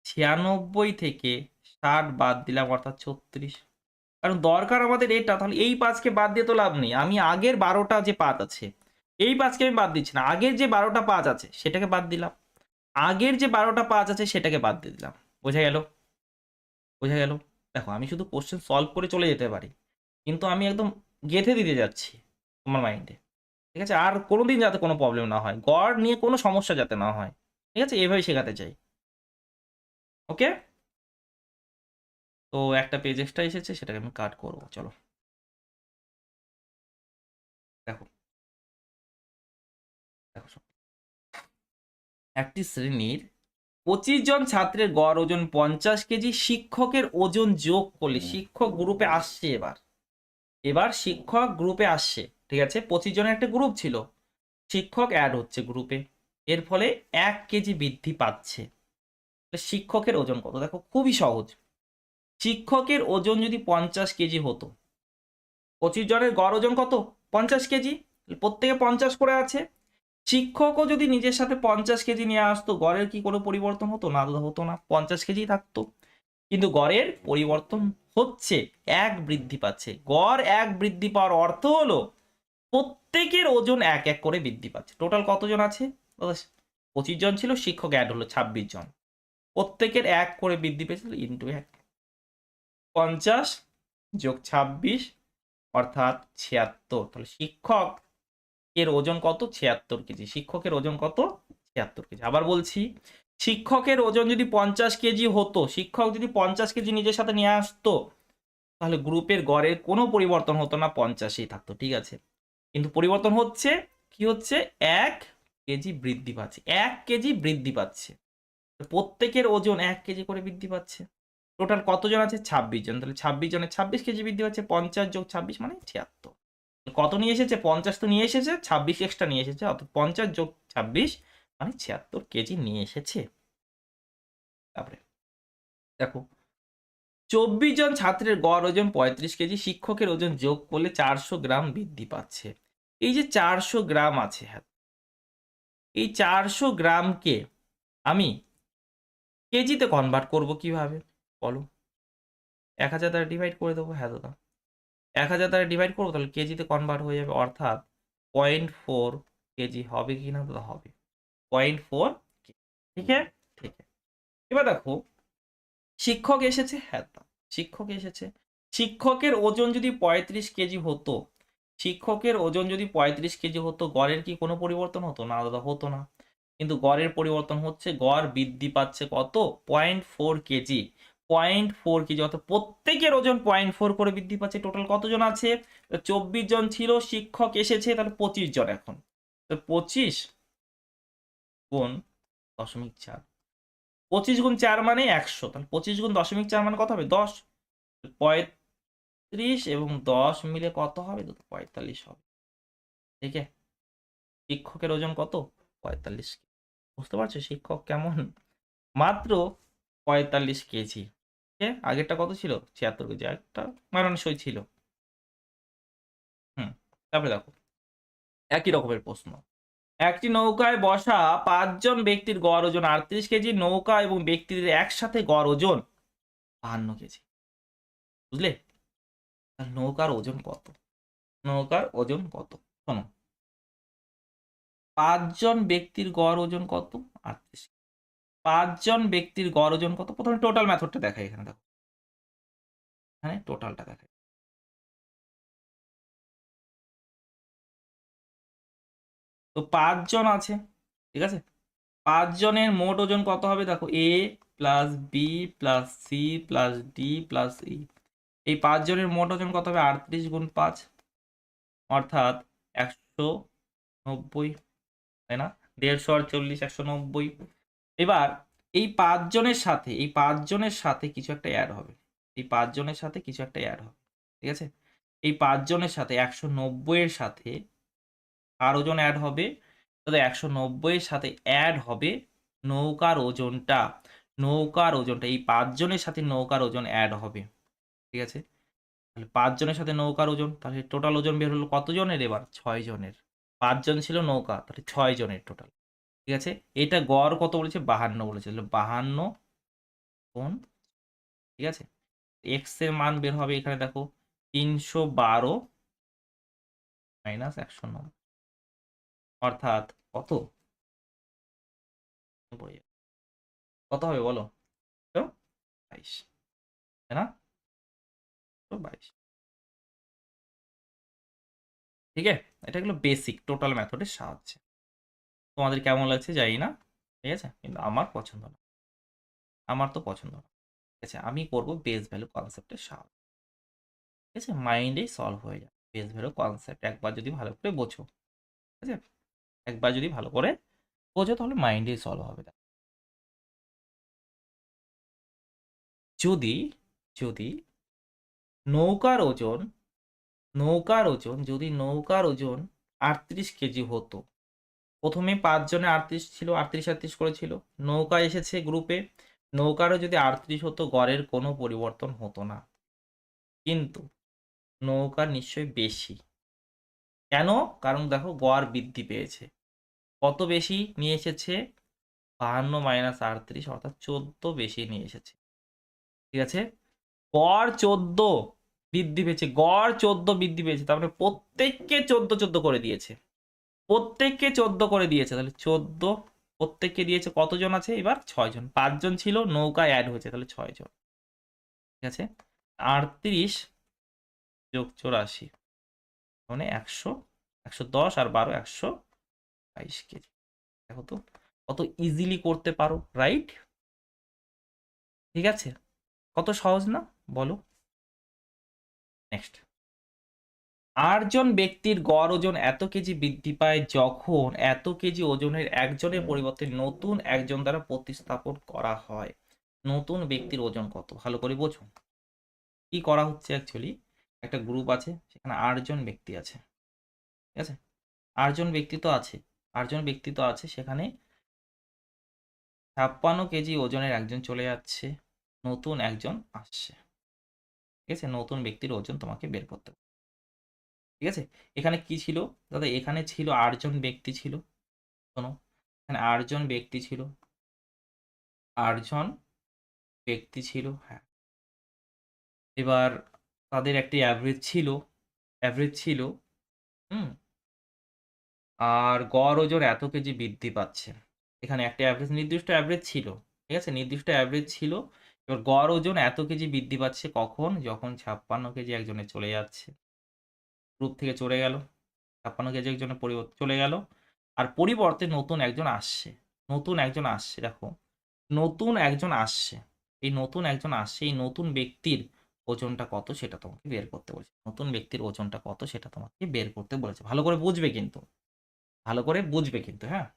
96 থেকে 60 বাদ দিলাম, অর্থাৎ 36। কারণ দরকার আমাদের এটা। তাহলে এই 5কে বাদ দিয়ে তো লাভ নেই। আমি আগের 12টা যে 5 আছে, এই 5কে আমি বাদ দিচ্ছি না, আগের যে 12টা 5 আছে সেটাকে বাদ দিলাম। আগের যে 12টা 5 আছে সেটাকে বাদ দিয়ে দিলাম। বোঝা গেল? বোঝা গেল? দেখো, আমি শুধু কোশ্চেন সলভ করে চলে যেতে পারি, কিন্তু আমি একদম গেঁথে দিতে যাচ্ছি তোমার মাইন্ডে, ঠিক আছে? আর কোনোদিন যাতে কোনো প্রবলেম না হয়, গড় নিয়ে কোনো সমস্যা যাতে না হয়, ঠিক আছে? এভাবে শেখাতে চাই। ওকে, তো একটা পেজ এক্সট্রা এসেছে, সেটাকে আমি কাট করবো। চলো দেখো, দেখো সব। একটি শ্রেণীর 25 জন ছাত্রের গড় ওজন 50 কেজি। শিক্ষকের ওজন যোগ করলে, শিক্ষক গ্রুপে আসছে এবার, এবার শিক্ষক গ্রুপে আসছে, ঠিক আছে? 25 জনের একটা গ্রুপ ছিল, শিক্ষক অ্যাড হচ্ছে গ্রুপে, এর ফলে 1 কেজি বৃদ্ধি পাচ্ছে। শিক্ষকের ওজন কত? দেখো, খুবই সহজ। শিক্ষকের ওজন যদি 50 কেজি হতো, 25 জনের গড় ওজন কত? 50 কেজি, প্রত্যেকে 50 করে আছে। শিক্ষকও যদি নিজের সাথে 50 কেজি নিয়ে আসতো, গড়ের কি কোনো পরিবর্তন হতো? না দাদা, হতো না, 50 কেজি থাকতো। কিন্তু গড়ের পরিবর্তন হচ্ছে, 1 বৃদ্ধি পাচ্ছে। গড় 1 বৃদ্ধি পাওয়ার অর্থ হলো প্রত্যেকের ওজন 1 1 করে বৃদ্ধি পাচ্ছে। টোটাল কতজন আছে? 25 জন ছিল, শিক্ষক অ্যাড হলো 26 জন, প্রত্যেকের 1 করে বৃদ্ধি পেয়েছে, ইন্টু 1। 50 যোগ 26 অর্থাৎ 76। তাহলে শিক্ষক এর ওজন কত? 76 কেজি। শিক্ষকের ওজন কত? 76 কেজি। আবার বলছি, শিক্ষকের ওজন যদি 50 কেজি হতো, শিক্ষক যদি 50 কেজি নিজের সাথে নিয়ে আসতো, তাহলে গ্রুপের গড়ের কোনো পরিবর্তন হতো না, 50ই থাকতো, ঠিক আছে? কিন্তু পরিবর্তন হচ্ছে, কি হচ্ছে? 1 কেজি বৃদ্ধি পাচ্ছে, 1 কেজি বৃদ্ধি পাচ্ছে। প্রত্যেকের ওজন 1 কেজি করে বৃদ্ধি পাচ্ছে। টোটাল কতজন আছে? 26 জন। তাহলে 26 জনের 26 কেজি বৃদ্ধি পাচ্ছে। 50 যোগ 26 মানে 76। কত নিয়ে এসেছে? 50 তো নিয়ে এসেছে, 26 এক্সট্রা নিয়ে এসেছে, অর্থাৎ 50 যোগ 26 মানে 76 কেজি নিয়ে এসেছে। তারপরে দেখো, 24 জন ছাত্রের গড় ওজন 35 কেজি। শিক্ষকের ওজন যোগ করলে 400 গ্রাম বৃদ্ধি পাচ্ছে। এই যে 400 গ্রাম আছে, হ্যাঁ, এই 400 গ্রামকে আমি কেজিতে কনভার্ট করব কিভাবে বলো? 1000 দ্বারা ডিভাইড করে দেবো। হ্যাঁ দাদা, 1000 দ্বারা ডিভাইড করবো, তাহলে কেজিতে কনভার্ট হয়ে যাবে, অর্থাৎ 0.4 কেজি হবে কি না দাদা? হবে, 0.4 কেজি। ঠিক আছে, ঠিক আছে। এবার দেখো, শিক্ষক এসেছে। হ্যাঁ দাদা, শিক্ষক এসেছে। শিক্ষকের ওজন যদি 35 কেজি হতো, শিক্ষকের ওজন যদি 35 কেজি হতো, গড়ের কি কোনো পরিবর্তন হতো? না দাদা, হতো না। কিন্তু গড়ের পরিবর্তন হচ্ছে, গড় বৃদ্ধি পাচ্ছে কত? 0.4 কেজি। 0.4 কেজি, অর্থাৎ প্রত্যেকের ওজন 0.4 করে বৃদ্ধি পাচ্ছে। টোটাল কতজন আছে? 24 জন ছিল, শিক্ষক এসেছে, তাহলে 25 জন এখন। তো 25 গুণ 0.4, 25 গুণ 4 মানে 100। তাহলে 25 গুণ 0.4 মানে কত হবে? 10। 35 এবং 10 মিলে কত হবে? 45 হবে। ঠিক আছে, শিক্ষকের ওজন কত? 45। বুঝতে পারছো শিক্ষক কেমন? মাত্র 45 কেজি। আগেরটা কত ছিল? 76 কেজি। একটা মানানসই ছিল। হুম, তারপরে দেখো, একই রকমের প্রশ্ন। একটি নৌকায় বসা 5 জন ব্যক্তির গড় ওজন 38 কেজি। নৌকা এবং ব্যক্তিদের একসাথে গড় ওজন 52 কেজি। বুঝলে? আর নৌকার ওজন কত? নৌকার ওজন কত? শোনো, 5 জন ব্যক্তির গড় ওজন কত? 38। 5 জন ব্যক্তির গড় ওজন কত? প্রথমে টোটাল মেথডটা দেখাই, এখানে দেখো। এখানে টোটালটা দেখাই। তো 5 জন আছে, ঠিক আছে। 5 জনের মোট ওজন কত হবে দেখো, A plus B plus C plus D plus E. এই 5 জনের মোট ওজন কত হবে, 38 গুণ 5, অর্থাৎ 190, তাই না? 150 আর 40, 190। এবার এই 5 জনের সাথে, এই 5 জনের সাথে কিছু একটা অ্যাড হবে, এই 5 জনের সাথে কিছু একটা অ্যাড হবে, ঠিক আছে। এই 5 জনের সাথে 190 এর সাথে কার ওজন অ্যাড হবে, তাহলে 190 এর সাথে অ্যাড হবে নৌকার ওজনটা। নৌকার ওজনটা এই 5 জনের সাথে নৌকার ওজন অ্যাড হবে, ঠিক আছে। তাহলে 5 জনের সাথে নৌকার ওজন, তাহলে টোটাল ওজন বের হলো কত জনের, এবার 6 জনের। 5 জন ছিল নৌকা, তাহলে 6 জনের টোটাল, ঠিক আছে। এটা গড় কত বলেছে, 52 বলেছে, তাহলে 52 কোণ, ঠিক আছে। এক্স এর মান বের হবে এখানে দেখো, 312 মাইনাস 190, অর্থাৎ কত, কত হবে বলো তো, 22, তাই না? তো 22, ঠিক আছে। এটা হলো বেসিক টোটাল মেথডের সাহায্যে। তোমাদের কেমন লাগছে জানি না, ঠিক আছে, কিন্তু আমার পছন্দ না, আমার তো পছন্দ না, ঠিক আছে। আমি করব বেস ভ্যালু কনসেপ্টের সাহায্যে, ঠিক আছে। মাইন্ডেই সলভ হয়ে যাবে বেস ভ্যালু কনসেপ্ট, একবার যদি ভালো করে বোঝো, ঠিক আছে। একবার যদি ভালো করে বোঝো তাহলে মাইন্ডেই সলভ হবে। যদি যদি নৌকার ওজন, নৌকার ওজন যদি নৌকার ওজন 38 কেজি হতো, প্রথমে 5 জনে 38 ছিল, 38 করেছিল, নৌকা এসেছে গ্রুপে, নৌকারও যদি 38 হতো গড়ের কোনো পরিবর্তন হতো না, কিন্তু নৌকার নিশ্চয়ই বেশি। কেন? কারণ দেখো গড় বৃদ্ধি পেয়েছে, কত বেশি নিয়ে এসেছে, 52 মাইনাস 38, অর্থাৎ 14 বেশি নিয়ে এসেছে, ঠিক আছে। গড় 14 বৃদ্ধি পেয়েছে, গড় 14 বৃদ্ধি পেয়েছে, তার মানে প্রত্যেককে 14 করে দিয়েছে, প্রত্যেককে 14 করে দিয়েছে, তাহলে 14 প্রত্যেককে দিয়েছে, কতজন আছে এবার, 6 জন। 5 জন ছিল, নৌকায় অ্যাড হয়েছে, তাহলে 6 জন, ঠিক আছে। 38 যোগ 84 মানে 100, 110 আর 12, 122 কেজি। দেখো তো কত ইজিলি করতে পারো, রাইট? ঠিক আছে, কত সহজ না বলো। নেক্সট, 8 জন ব্যক্তির গড় ওজন এত কেজি বৃদ্ধি পায় যখন এত কেজি ওজনের একজনের পরিবর্তে নতুন একজন দ্বারা প্রতিস্থাপন করা হয়। নতুন ব্যক্তির ওজন কত, ভালো করে বোঝো। কি করা হচ্ছে, অ্যাকচুয়ালি একটা গ্রুপ আছে, সেখানে 8 জন ব্যক্তি আছে, ঠিক আছে। 8 জন ব্যক্তি তো আছে, 8 জন ব্যক্তি তো আছে, সেখানে 56 কেজি ওজনের একজন চলে যাচ্ছে, নতুন একজন আসছে, ঠিক আছে। নতুন ব্যক্তির ওজন তোমাকে বের করতে হবে, ঠিক আছে। এখানে কি ছিল দাদা, এখানে ছিল 8 জন ব্যক্তি ছিল, শোনো, এখানে 8 জন ব্যক্তি ছিল, 8 জন ব্যক্তি ছিল, হ্যাঁ। এবার তাদের একটি অ্যাভারেজ ছিল, অ্যাভারেজ ছিল, হুম। আর গড় ওজন এত কেজি বৃদ্ধি পাচ্ছে, এখানে একটা অ্যাভারেজ, নির্দিষ্ট অ্যাভারেজ ছিল, ঠিক আছে, নির্দিষ্ট অ্যাভারেজ ছিল। এবার গড় ওজন এত কেজি বৃদ্ধি পাচ্ছে কখন, যখন 56 কেজি একজনের চলে যাচ্ছে, গ্রুপ থেকে চলে গেল, 56 কেজি একজনের পরিবর্তে চলে গেল, আর পরিবর্তে নতুন একজন আসছে, নতুন একজন আসছে, দেখো নতুন একজন আসছে, এই নতুন একজন আসছে, এই নতুন ব্যক্তির ওজনটা কত সেটা তোমাকে বের করতে বলেছে, নতুন ব্যক্তির ওজনটা কত সেটা তোমাকে বের করতে বলেছে, ভালো করে বুঝবে কিন্তু, ভালো করে বুঝবে কিন্তু, হ্যাঁ।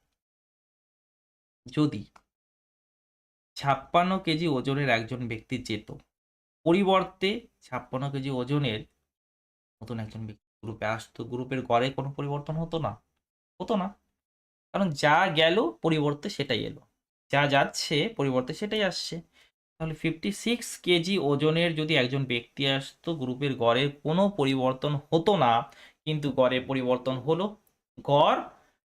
যদি 56 কেজি ওজনের একজন ব্যক্তি যেত, পরিবর্তে 56 কেজি ওজনের নতুন একজন ব্যক্তি গ্রুপে আসতো, গ্রুপের গড়ে কোনো পরিবর্তন হতো না, হতো না, কারণ যা গেল পরিবর্তে সেটাই এলো, যা যাচ্ছে পরিবর্তে সেটাই আসছে। তাহলে 56 কেজি ওজনের যদি একজন ব্যক্তি আসতো, গ্রুপের গড়ের কোনো পরিবর্তন হতো না, কিন্তু গড়ে পরিবর্তন হলো, গড়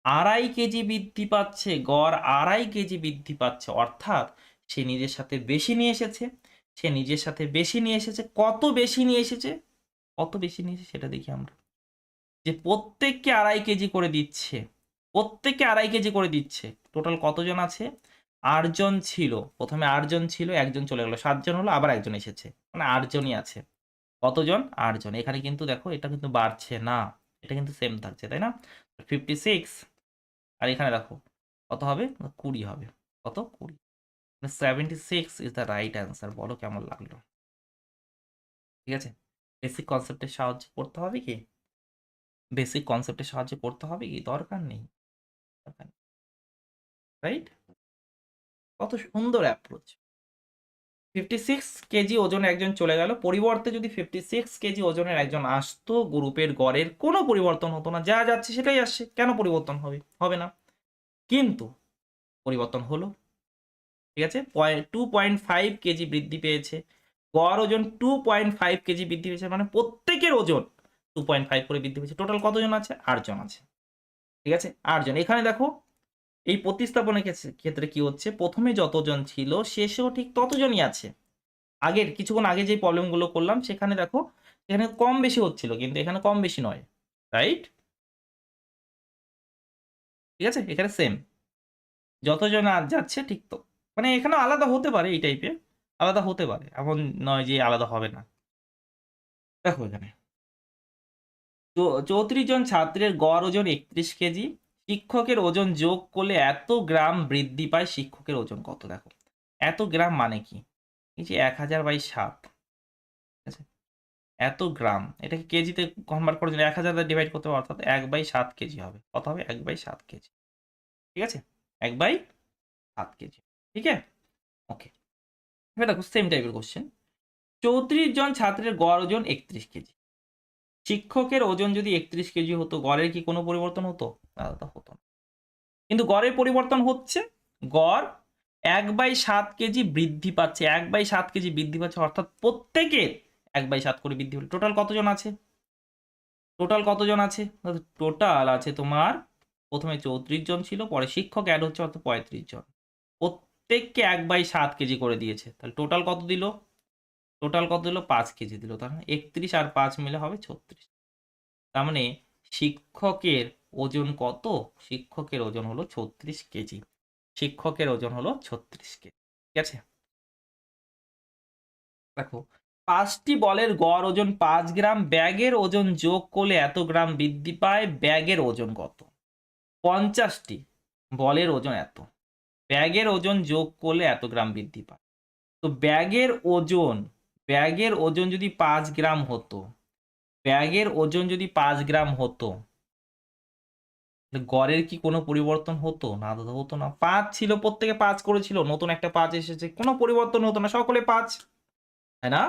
2.5 কেজি বৃদ্ধি পাচ্ছে, গড় 2.5 কেজি বৃদ্ধি পাচ্ছে, অর্থাৎ সে নিজের সাথে বেশি নিয়ে এসেছে, সে নিজের সাথে বেশি নিয়ে এসেছে, কত বেশি নিয়ে এসেছে, কত বেশি নিয়ে এসেছে সেটা দেখি আমরা, যে প্রত্যেককে 2.5 কেজি করে দিচ্ছে, প্রত্যেককে 2.5 কেজি করে দিচ্ছে। টোটাল কতজন আছে, 8 জন ছিল, প্রথমে 8 জন ছিল, একজন চলে গেল, 7 জন হলো, আবার একজন এসেছে, মানে 8 জনই আছে। কতজন? 8 জন। এখানে কিন্তু দেখো এটা কিন্তু বাড়ছে না, এটা কিন্তু সেম থাকছে, তাই না? 56 আর এখানে দেখো কত হবে? 20 হবে। কত? 20। 76 ইজ দ্য রাইট অ্যান্সার। বলো কেমন লাগলো? ঠিক আছে, বেসিক কনসেপ্টের সাহায্য করতে হবে কি? বেসিক কনসেপ্টের সাহায্য করতে হবে কি? দরকার নেই, রাইট? কত সুন্দর অ্যাপ্রোচ। 56 কেজি ওজনে একজন চলে গেল, পরিবর্তে যদি 56 কেজি ওজনের একজন আসতো, গ্রুপের গড়ের কোনো পরিবর্তন হতো না, যা যাচ্ছে সেটাই আসছে, কেন পরিবর্তন হবে? হবে না। কিন্তু পরিবর্তন হলো, ঠিক আছে, 2.5 কেজি বৃদ্ধি পেয়েছে, গড় ওজন 2.5 কেজি বৃদ্ধি পেয়েছে, মানে প্রত্যেকের ওজন 2.5 করে বৃদ্ধি পেয়েছে। টোটাল কতজন আছে? 8 জন আছে, ঠিক আছে, 8 জন। এখানে দেখো এই প্রতিস্থাপনের ক্ষেত্রে কি হচ্ছে, প্রথমে যতজন ছিল শেষেও ঠিক ততজনই আছে। আগের কিছুক্ষণ আগে যে প্রবলেমগুলো করলাম সেখানে দেখো এখানে কম বেশি হচ্ছিল, কিন্তু এখানে কম বেশি নয়, রাইট? ঠিক আছে, এখানে সেম, যতজন আর যাচ্ছে ঠিক তো, মানে এখানে আলাদা হতে পারে, এই টাইপের আলাদা হতে পারে, এমন নয় যে আলাদা হবে না। দেখো এখানে 34 জন ছাত্রের গড় ওজন 31 কেজি, শিক্ষকের ওজন যোগ করলে এত গ্রাম বৃদ্ধি পায়, শিক্ষকের ওজন কত? দেখো এত গ্রাম মানে কি, এই যে 1000/7, ঠিক আছে, এত গ্রাম, এটাকে কেজিতে কনভার্ট করার জন্য 1000 দ্বারা ডিভাইড করতে হবে, অর্থাৎ 1/7 কেজি হবে। কত হবে? 1/7 কেজি, ঠিক আছে, 1/7 কেজি, ঠিক আছে, ওকে। এবার দেখো সেম টাইপের কোশ্চেন, 34 জন ছাত্রের গড় ওজন 31 কেজি, শিক্ষকের ওজন যদি 31 কেজি হতো, গড়ের কি কোনো পরিবর্তন হতো? তা হতো না, কিন্তু গড়ের পরিবর্তন হচ্ছে, গড় 1/7 কেজি বৃদ্ধি পাচ্ছে, 1/7 কেজি বৃদ্ধি পাচ্ছে, অর্থাৎ প্রত্যেকের 1/7 করে বৃদ্ধি হলো। টোটাল কতজন আছে? টোটাল কতজন আছে? টোটাল আছে তোমার, প্রথমে 34 জন ছিল, পরে শিক্ষক অ্যাড হচ্ছে, অর্থাৎ 35 জন, প্রত্যেককে 1/7 কেজি করে দিয়েছে। তাহলে টোটাল কত দিল? টোটাল কত দিল? 5 কেজি দিল। তার মানে 31 আর 5 মিলে হবে 36। তার মানে শিক্ষকের ওজন কত? শিক্ষকের ওজন হলো 36 কেজি। শিক্ষকের ওজন হলো 36 কেজি, ঠিক আছে। দেখো 5টি বলের গড় ওজন 5 গ্রাম, ব্যাগের ওজন যোগ করলে এত গ্রাম বৃদ্ধি পায়, ব্যাগের ওজন কত? 50টি বলের ওজন এত, ব্যাগের ওজন যোগ করলে এত গ্রাম বৃদ্ধি পায়। তো ব্যাগের ওজন যদি 5 গ্রাম হতো, ব্যাগের ওজন যদি 5 গ্রাম হতো, গড়ের কি কোনো পরিবর্তন হতো? না দাদা, হতো না। 5 ছিল, প্রত্যেকে 5 করেছিল, নতুন একটা 5 এসেছে, কোনো পরিবর্তন হতো না, সকলে 5, তাই না?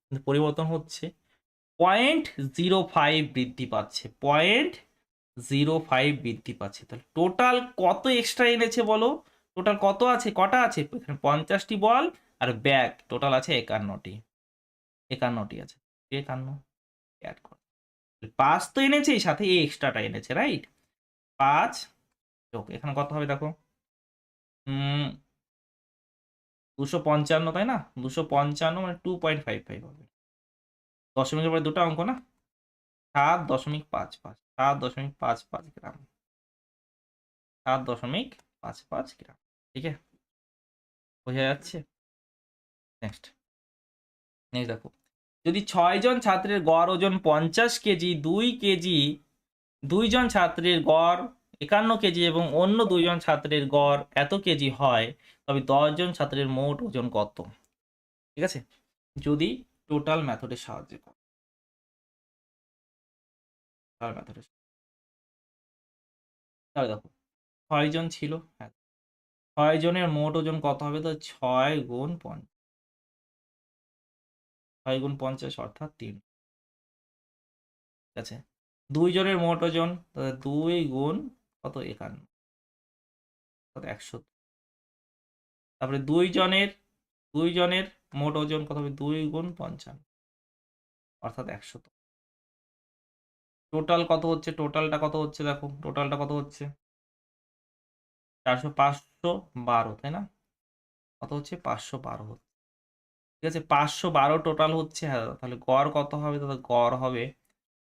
কিন্তু পরিবর্তন হচ্ছে, 0.05 বৃদ্ধি পাচ্ছে, 0.05 বৃদ্ধি পাচ্ছে। তাহলে টোটাল কত এক্সট্রা এনেছে বলো? টোটাল কত আছে? কটা আছে এখানে? 50টি বল, আর ব্যাগ টোটাল আছে 51টি। 51টি আছে, 51 অ্যাড করো। 5 তো এনেছে, সাথে এই এক্সট্রাটা এনেছে, রাইট? 5 যোগ এখানে কত হবে দেখো, 255, তাই না? 255 মানে 2.55 হবে, দশমিকের পরে দুটো অঙ্ক না, 7.55, 7.55 গ্রাম, 7.55 গ্রাম, ঠিক আছে, বোঝা যাচ্ছে? নেক্সট নেক্সট দেখো, যদি 6 জন ছাত্রের গড় ওজন 50 কেজি, 2 জন ছাত্রের গড় 51 কেজি এবং অন্য 2 জন ছাত্রের গড় এত কেজি হয়, তবে 10 জন ছাত্রের মোট ওজন কত? ঠিক আছে, যদি টোটাল মেথডের সাহায্যে করো, টোটাল মেথডের, তাহলে দেখো 6 জন ছিল, হ্যাঁ, 6 জনের মোট ওজন কত হবে? তো 6 গুণ 50, 6 গুণ 50 অর্থাৎ 3, ঠিক আছে। 2 জনের মোট ওজন, 2 গুণ কত? 51, অর্থাৎ 100। তারপরে 2 জনের মোট ওজন কত হবে? 2 গুণ 55, অর্থাৎ 100। টোটাল কত হচ্ছে? টোটালটা কত হচ্ছে দেখো, টোটালটা কত হচ্ছে? 512, তাই না? কত হচ্ছে? 512 হচ্ছে, ঠিক আছে, 512 টোটাল হচ্ছে। হ্যাঁ, তাহলে গড় কত হবে? তাহলে গড় হবে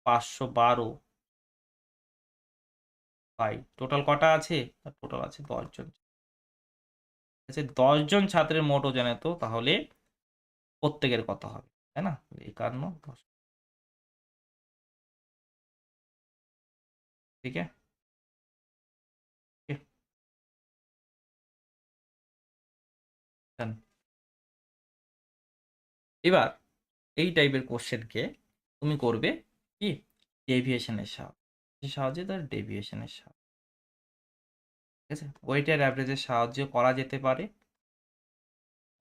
512 বাই টোটাল কটা আছে? টোটাল আছে 10 জন, ঠিক আছে, 10 জন ছাত্রের মোট ওজন এত, তাহলে প্রত্যেকের কত হবে, তাই না? 51, 10। ठीक है। ठीक, done। এবার এই টাইপের কোশ্চেনকে তুমি করবে কি, ডেভিয়েশনের সাহায্যে তার ডেভিয়েশনের সাহায্যে, ঠিক আছে। ওয়েটের অ্যাভারেজের সাহায্যে করা যেতে পারে।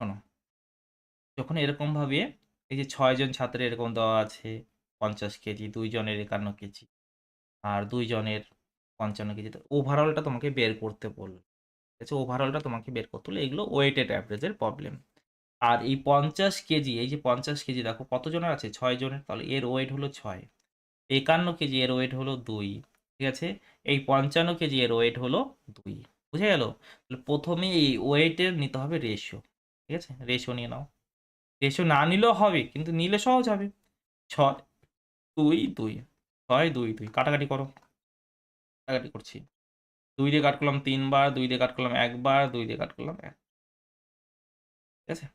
শোনো, যখন এরকম ভাবে এই যে 6 জন ছাত্রের এরকম দেওয়া আছে 50 কেজি, 2 জনের 51 কেজি, আর 2 জনের 55 কেজি, ওভারঅলটা তোমাকে বের করতে বললো, ঠিক আছে। ওভারঅলটা তোমাকে বের করতে হলো, এগুলো ওয়েটেড অ্যাভারেজের প্রবলেম। আর এই 50 কেজি, এই যে 50 কেজি দেখো কতজনের আছে, 6 জনের, তাহলে এর ওয়েট হলো 6। 51 কেজি এর ওয়েট হলো 2, ঠিক আছে। এই 55 কেজি এর ওয়েট হলো 2, বুঝে গেল। তাহলে প্রথমে এই ওয়েটের নিতে হবে রেশিও, ঠিক আছে। রেশিও নিয়ে নাও, রেশিও না নিলেও হবে কিন্তু নিলে সহজ হবে। 6 2 2, 6 2 2, কাটাকাটি করো, কাটাকাটি করছি। 2 দিয়ে কাট করলাম 3 বার, 2 দিয়ে কাট করলাম 1 বার, 2 দিয়ে কাট করলাম 1, ঠিক আছে।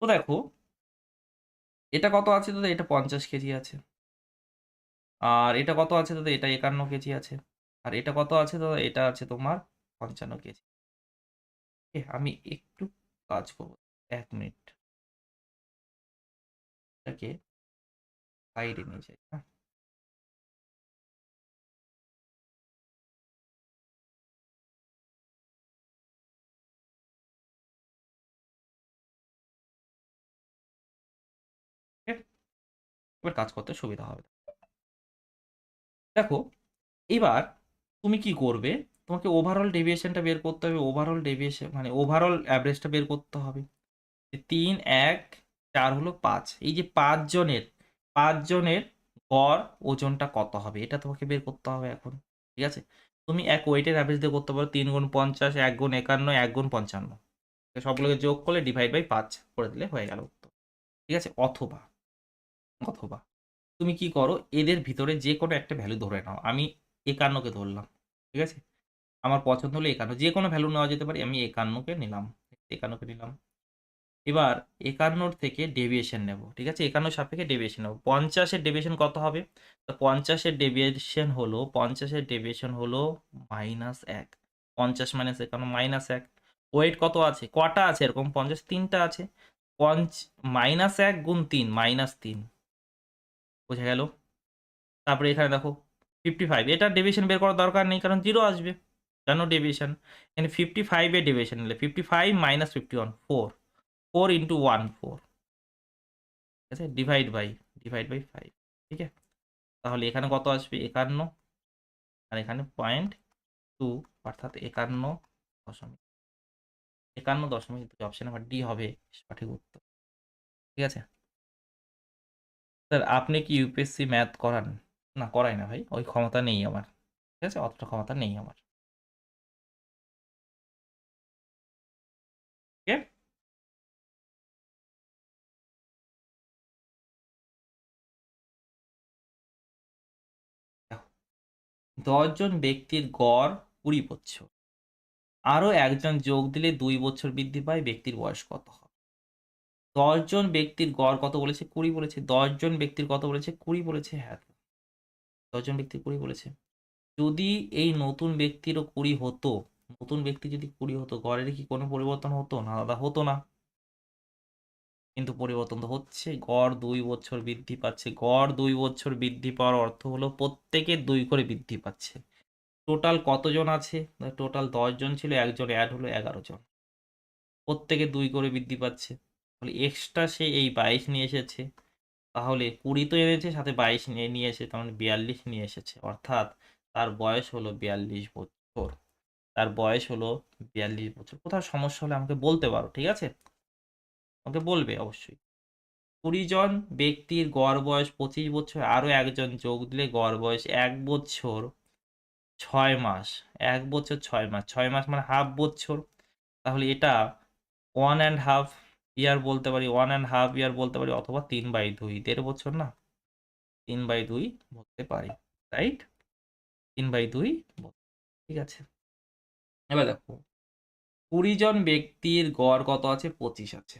তো দেখো এটা কত আছে দাদা, এটা 50 কেজি আছে। আর এটা কত আছে দাদা, এটা 51 কেজি আছে। আর এটা কত আছে দাদা, এটা আছে তোমার 55 কেজি। আমি একটু কাজ করবো, 1 মিনিট, এটাকে সাইডে নিয়ে যাই, হ্যাঁ। ঠিক আছে? এবার কাজ করতে সুবিধা হবে। দেখো এবার তুমি কি করবে, তোমাকে ওভারঅল ডেভিয়েশনটা বের করতে হবে, ওভারঅল ডেভিয়েশন মানে ওভারঅল অ্যাভারেজটা বের করতে হবে। 3 1 4 হলো 5, এই যে 5 জনের গড় ওজনটা কত হবে এটা তোমাকে বের করতে হবে এখন, ঠিক আছে। তুমি এক ওয়েটের অ্যাভারেজ দিয়ে করতে পারো, 3 × 50, 1 × 51, 1 × 55, সবগুলোকে যোগ করলে ডিভাইড বাই 5 করে দিলে হয়ে গেল উত্তর, ঠিক আছে। অথবা অথবা তুমি কি করো, এদের ভিতরে যে কোনো একটা ভ্যালু ধরে নাও, আমি 51কে ধরলাম, ঠিক আছে। আমার পছন্দ হলো 51, যে কোনো ভ্যালু নেওয়া যেতে পারে, আমি 51কে নিলাম, 51কে নিলাম। এবার 51 থেকে ডেভিয়েশন নেব, ঠিক আছে। 51 সাপেক্ষে ডেভিয়েশন নেব, 50-এর ডেভিয়েশন কত হবে, তো 50-এর ডেভিয়েশন হলো -1, 50 - 51 -1। ওয়েট কত আছে, কটা আছে এরকম 50, 3টা আছে, -1 গুণ 3 -3, বোঝা গেল। তারপরে এখানে দেখো 55, এটা ডেভিয়েশন বের করার দরকার নেই কারণ 0 আসবে, জানো ডেভিয়েশন। এখানে 55 এর ডেভিয়েশন নিলে 55 - 51, 4, 4 × 1 4, ঠিক আছে। ডিভাইড বাই 5, ঠিক আছে। তাহলে এখানে কত আসবে 51, আর এখানে 0.2, অর্থাৎ 51.2 অপশন নাম্বার ডি হবে সঠিক উত্তর, ঠিক আছে। স্যার আপনি কি ইউপিএসসি ম্যাথ করান? না করাই না ভাই, ওই ক্ষমতা নেই আমার, ঠিক আছে, অতটা ক্ষমতা নেই আমার, ঠিক আছে। 10 জন ব্যক্তির গড় 20 বছর, আরও একজন যোগ দিলে 2 বছর বৃদ্ধি পায়, ব্যক্তির বয়স কত হবে? 10 জন ব্যক্তির গড় কত বলেছে, 20 বলেছে। 10 জন ব্যক্তির কত বলেছে, 20 বলেছে, হ্যাঁ। 10 জন ব্যক্তির 20 বলেছে। যদি এই নতুন ব্যক্তিরও 20 হতো, নতুন ব্যক্তি যদি 20 হতো, গড়ের কি কোনো পরিবর্তন হতো না দাদা, হতো না। কিন্তু পরিবর্তন তো হচ্ছে, গড় 2 বছর বৃদ্ধি পাচ্ছে। গড় 2 বছর বৃদ্ধি পাওয়ার অর্থ হলো প্রত্যেকে 2 করে বৃদ্ধি পাচ্ছে। টোটাল কতজন আছে, টোটাল 10 জন ছিল, একজন অ্যাড হলো 11 জন, প্রত্যেকে 2 করে বৃদ্ধি পাচ্ছে। তাহলে এক্সট্রা সে এই 22 নিয়ে এসেছে, তাহলে 20 তো এনেছে, সাথে 22 নিয়ে নিয়ে এসে তার মানে 42 নিয়ে এসেছে, অর্থাৎ তার বয়স হলো 42 বছর। তার বয়স হলো 42 বছর। কোথাও সমস্যা হলে আমাকে বলতে পারো, ঠিক আছে, আমাকে বলবে অবশ্যই। 20 জন ব্যক্তির গড় বয়স 25 বছর, আরও একজন যোগ দিলে গড় বয়স 1 বছর 6 মাস। 1 বছর 6 মাস, 6 মাস মানে হাফ বছর। তাহলে এটা 1.5 ইয়ার বলতে পারি, 1.5 ইয়ার বলতে পারি, অথবা 3/2, 1.5 বছর না, 3/2 বলতে পারি, রাইট, 3/2, ঠিক আছে। এবার দেখো 20 জন ব্যক্তির গড় কত আছে, 25 আছে।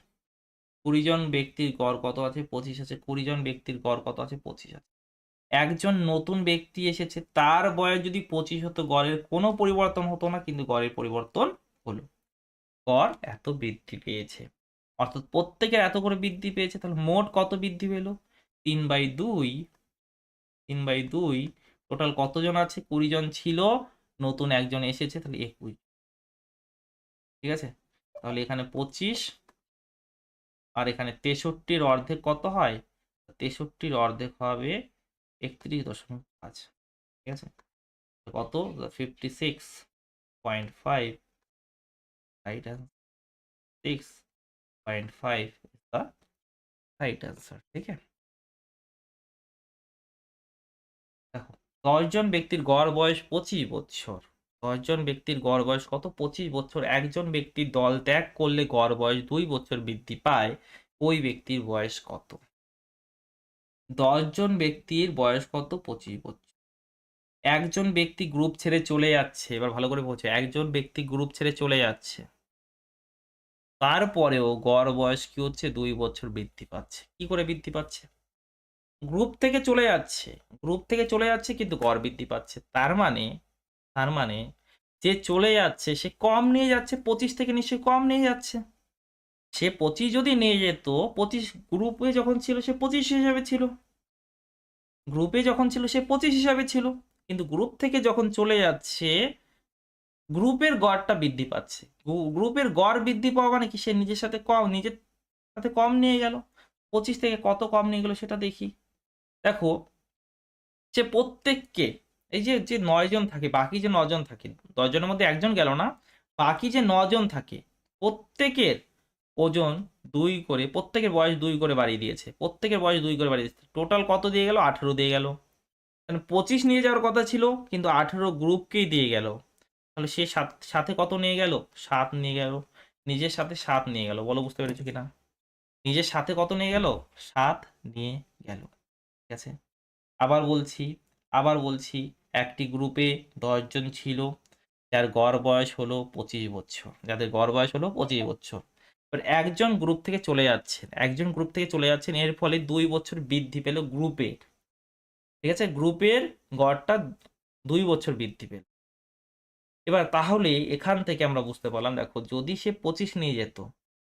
20 জন ব্যক্তির গড় কত আছে, 25 আছে। 20 জন ব্যক্তির গড় কত আছে, 25 আছে। একজন নতুন ব্যক্তি এসেছে, তার বয়স যদি 25 হতো, গড়ের কোনো পরিবর্তন হতো না, কিন্তু গড়ের পরিবর্তন হলো। গড় এত বৃদ্ধি পেয়েছে, অর্থাৎ প্রত্যেকের এত করে বৃদ্ধি পেয়েছে। তাহলে মোট কত বৃদ্ধি পেলো? 3/2। 3/2 টোটাল কতজন আছে? 20 জন ছিল, নতুন একজন এসেছে, তাহলে 21। ঠিক আছে, তাহলে এখানে 25 আর এখানে 63-র অর্ধেক কত হয়? 63-র অর্ধেক হবে 31.5। ঠিক আছে, কত? 56.5, right answer. 6.5 is the right answer। ঠিক আছে, দেখো 10 জন ব্যক্তির গড় বয়স 25 বছর। 10 জন ব্যক্তির গড় বয়স কত? 25 বছর। একজন ব্যক্তি দল ত্যাগ করলে গড় বয়স 2 বছর বৃদ্ধি পায়, ওই ব্যক্তির বয়স কত? 10 জন ব্যক্তির বয়স কত? 25 বছর। একজন ব্যক্তি গ্রুপ ছেড়ে চলে যাচ্ছে, এবার ভালো করে বোঝো, একজন ব্যক্তি গ্রুপ ছেড়ে চলে যাচ্ছে, তারপরেও গড় বয়স কি হচ্ছে? 2 বছর বৃদ্ধি পাচ্ছে। কি করে বৃদ্ধি পাচ্ছে? গ্রুপ থেকে চলে যাচ্ছে, গ্রুপ থেকে চলে যাচ্ছে, কিন্তু গড় বৃদ্ধি পাচ্ছে। তার মানে যে চলে যাচ্ছে সে কম নিয়ে যাচ্ছে, 25 থেকে নিশ্চয়ই কম নিয়ে যাচ্ছে। সে 25 যদি নিয়ে যেত, 25 গ্রুপে যখন ছিল সে 25 হিসাবে ছিল, গ্রুপে যখন ছিল সে 25 হিসাবে ছিল, কিন্তু গ্রুপ থেকে যখন চলে যাচ্ছে, গ্রুপের গড়টা বৃদ্ধি পাচ্ছে। গ্রুপের গড় বৃদ্ধি পাওয়া মানে কি? সে নিজের সাথে কম নিয়ে গেল। 25 থেকে কত কম নিয়ে গেল সেটা দেখি। দেখো, সে প্রত্যেককে, এই যে যে 9 জন থাকে, বাকি যে 9 জন থাকে, 10 জনের মধ্যে একজন গেল না, বাকি যে 9 জন থাকে, প্রত্যেকের ওজন 2 করে, প্রত্যেকের বয়স 2 করে বাড়িয়ে দিয়েছে, প্রত্যেকের বয়স 2 করে বাড়িয়ে দিয়েছে। টোটাল কত দিয়ে গেল? 18 দিয়ে গেল। মানে 25 নিয়ে যাওয়ার কথা ছিল, কিন্তু 18 গ্রুপকেই দিয়ে গেল। তাহলে সে সাথে কত নিয়ে গেল? 7 নিয়ে গেল। নিজের সাথে 7 নিয়ে গেল। বলো, বুঝতে পেরেছো কিনা? নিজের সাথে কত নিয়ে গেল? 7 নিয়ে গেল। ঠিক আছে, আবার বলছি, একটি গ্রুপে 10 জন ছিল, যার গড় বয়স হলো 25 বছর, যাদের গড় বয়স হলো 25 বছর। এবার একজন গ্রুপ থেকে চলে যাচ্ছেন, এর ফলে 2 বছর বৃদ্ধি পেল গ্রুপে। ঠিক আছে, গ্রুপের গড়টা 2 বছর বৃদ্ধি পেল। এবার তাহলে এখান থেকে আমরা বুঝতে পারলাম, দেখো, যদি সে 25 নিয়ে যেত,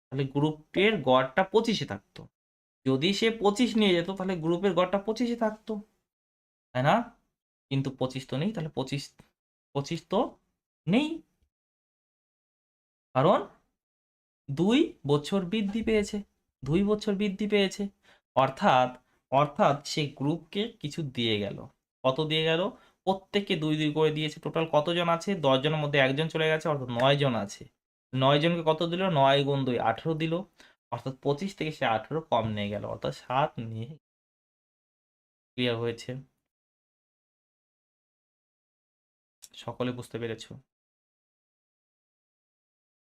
তাহলে গ্রুপের গড়টা 25-এ থাকতো। যদি সে 25 নিয়ে যেত, তাহলে গ্রুপের গড়টা 25-এ থাকতো, তাই না? কিন্তু 25 তো নেই, তাহলে 25 তো নেই, কারণ 2 বছর বৃদ্ধি পেয়েছে। 2 বছর বৃদ্ধি পেয়েছে, অর্থাৎ অর্থাৎ সে গ্রুপকে কিছু দিয়ে গেল। কত দিয়ে গেল? প্রত্যেককে 2 2 করে দিয়েছে। টোটাল কতজন আছে? 10 জনের মধ্যে একজন চলে গেছে, অর্থাৎ 9 জন আছে। 9 জনকে কত দিল? 9 গুণ 2 18 দিল, অর্থাৎ 25 থেকে সে 18 কম নিয়ে গেল, অর্থাৎ 7 নিয়ে। ক্লিয়ার হয়েছে? সকলে বুঝতে পেরেছো?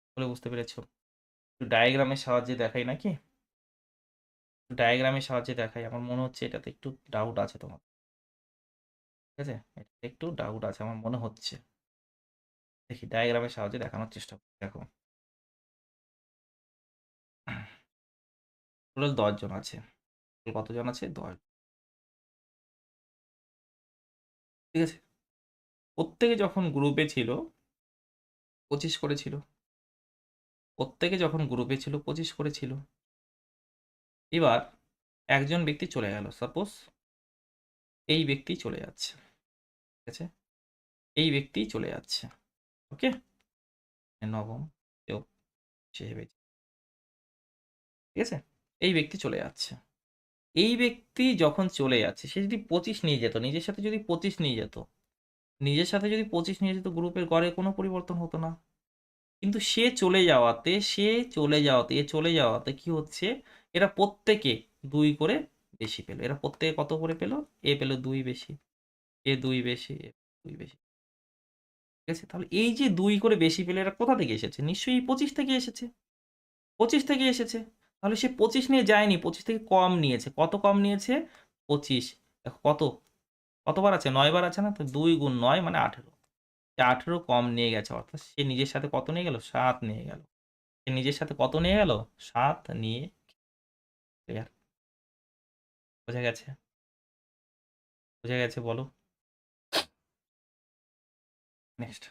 সকলে বুঝতে পেরেছো? একটু ডায়াগ্রামের সাহায্যে দেখাই নাকি? ডায়াগ্রামের সাহায্যে দেখাই, আমার মনে হচ্ছে এটাতে একটু ডাউট আছে তোমার। ঠিক আছে, এটাতে একটু ডাউট আছে আমার মনে হচ্ছে। দেখি ডায়াগ্রামের সাহায্যে দেখানোর চেষ্টা করি। দেখো, টোটাল 10 জন আছে। কতজন আছে? 10। ঠিক আছে, প্রত্যেকে যখন গ্রুপে ছিল 25 করেছিল, প্রত্যেকে যখন গ্রুপে ছিল 25 করেছিল। এবার একজন ব্যক্তি চলে গেল, সাপোজ এই ব্যক্তি চলে যাচ্ছে। ঠিক আছে, এই ব্যক্তি চলে যাচ্ছে। ওকে, নবম কেউ সে ভেবেছে। ঠিক আছে, এই ব্যক্তি চলে যাচ্ছে। এই ব্যক্তি যখন চলে যাচ্ছে, সে যদি 25 নিয়ে যেত, নিজের সাথে যদি 25 নিয়ে যেত, গ্রুপের গড়ে কোনো পরিবর্তন হতো না। কিন্তু সে চলে যাওয়াতে কি হচ্ছে? এরা প্রত্যেকে 2 করে বেশি পেল। এরা প্রত্যেকে কত করে পেল? এ পেল 2 বেশি, এ 2 বেশি, এ 2 বেশি। ঠিক আছে, তাহলে এই যে 2 করে বেশি পেলে, এরা কোথা থেকে এসেছে? নিশ্চয়ই 25 থেকে এসেছে। 25 থেকে এসেছে। তাহলে সে 25 নিয়ে যায়নি, 25 থেকে কম নিয়েছে। কত কম নিয়েছে? 25। দেখো কতবার আছে? 9 বার আছে না? তো 2 গুণ 9 মানে 18। সে 18 কম নিয়ে গেছে, অর্থাৎ সে নিজের সাথে কত নিয়ে গেল? 7 নিয়ে গেল। সে নিজের সাথে কত নিয়ে গেল? 7 নিয়ে। ক্লিয়ার? বোঝা গেছে? বুঝে গেছে বলো? নেক্সট।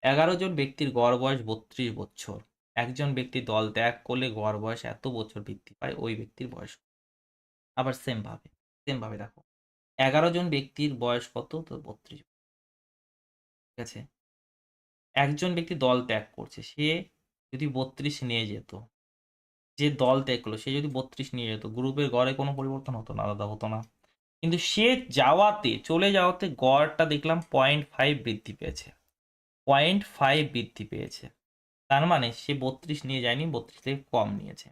11 জন ব্যক্তির গড় বয়স 32 বছর। একজন ব্যক্তি দল ত্যাগ করলে গড় বয়স এত বছর বৃদ্ধি পায়, ওই ব্যক্তির বয়স। আবার সেম ভাবে দেখো, 11 জন ব্যক্তির বয়স কত? তো 32। ঠিক আছে, একজন ব্যক্তি দল ত্যাগ করছে, সে যদি 32 নিয়ে যেত, যে দল ত্যাগ করলো সে যদি 32 নিয়ে যেত, গ্রুপের গড়ে কোনো পরিবর্তন হতো না, আলাদা হতো না। কিন্তু সে চলে যাওয়াতে গড়টা দেখলাম 0.5 বৃদ্ধি পেয়েছে, 0.5 বৃদ্ধি পেয়েছে। তার মানে সে 32 নিয়ে যায়নি, 32 থেকে কম নিয়েছে।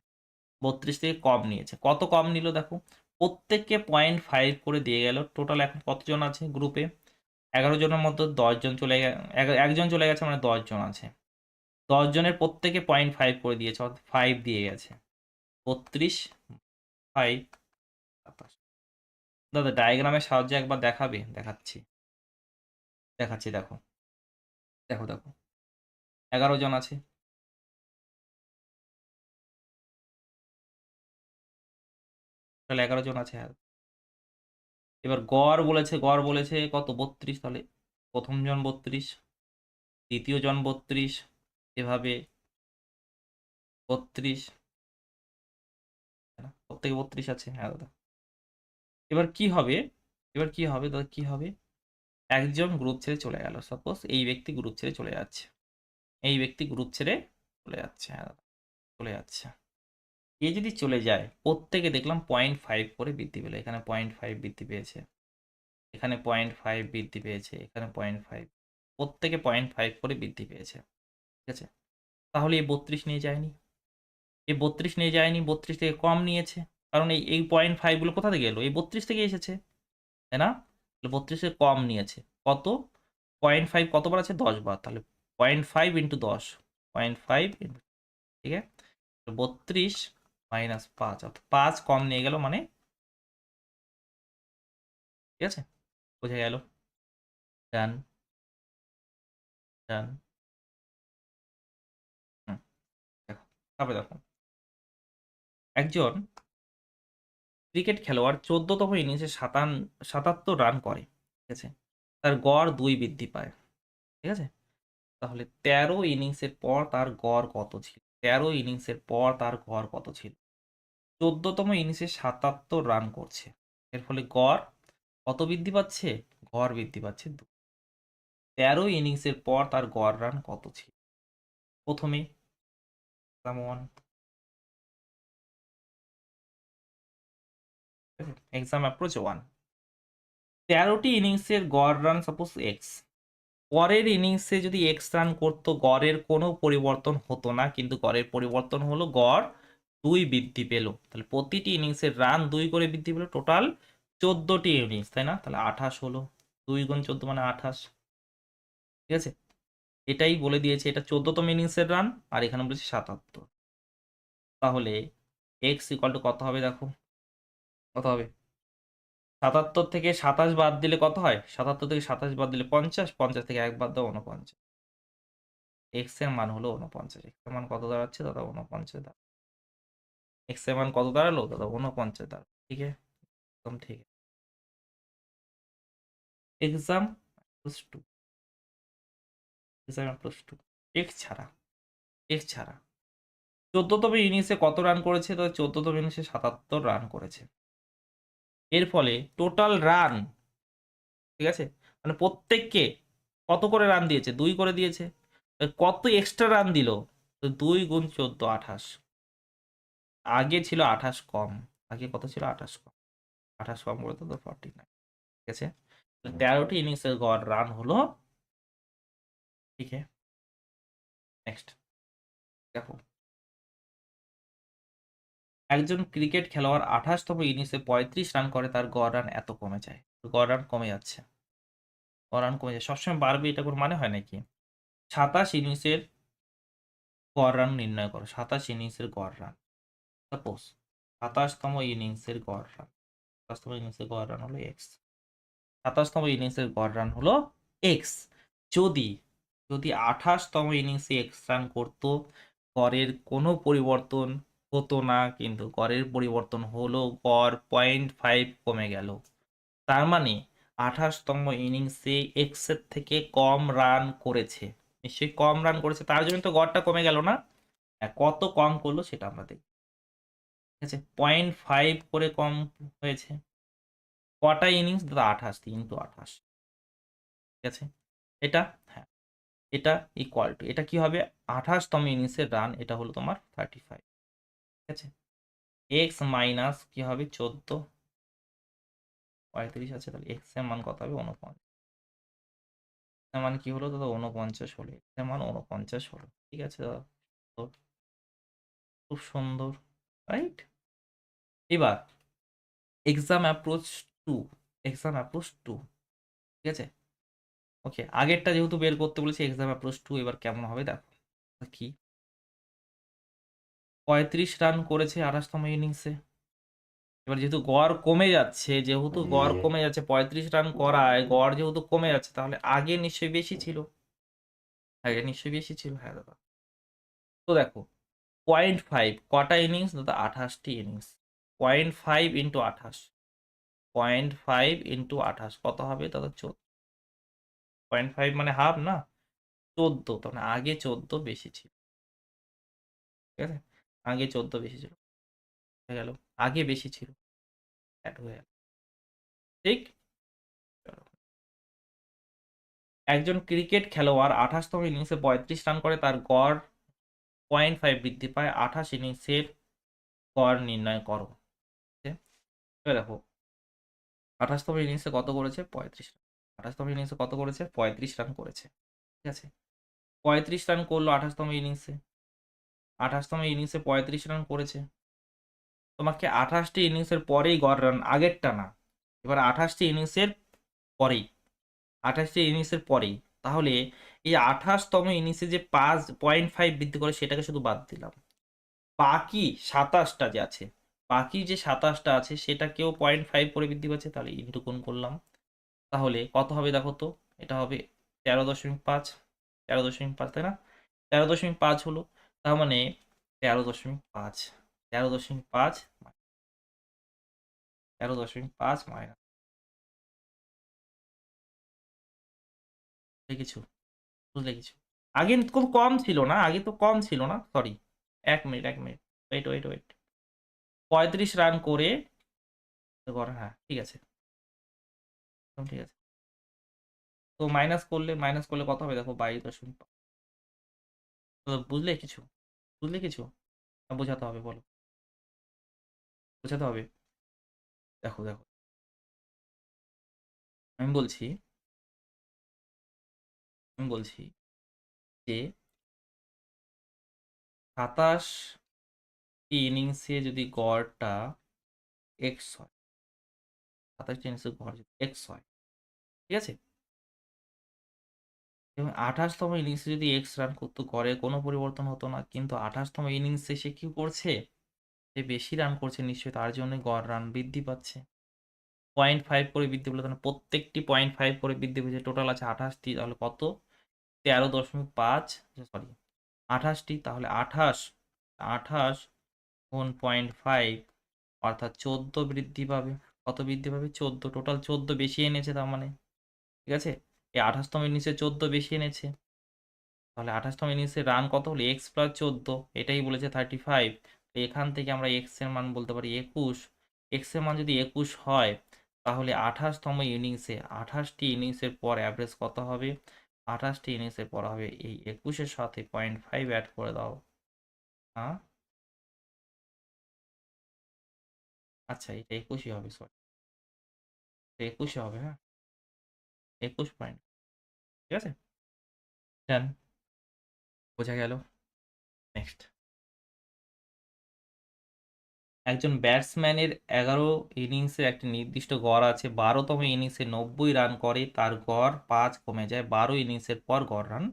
32 থেকে কম নিয়েছে, কত কম নিল দেখো, প্রত্যেককে 0.5 করে দিয়ে গেল। টোটাল এখন কতজন আছে গ্রুপে? 11 জনের মধ্যে 10 জন চলে একজন চলে গেছে, মানে 10 জন আছে। 10 জনের প্রত্যেকে 0.5 করে দিয়েছে, অর্থাৎ 5 দিয়ে গেছে। 32 5 27। দাদা ডায়াগ্রামের সাহায্যে একবার দেখাবে? দেখাচ্ছি দেখো দেখো 11 জন আছে, তাহলে 11 জন আছে। হ্যাঁ, এবার গড় বলেছে কত? 32। তাহলে প্রথম জন 32, দ্বিতীয় জন 32, এভাবে 32, প্রত্যেকে 32 আছে। হ্যাঁ দাদা। এবার কি হবে? দাদা কি হবে? একজন গ্রুপ ছেড়ে চলে গেল, সাপোজ এই ব্যক্তি গ্রুপ ছেড়ে চলে যাচ্ছে, এই ব্যক্তি গ্রুপ ছেড়ে চলে যাচ্ছে। হ্যাঁ দাদা, চলে যাচ্ছে। এ যদি চলে যায়, প্রত্যেকে দেখলাম 0.5 করে বৃদ্ধি পেলো। এখানে 0.5 বৃদ্ধি পেয়েছে, এখানে 0.5 বৃদ্ধি পেয়েছে, এখানে 0.5, প্রত্যেকে 0.5 করে বৃদ্ধি পেয়েছে। ঠিক আছে, তাহলে এই 32 নিয়ে যায়নি, 32 থেকে কম নিয়েছে। কারণ এই 0.5 গুলো কোথা থেকে এলো? এই 32 থেকে এসেছে, তাই না? 32 থেকে কম নিয়েছে কত? 0.5 কতবার আছে? 10 বার। তাহলে 0.5 ইন্টু 10, 0.5 ইন্টু, ঠিক আছে, 32 মাইনাস 5, অর্থাৎ 5 কম নিয়ে গেল, মানে ঠিক আছে, বোঝা গেল? ডান ডান। হুম, দেখো, তারপরে দেখো, একজন ক্রিকেট খেলোয়াড় 14তম ইনিংসে 77 রান করে। ঠিক আছে, তার গড় 2 বৃদ্ধি পায়। ঠিক আছে, তাহলে 13 ইনিংসের পর তার গড় কত ছিল? 13 ইনিংসের পর তার গড় কত ছিল? 14তম ইনিংসে 77 রান করছে, এর ফলে গড় কত বৃদ্ধি পাচ্ছে? গড় বৃদ্ধি পাচ্ছে 2। 13 ইনিংসের পর তার গড় রান কত ছিল? প্রথমে যেমন এক্সাম অ্যাপ্রোচ 1, 13টি ইনিংসের গড় রান সাপোজ এক্স। পরের ইনিংসে যদি এক্স রান করতো, গড়ের কোনো পরিবর্তন হতো না, কিন্তু গড়ের পরিবর্তন হলো, গড় 2 বৃদ্ধি পেল। তাহলে প্রতিটি ইনিংসের রান 2 করে বৃদ্ধি পেল, টোটাল 14টি ইনিংস, তাই না? তাহলে 28 হলো, 2 গুণ 14 মানে 28। ঠিক আছে, এটাই বলে দিয়েছে, এটা 14তম ইনিংসের রান, আর এখানে বলেছে 77। তাহলে এক্স ইকুয়াল টু কত হবে দেখো, কত হবে? 77 থেকে 27 বাদ দিলে কত হয়? 77 থেকে 27 বাদ দিলে 50, 50 থেকে 1 বাদ দাও 49। এক্স এর মান হলো 49। এক্স এর মান কত দাঁড়াচ্ছে দাদা? 49 দাঁড়া। এক্স এর মান কত দাঁড়ালো দাদা? 49 দাঁড়ালো। ঠিক আছে, একদম ঠিক। X plus two, X plus two, X ছাড়া, এক্স ছাড়া 14তম ইনিংসে কত রান করেছে? তো 14তম ইনিংসে 77 রান করেছে। এর ফলে টোটাল রান, ঠিক আছে, মানে প্রত্যেককে কত করে রান দিয়েছে? 2 করে দিয়েছে। কত এক্সট্রা রান দিল? তো 2 গুণ 14, 28। আগে ছিল 28 কম, আগে কত ছিল? 28 কম, 28 কম করে তো 49। ঠিক আছে, 13টি ইনিংসের গড় রান হলো। ঠিক আছে, নেক্সট দেখো, একজন ক্রিকেট খেলোয়াড় 28তম ইনিংসে 35 রান করে, তার গড় রান এত কমে যায়। গড় রান কমে যাচ্ছে, গড় রান কমে যায়, সবসময় বাড়বে এটা কোনো মানে হয় নাকি? 27 ইনিংসের গড় রান নির্ণয় করো, 27 ইনিংসের গড় রান। সাপোজ 27তম ইনিংসের গড় রান, 27তম ইনিংসের গড় রান হলো এক্স। 27তম ইনিংসের গড় রান হলো এক্স। যদি যদি 28তম ইনিংসে এক্স রান করতো, গড়ের কোনো পরিবর্তন হতো না, কিন্তু গড়ের পরিবর্তন হলো, গড় 0.5 কমে গেল। তার মানে 28তম ইনিংসে এক্স এর থেকে কম রান করেছে, নিশ্চয়ই কম রান করেছে, তার জন্য তো গড়টা কমে গেল না। কত কম করলো সেটা আমরা দেখি। ঠিক আছে, 0.5 করে কম হয়েছে। কটা ইনিংস দাদা? 28, 3 × 28। ঠিক আছে, এটা হ্যাঁ, এটা ইকুয়াল টু, এটা কি হবে? 28তম ইনিংসের রান, এটা হলো তোমার 35। ঠিক আছে, এক্স মাইনাস কি হবে? 14, 35 আছে, তাহলে এক্স এর মান কত হবে? 49। এর মান কি হলো দাদা? 49 হলো। এক্স এর মান 49 হলো। ঠিক আছে দাদা, তো খুব সুন্দর, রাইট? এবার exam approach to, exam approach to. ঠিক আছে, ওকে, আগেরটা যেহেতু বের করতে বলেছি, এক্সাম অ্যাপ্রোচ টু এবার কেমন হবে দেখো। কি 35 রান করেছে 28তম ইনিংসে। এবার যেহেতু গড় কমে যাচ্ছে, যেহেতু গড় কমে যাচ্ছে, 35 রান করায় গড় যেহেতু কমে যাচ্ছে, তাহলে আগে নিশ্চয়ই বেশি ছিল। আগে নিশ্চয়ই বেশি ছিল, হ্যাঁ দাদা। তো দেখো 0.5 কটা ইনিংস দাদা? 28টি ইনিংস। 0.5 ইন্টু 28, 0.5 ইন্টু 28 কত হবে দাদা? 14। 0.5 মানে হাফ না, 14, তার মানে আগে 14 বেশি ছিল। ঠিক আছে, আগে 14 বেশি ছিল, হয়ে গেল, আগে বেশি ছিল, অ্যাড হয়ে গেল। ঠিক, একজন ক্রিকেট খেলোয়াড় 28তম ইনিংসে 35 রান করে, তার গড় 0.5 বৃদ্ধি পায়, 28 ইনিংসের গড় নির্ণয় করো। ঠিক আছে? এবার দেখো 28তম ইনিংসে কত করেছে? 35 রান। 28তম ইনিংসে কত করেছে? 35 রান করেছে। ঠিক আছে, 35 রান করলো 28তম ইনিংসে, 28তম ইনিংসে 35 রান করেছে। তোমাকে 28টি ইনিংসের পরেই গড় রান, আগেরটা না, এবার 28টি ইনিংসের পরেই, 28টি ইনিংসের পরেই, তাহলে এই 28তম ইনিংসে যে 5.5 বৃদ্ধি করে সেটাকে শুধু বাদ দিলাম, বাকি 27টা যে আছে, বাকি যে 27টা আছে সেটাকেও 0.5 করে বৃদ্ধি পাচ্ছে, তাহলে ইন্টু গুণ করলাম, তাহলে কত হবে দেখো তো? এটা হবে 13.5, 13.5, তাই না? 13.5 হলো, তার মানে 13.5, 13.5, 13.5 মাইনাস কিছু, বুঝলে কিছু? আগে খুব কম ছিল না, আগে তো কম ছিল না, sorry, 1 minute, 1 minute, wait wait wait, 35 run করে, হ্যাঁ ঠিক আছে, একদম ঠিক আছে। তো মাইনাস করলে কত হবে দেখো? 22.5। বুঝলে কিছু? বুঝলে কিছু? না বোঝাতে হবে? বলো, বোঝাতে হবে? দেখো দেখো, আমি বলছি, আমি বলছি যে 27টি ইনিংসে যদি গড়টা এক্স হয়, 27টি ইনিংসে গড় যদি এক্স হয়, ঠিক আছে, এবং 28তম ইনিংসে যদি এক্স রান করতো, গড়ে কোনো পরিবর্তন হতো না, কিন্তু 28তম ইনিংসে সে কি করছে? সে বেশি রান করছে, নিশ্চয়ই তার জন্য গড় রান বৃদ্ধি পাচ্ছে। 0.5 করে বৃদ্ধি পেলে, তাহলে প্রত্যেকটি 0.5 করে বৃদ্ধি পেয়েছে, টোটাল আছে 28টি, তাহলে কত? 13.5, সরি 28টি, তাহলে 28, 28 গুণ 0.5 অর্থাৎ 14 বৃদ্ধি পাবে। কত বৃদ্ধি পাবে? 14, টোটাল 14 বেশি এনেছে তার মানে। ঠিক আছে, এই 28তম ইনিংসে 14 বেশি এনেছে, তাহলে 28তম ইনিংসে রান কত হলো? এক্স প্লাস 14, এটাই বলেছে 35। এখান থেকে আমরা এক্স এর মান বলতে পারি 21। এক্স এর মান যদি 21 হয়, তাহলে 28তম ইনিংসে, 28টি ইনিংসের পর অ্যাভারেজ কত হবে? 28টি ইনিংসের পর হবে এই 21-এর সাথে 0.5 অ্যাড করে দাও। হ্যাঁ, আচ্ছা, এটা 21ই হবে, সরি, 21 হবে, হ্যাঁ, 21 পয়েন্ট। ঠিক আছে, ডান, বোঝা গেল। নেক্সট, একজন ব্যাটসম্যানের 11 ইনিংসের একটি নির্দিষ্ট গড় আছে, 12তম ইনিংসে 90 রান করে, তার গড় 5 কমে যায়, 12 ইনিংসের পর গড় রান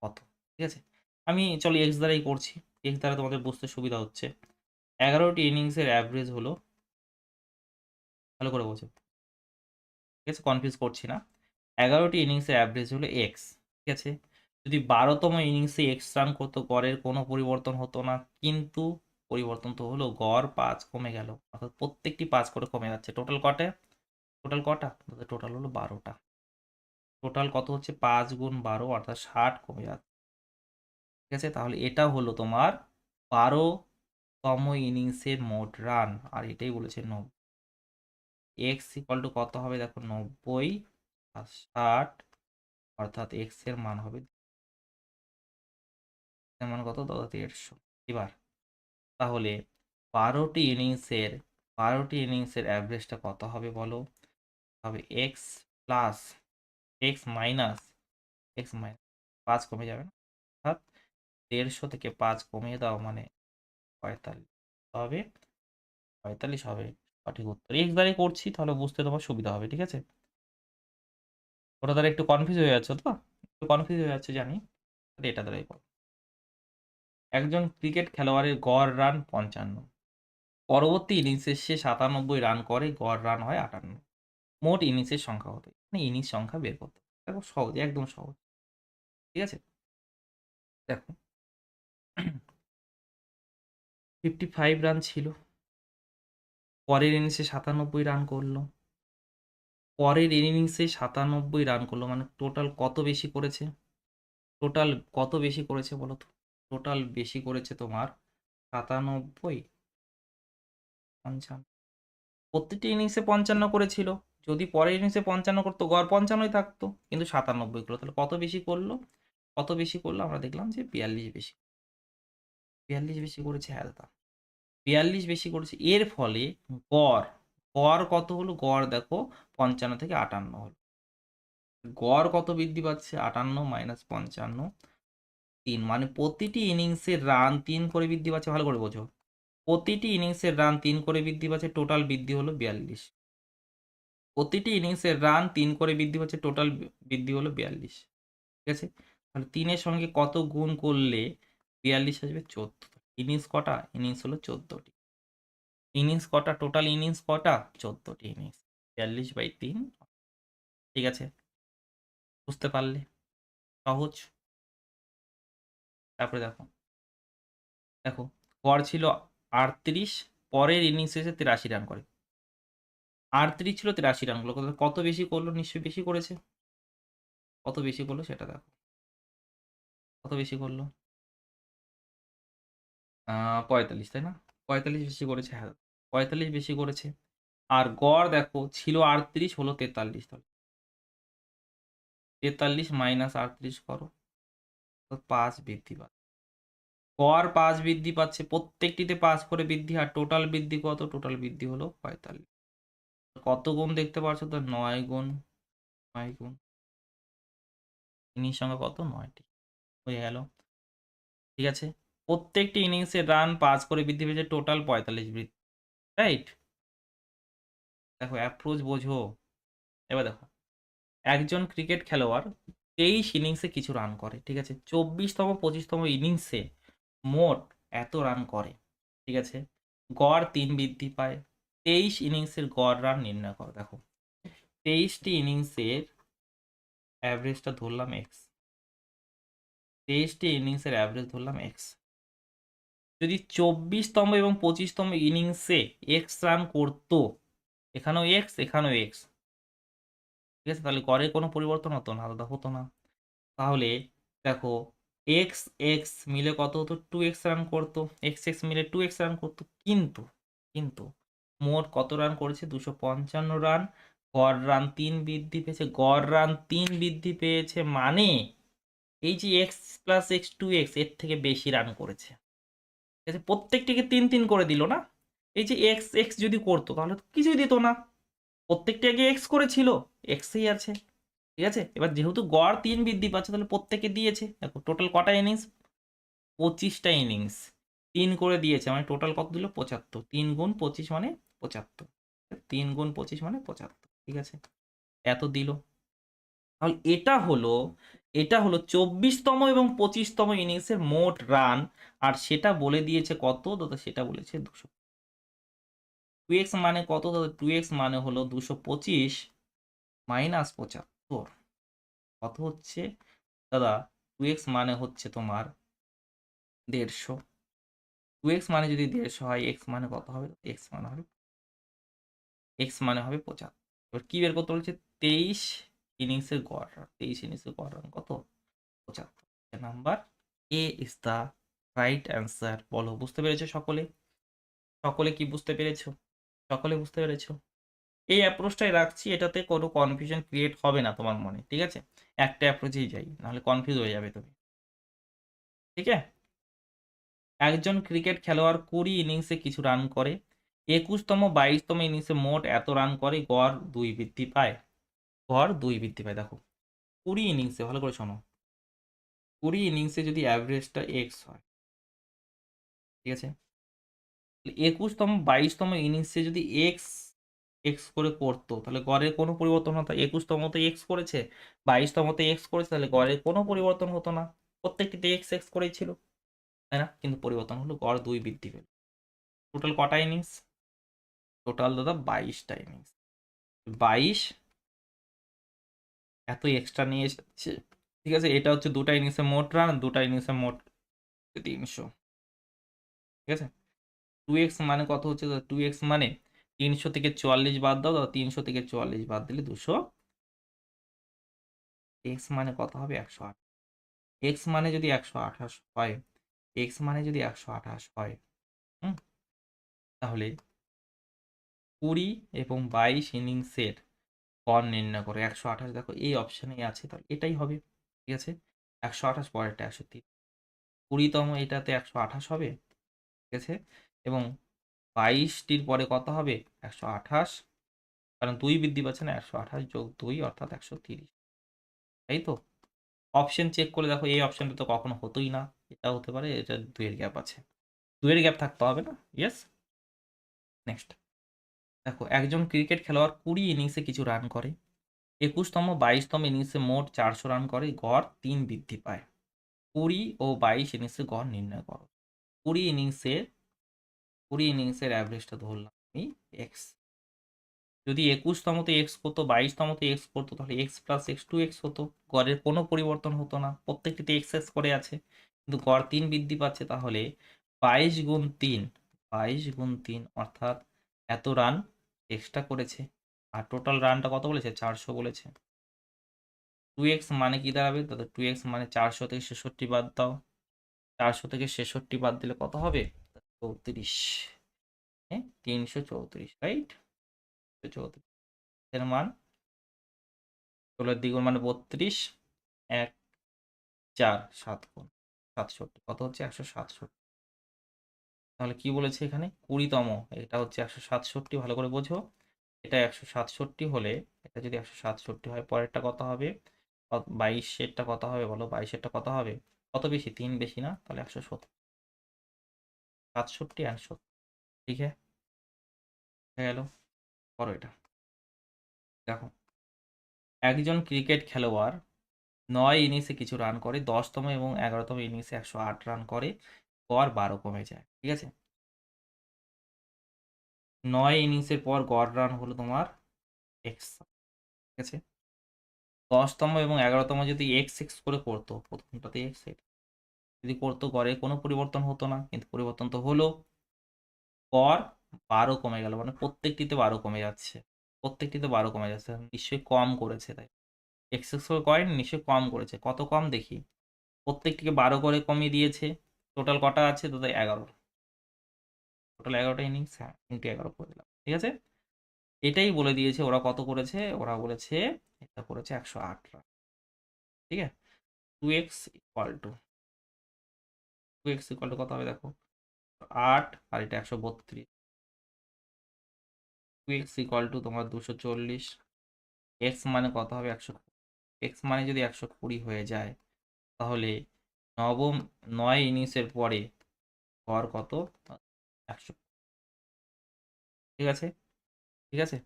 কত? ঠিক আছে, আমি চলো এক্স দ্বারাই করছি, এক্স দ্বারা তোমাদের বুঝতে সুবিধা হচ্ছে। 11টি ইনিংসের অ্যাভারেজ হলো, ভালো করে বোঝো, ঠিক আছে, কনফিউজ করছি না। 11টি ইনিংসের অ্যাভারেজ হলো এক্স। ঠিক আছে, যদি 12তম ইনিংসে এক্স রান করতো, গড়ের কোনো পরিবর্তন হতো না, কিন্তু পরিবর্তন তো হলো, গড় 5 কমে গেল, অর্থাৎ প্রত্যেকটি 5 করে কমে যাচ্ছে। টোটাল কটা? টোটাল হলো 12টা। টোটাল কত হচ্ছে? 5 গুণ 12 অর্থাৎ 60 কমে যাচ্ছে। ঠিক আছে, তাহলে এটা হলো তোমার 12তম ইনিংসের মোট রান, আর এটাই বলেছে 90। এক্স ইকুয়াল টু কত হবে দেখো, 90 আর 60, অর্থাৎ এক্স এর মান হবে, এর মান কত দাদা? 150। এবার তাহলে 12টি ইনিংসের অ্যাভারেজটা কত হবে বলো? হবে এক্স প্লাস এক্স মাইনাস 5 কমে যাবে না, অর্থাৎ 150 থেকে 5 কমিয়ে দাও মানে 45 হবে। 45 হবে সঠিক উত্তর। এক্স দ্বারাই করছি, তাহলে বুঝতে তোমার সুবিধা হবে। ঠিক আছে, ওটা দ্বারা একটু কনফিউজ হয়ে যাচ্ছে তো, একটু কনফিউজ হয়ে যাচ্ছে জানি, এটা দ্বারাই করো। একজন ক্রিকেট খেলোয়াড়ের গড় রান 55, পরবর্তী ইনিংসে সে 97 রান করে, গড় রান হয় 58, মোট ইনিংসের সংখ্যা হতো, মানে ইনিংস সংখ্যা বের করতে। দেখো সহজ, একদম সহজ। ঠিক আছে, দেখো 55 রান ছিল, পরের ইনিংসে 97 রান করলো, মানে টোটাল কত বেশি করেছে? টোটাল কত বেশি করেছে বলো তো? টোটাল বেশি করেছে তোমার 97, 55। প্রত্যেকটি ইনিংসে 55 করেছিল, যদি পরের ইনিংসে 55 করতো গড় 55ই থাকতো, কিন্তু 97 করলো, তাহলে কত বেশি করলো? আমরা দেখলাম যে 42 বেশি, 42 বেশি করেছে। হ্যাঁ দাদা, 42 বেশি করেছে, এর ফলে গড় গড় কত হলো? গড় দেখো 55 থেকে 58 হলো। গড় কত বৃদ্ধি পাচ্ছে? 58 মাইনাস 55, 3, মানে প্রতিটি ইনিংসের রান 3 করে বৃদ্ধি পাচ্ছে। ভালো করে বোঝো, প্রতিটি ইনিংসের রান 3 করে বৃদ্ধি পাচ্ছে, টোটাল বৃদ্ধি হলো 42। প্রতিটি ইনিংসের রান 3 করে বৃদ্ধি পাচ্ছে, টোটাল বৃদ্ধি হলো 42। ঠিক আছে, তাহলে 3-এর সঙ্গে কত গুণ করলে 42 আসবে? 14। ইনিংস কটা? ইনিংস হলো 14টি। ইনিংস কটা? টোটাল ইনিংস কটা? 14টি ইনিংস। 42/3। ঠিক আছে, বুঝতে পারলে? সহজ। তারপরে দেখো, দেখো গড় ছিল 38, পরের ইনিংস এসে 83 রান করে। 38 ছিল, 83 রান করলো, কত বেশি করলো? নিশ্চয়ই বেশি করেছে। কত বেশি করলো সেটা দেখো, কত বেশি করলো? 45, তাই না? 45 বেশি করেছে, হ্যাঁ 45 বেশি করেছে। আর গড় দেখো ছিল 38, হলো 43, তাহলে 43 মাইনাস 38 করো, তো 5 বৃদ্ধি পাচ্ছে। গড় 5 বৃদ্ধি পাচ্ছে, প্রত্যেকটিতে 5 করে বৃদ্ধি, আর টোটাল বৃদ্ধি কত? টোটাল বৃদ্ধি হলো 45। কত গুণ দেখতে পাচ্ছ তো? 9 গুণ, 9 গুণ। ইনিংস সংখ্যা কত? 9টি। হয়ে গেল। ঠিক আছে, প্রত্যেকটি ইনিংসে রান 5 করে বৃদ্ধি পেয়েছে, টোটাল 45 বৃদ্ধি। রাইট, দেখো অ্যাপ্রোচ বোঝো। এবার দেখো, একজন ক্রিকেট খেলোয়াড় 23 ইনিংসে কিছু রান করে। ঠিক আছে, 24তম 25তম ইনিংসে মোট এত রান করে। ঠিক আছে, গড় 3 বৃদ্ধি পায়। 23 ইনিংসের গড় রান নির্ণয় করো। দেখো 23টি ইনিংসের অ্যাভারেজটা ধরলাম এক্স, 23টি ইনিংসের অ্যাভারেজ ধরলাম এক্স। যদি 24তম এবং 25তম ইনিংসে এক্স রান করতো, এখানেও এক্স, এখানেও এক্স, ঠিক আছে, তাহলে গড়ের কোনো পরিবর্তন হতো না দাদা? হতো না। তাহলে দেখো, এক্স এক্স মিলে কত হতো? 2x রান করতো, এক্স এক্স মিলে 2x রান করতো, কিন্তু কিন্তু মোট কত রান করেছে? 255 রান। গড় রান 3 বৃদ্ধি পেয়েছে, গড় রান 3 বৃদ্ধি পেয়েছে, মানে এই যে এক্স প্লাস এক্স 2x এর থেকে বেশি রান করেছে। ঠিক আছে, প্রত্যেকটিকে 3 3 করে দিল না? এই যে এক্স এক্স যদি করতো তাহলে তো কিছুই দিত না, প্রত্যেকটি আগে এক্স করেছিল, এক্সই আছে। ঠিক আছে, এবার যেহেতু গড় 3 বৃদ্ধি পাচ্ছে, তাহলে প্রত্যেকে দিয়েছে। দেখো টোটাল কটা ইনিংস? 25টা ইনিংস, 3 করে দিয়েছে, মানে টোটাল কত দিল? 75। 3 গুণ 25 মানে 75। 3 গুণ 25 মানে 75। ঠিক আছে, এত দিল। তাহলে এটা হলো 24তম এবং 25তম ইনিংসের মোট রান, আর সেটা বলে দিয়েছে কত দাদা? সেটা বলেছে 200। 2x মানে কত দাদা? 2x মানে হলো 225 মাইনাস 75। কত হচ্ছে দাদা? 2x মানে হচ্ছে তোমার 150। 2x মানে যদি 150 হয়, x মানে কত হবে? x মানে হবে 75। এবার কি বের করতে বলেছে? 23 ইনিংসের গড় রান। 23 ইনিংসের গড় রান কত? 75। Number A is the right answer. বলো, বুঝতে পেরেছো সকলে? সকলে কি বুঝতে পেরেছো? সকলে বুঝতে পেরেছো? এই অ্যাপ্রোচটাই রাখছি, এটাতে কোনো কনফিউশন ক্রিয়েট হবে না তোমার মনে, ঠিক আছে? একটা অ্যাপ্রোচেই যাই, নাহলে কনফিউজ হয়ে যাবে তুমি, ঠিক আছে? একজন ক্রিকেট খেলোয়াড় 20 ইনিংসে কিছু রান করে, 21তম 22তম ইনিংসে মোট এত রান করে, গড় 2 বৃদ্ধি পায়। গড় 2 বৃদ্ধি পায়। দেখো 20 ইনিংসে, ভালো করে শোনো, 20 ইনিংসে যদি অ্যাভারেজটা এক্স হয়, ঠিক আছে, 21তম 22তম ইনিংসে যদি এক্স এক্স করে করতো, তাহলে গড়ের কোনো পরিবর্তন হতো? 21তমতে এক্স করেছে, 22তমতে এক্স করেছে, তাহলে গড়ের কোনো পরিবর্তন হতো না, প্রত্যেকটিতে এক্স এক্স করেই ছিল, তাই না? কিন্তু পরিবর্তন হলো, গড় 2 বৃদ্ধি পেল। টোটাল কটা ইনিংস? টোটাল দাদা 22টা ইনিংস। 22 এত এক্সট্রা নিয়ে এসেছে, ঠিক আছে? এটা হচ্ছে দুটা ইনিংসে মোট রান, দুটা ইনিংসে মোট 300, ঠিক আছে? 2x মানে কত হচ্ছে? 2x মানে 300 থেকে 44 বাদ দাও দাদা, 300 থেকে 44 বাদ দিলে 200। x মানে কত হবে? 108। x মানে যদি 128 হয়, x মানে যদি 128 হয়, হুম, তাহলে 20 এবং 22 ইনিংসের গড় নির্ণয় করো। 128 দেখো এই অপশানেই আছে, তাহলে এটাই হবে, ঠিক আছে? 128 পরেরটা 103, 20তম এটাতে 128 হবে, ঠিক আছে? এবং 22টির পরে কত হবে? 128, কারণ 2 বৃদ্ধি পাচ্ছে না, 128 যোগ 2 অর্থাৎ 130, তাই তো? অপশন চেক করে দেখো, এই অপশনটা তো কখনো হতোই না, এটা হতে পারে, এটা 2 এর গ্যাপ আছে, 2 এর গ্যাপ থাকতে হবে না? ইয়েস। নেক্সট দেখো, একজন ক্রিকেট খেলোয়াড় 20 ইনিংসে কিছু রান করে, 21তম 22তম ইনিংসে মোট 400 রান করে, গড় 3 বৃদ্ধি পায়। 20 ও 22 ইনিংসে গড় নির্ণয় করো। 20 ইনিংসের 20 ইনিংসের অ্যাভারেজটা ধরলাম আমি এক্স। যদি 21তমতে এক্স করতো, 22তমতে এক্স করতো, তাহলে এক্স প্লাস এক্স 2x হতো, গড়ের কোনো পরিবর্তন হতো না, প্রত্যেকটিতে এক্স এক্স করে আছে, কিন্তু গড় 3 বৃদ্ধি পাচ্ছে, তাহলে 22 গুণ 3, 22 গুণ 3 অর্থাৎ এত রান এক্সট্রা করেছে। আর টোটাল রানটা কত বলেছে? 400 বলেছে। 2x মানে কি দাঁড়াবে দাদা? 2x মানে 400 থেকে 66 বাদ দাও, 400 থেকে 66 বাদ দিলে কত হবে? 34, হ্যাঁ 334, রাইট? 34 এর মান 16 দ্বিগুণ মানে 32, 1 4 7 গুণ 67, কত হচ্ছে? 167। তাহলে কি বলেছে এখানে? 20তম, এটা হচ্ছে 167, ভালো করে বোঝো, এটা 167 হলে, এটা যদি 167 হয়, পরেরটা কত হবে? 22এরটা কত হবে বলো? 22এরটা কত হবে? কত বেশি? 3 বেশি না? তাহলে 170, 67 আর 70, ঠিক আছে? হয়ে গেল। করো এটা। দেখো, একজন ক্রিকেট খেলোয়াড় 9 ইনিংসে কিছু রান করে, 10তম এবং 11তম ইনিংসে 108 রান করে, গড় 12 কমে যায়, ঠিক আছে? 9 ইনিংসের পর গড় রান হলো তোমার এক্স, ঠিক আছে? 10তম এবং 11তম যদি এক্স এক্স করে করতো, প্রথমটাতে এক্স যদি করতো, গড়ের কোনো পরিবর্তন হতো না, কিন্তু পরিবর্তন তো হলো, গড় 12 কমে গেল, মানে প্রত্যেকটিতে 12 কমে যাচ্ছে, প্রত্যেকটিতে 12 কমে যাচ্ছে, নিশ্চয়ই কম করেছে, তাই এক্স এক্স করে করেন, নিশ্চয়ই কম করেছে। কত কম দেখি? প্রত্যেকটিকে 12 করে কমিয়ে দিয়েছে। টোটাল কটা আছে দাদা? 11। টোটাল 11টা ইনিংস, হ্যাঁ, ইন্টু 11 করে দিলাম, ঠিক আছে? এটাই বলে দিয়েছে ওরা কত করেছে, ওরা বলেছে এটা করেছে 108 রান, ঠিক আছে? 2x equal to 2x equal to কত হবে দেখো? 8 আর এটা 132, 2x ইকুয়াল টু তোমার 240, এক্স মানে কত হবে? 100। এক্স মানে যদি 120 হয়ে যায়, তাহলে নবম 9 ইনিংসের পরে গড় কত? 100, ঠিক আছে? ঠিক আছে,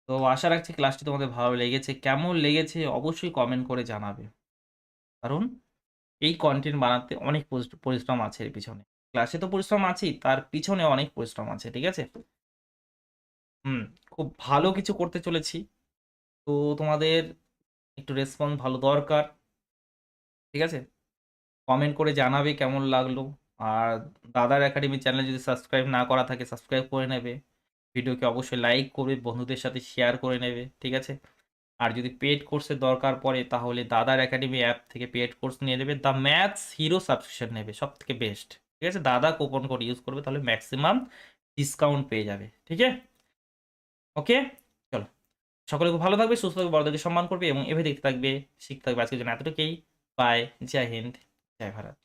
তো আশা রাখছি ক্লাসটি তোমাদের ভালো লেগেছে। কেমন লেগেছে অবশ্যই কমেন্ট করে জানাবে, কারণ এই কন্টেন্ট বানাতে অনেক পরিশ্রম আছে এর পিছনে। ক্লাসে তো পরিশ্রম আছেই, তার পিছনে অনেক পরিশ্রম আছে, ঠিক আছে? হুম, খুব ভালো কিছু করতে চলেছি, তো তোমাদের একটু রেসপন্স ভালো দরকার, ঠিক আছে? কমেন্ট করে জানাবে কেমন লাগলো, আর দাদার একাডেমি চ্যানেল যদি সাবস্ক্রাইব না করা থাকে সাবস্ক্রাইব করে নেবে, ভিডিওকে অবশ্যই লাইক করবে, বন্ধুদের সাথে শেয়ার করে নেবে, ঠিক আছে। আর যদি পেড কোর্সের দরকার পড়ে তাহলে দাদার একাডেমি অ্যাপ থেকে পেড কোর্স নিয়ে নেবে, দ্য ম্যাথস হিরো সাবস্ক্রিপশন নেবে, সব থেকে বেস্ট, ঠিক আছে। দাদা কুপন কোড ইউজ করবে, তাহলে ম্যাক্সিমাম ডিসকাউন্ট পেয়ে যাবে, ঠিক আছে। ওকে, চলো, সকলে খুব ভালো থাকবে, সুস্থ থাকবে, বড়দেরকে সম্মান করবে এবং এভাবে দেখতে থাকবে, শিখতে থাকবে। আজকের জন্য এতটুকুই। বাই, জয় হিন্দ, জয় ভারত।